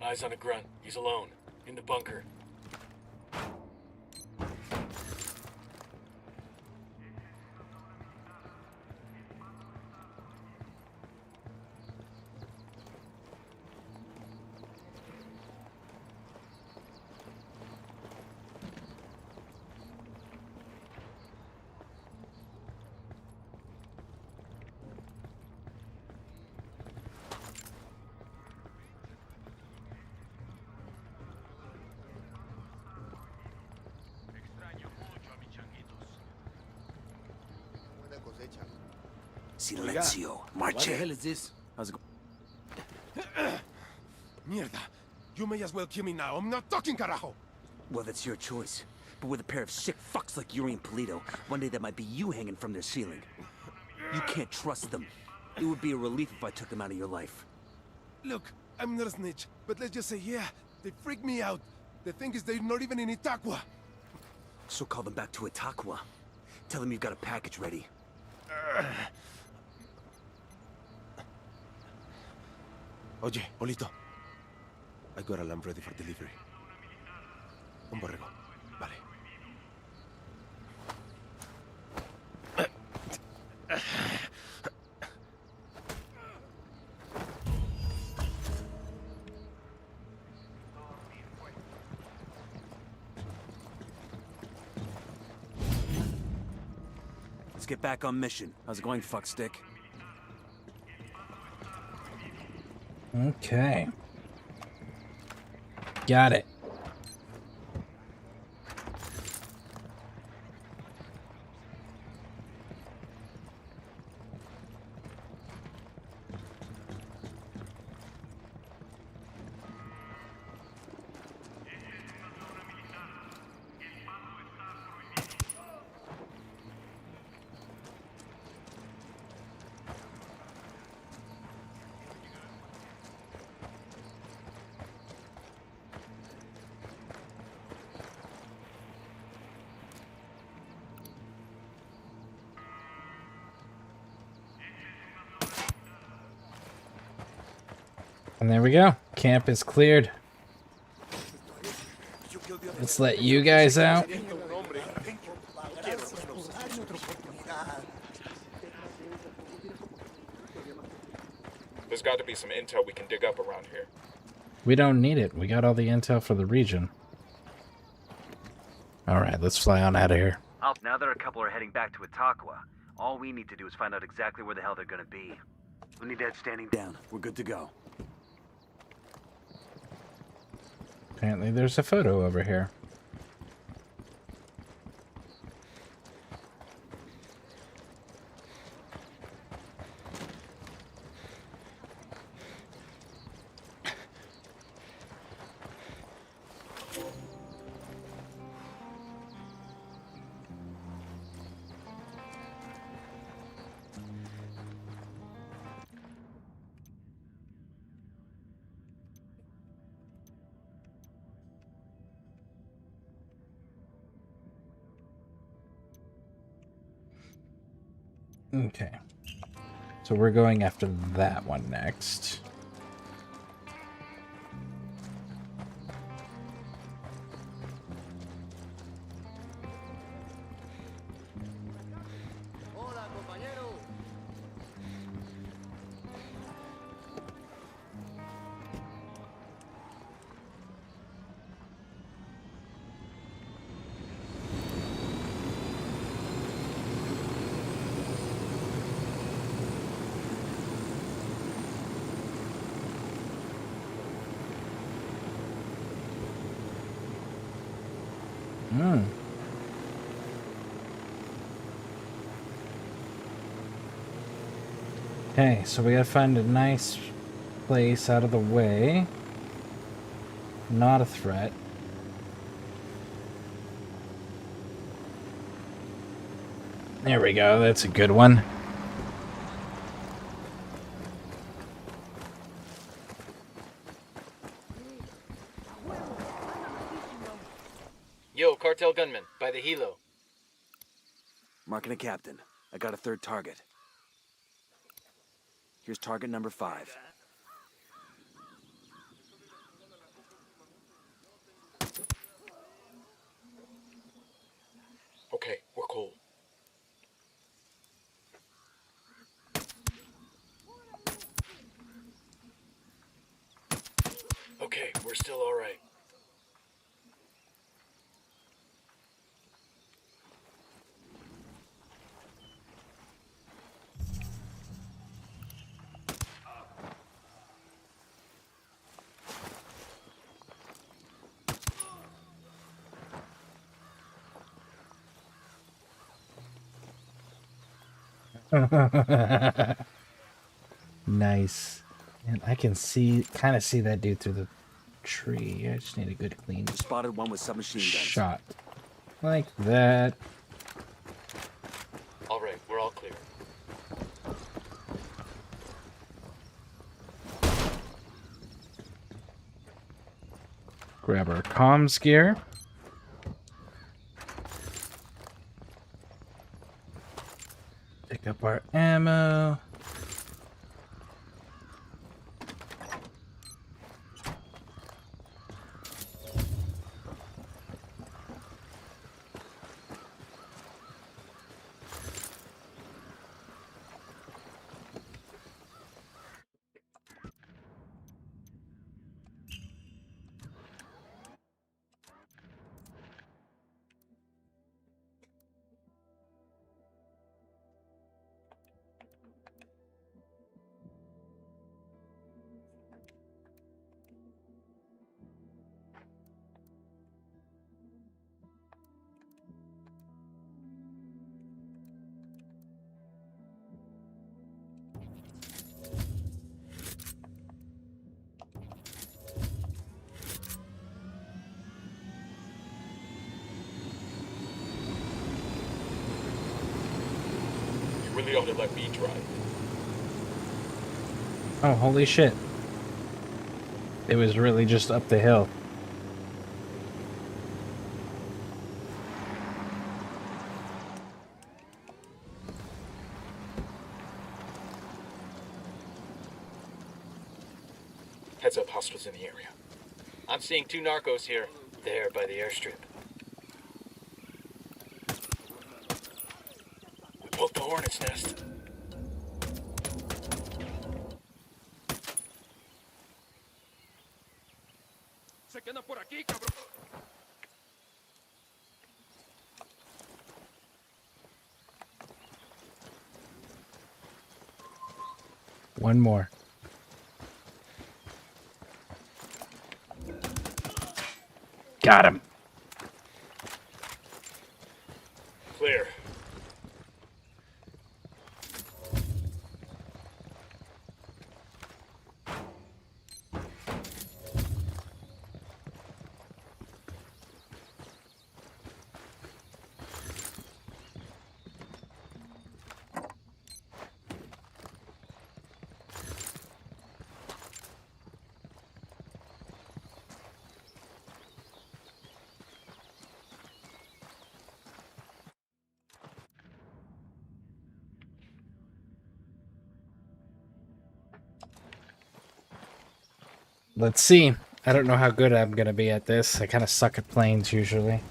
Eyes on a grunt. He's alone. In the bunker. Silencio. What Marche. the hell is this? How's it going? Mierda. You may as well kill me now. I'm not talking, carajo. Well, that's your choice. But with a pair of sick fucks like Yuri and Polito, one day that might be you hanging from their ceiling. You can't trust them. It would be a relief if I took them out of your life. Look, I'm not a snitch, but let's just say, yeah, they freak me out. The thing is, they're not even in Itaqua. So call them back to Itaqua. Tell them you've got a package ready. Oye, Polito. I got a lamb ready for delivery. Un borrego. Vale. get back on mission. How's it going, fuckstick? Okay. Got it. And there we go. Camp is cleared. Let's let you guys out. There's got to be some intel we can dig up around here. We don't need it. We got all the intel for the region. Alright, let's fly on out of here. Now that a couple are heading back to Itaqua, all we need to do is find out exactly where the hell they're gonna be. We need to head standing down. We're good to go. Apparently there's a photo over here. Okay. So we're going after that one next. Okay, so we gotta find a nice place out of the way. Not a threat. There we go, that's a good one. Yo, cartel gunman, by the helo. Marking a captain. I got a third target. Here's target number 5. Okay, we're cool. Okay, we're still all right. Nice. And I can kind of see that dude through the tree. I just need a good clean Spotted one with submachine guns. shot. Like that. All right, we're all clear. Grab our comms gear. Pick up our ammo. really ought to let me drive. Oh, holy shit. It was really just up the hill. Heads up, hostiles in the area. I'm seeing 2 narcos here. There, by the airstrip. We built the hornet's nest. One more. Got him. Clear. Let's see. I don't know how good I'm gonna be at this. I kind of suck at planes usually.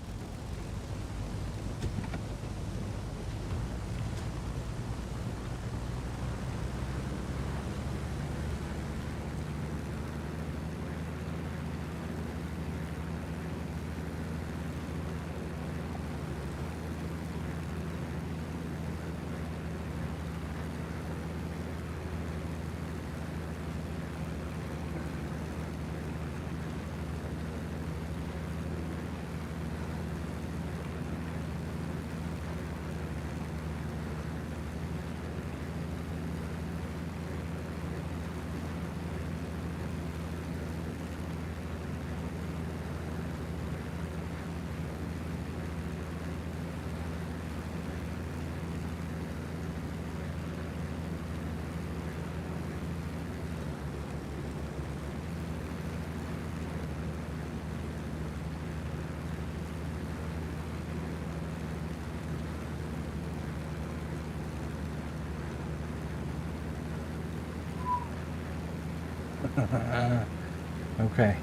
Okay.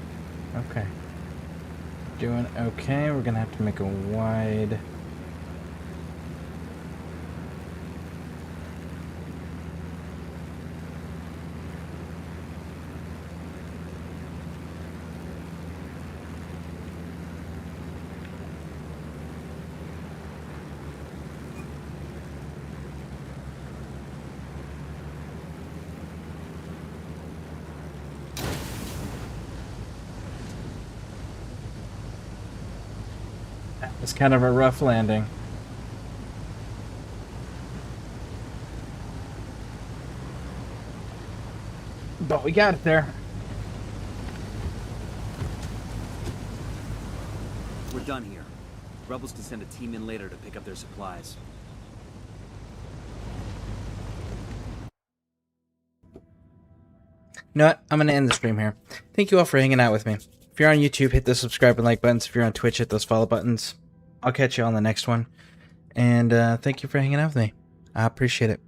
Okay. Doing okay. We're gonna have to make a wide... It's kind of a rough landing. But we got it there. We're done here. Rebels can send a team in later to pick up their supplies. You know what? I'm going to end the stream here. Thank you all for hanging out with me. If you're on YouTube, hit the subscribe and like buttons. If you're on Twitch, hit those follow buttons. I'll catch you on the next one. And thank you for hanging out with me. I appreciate it.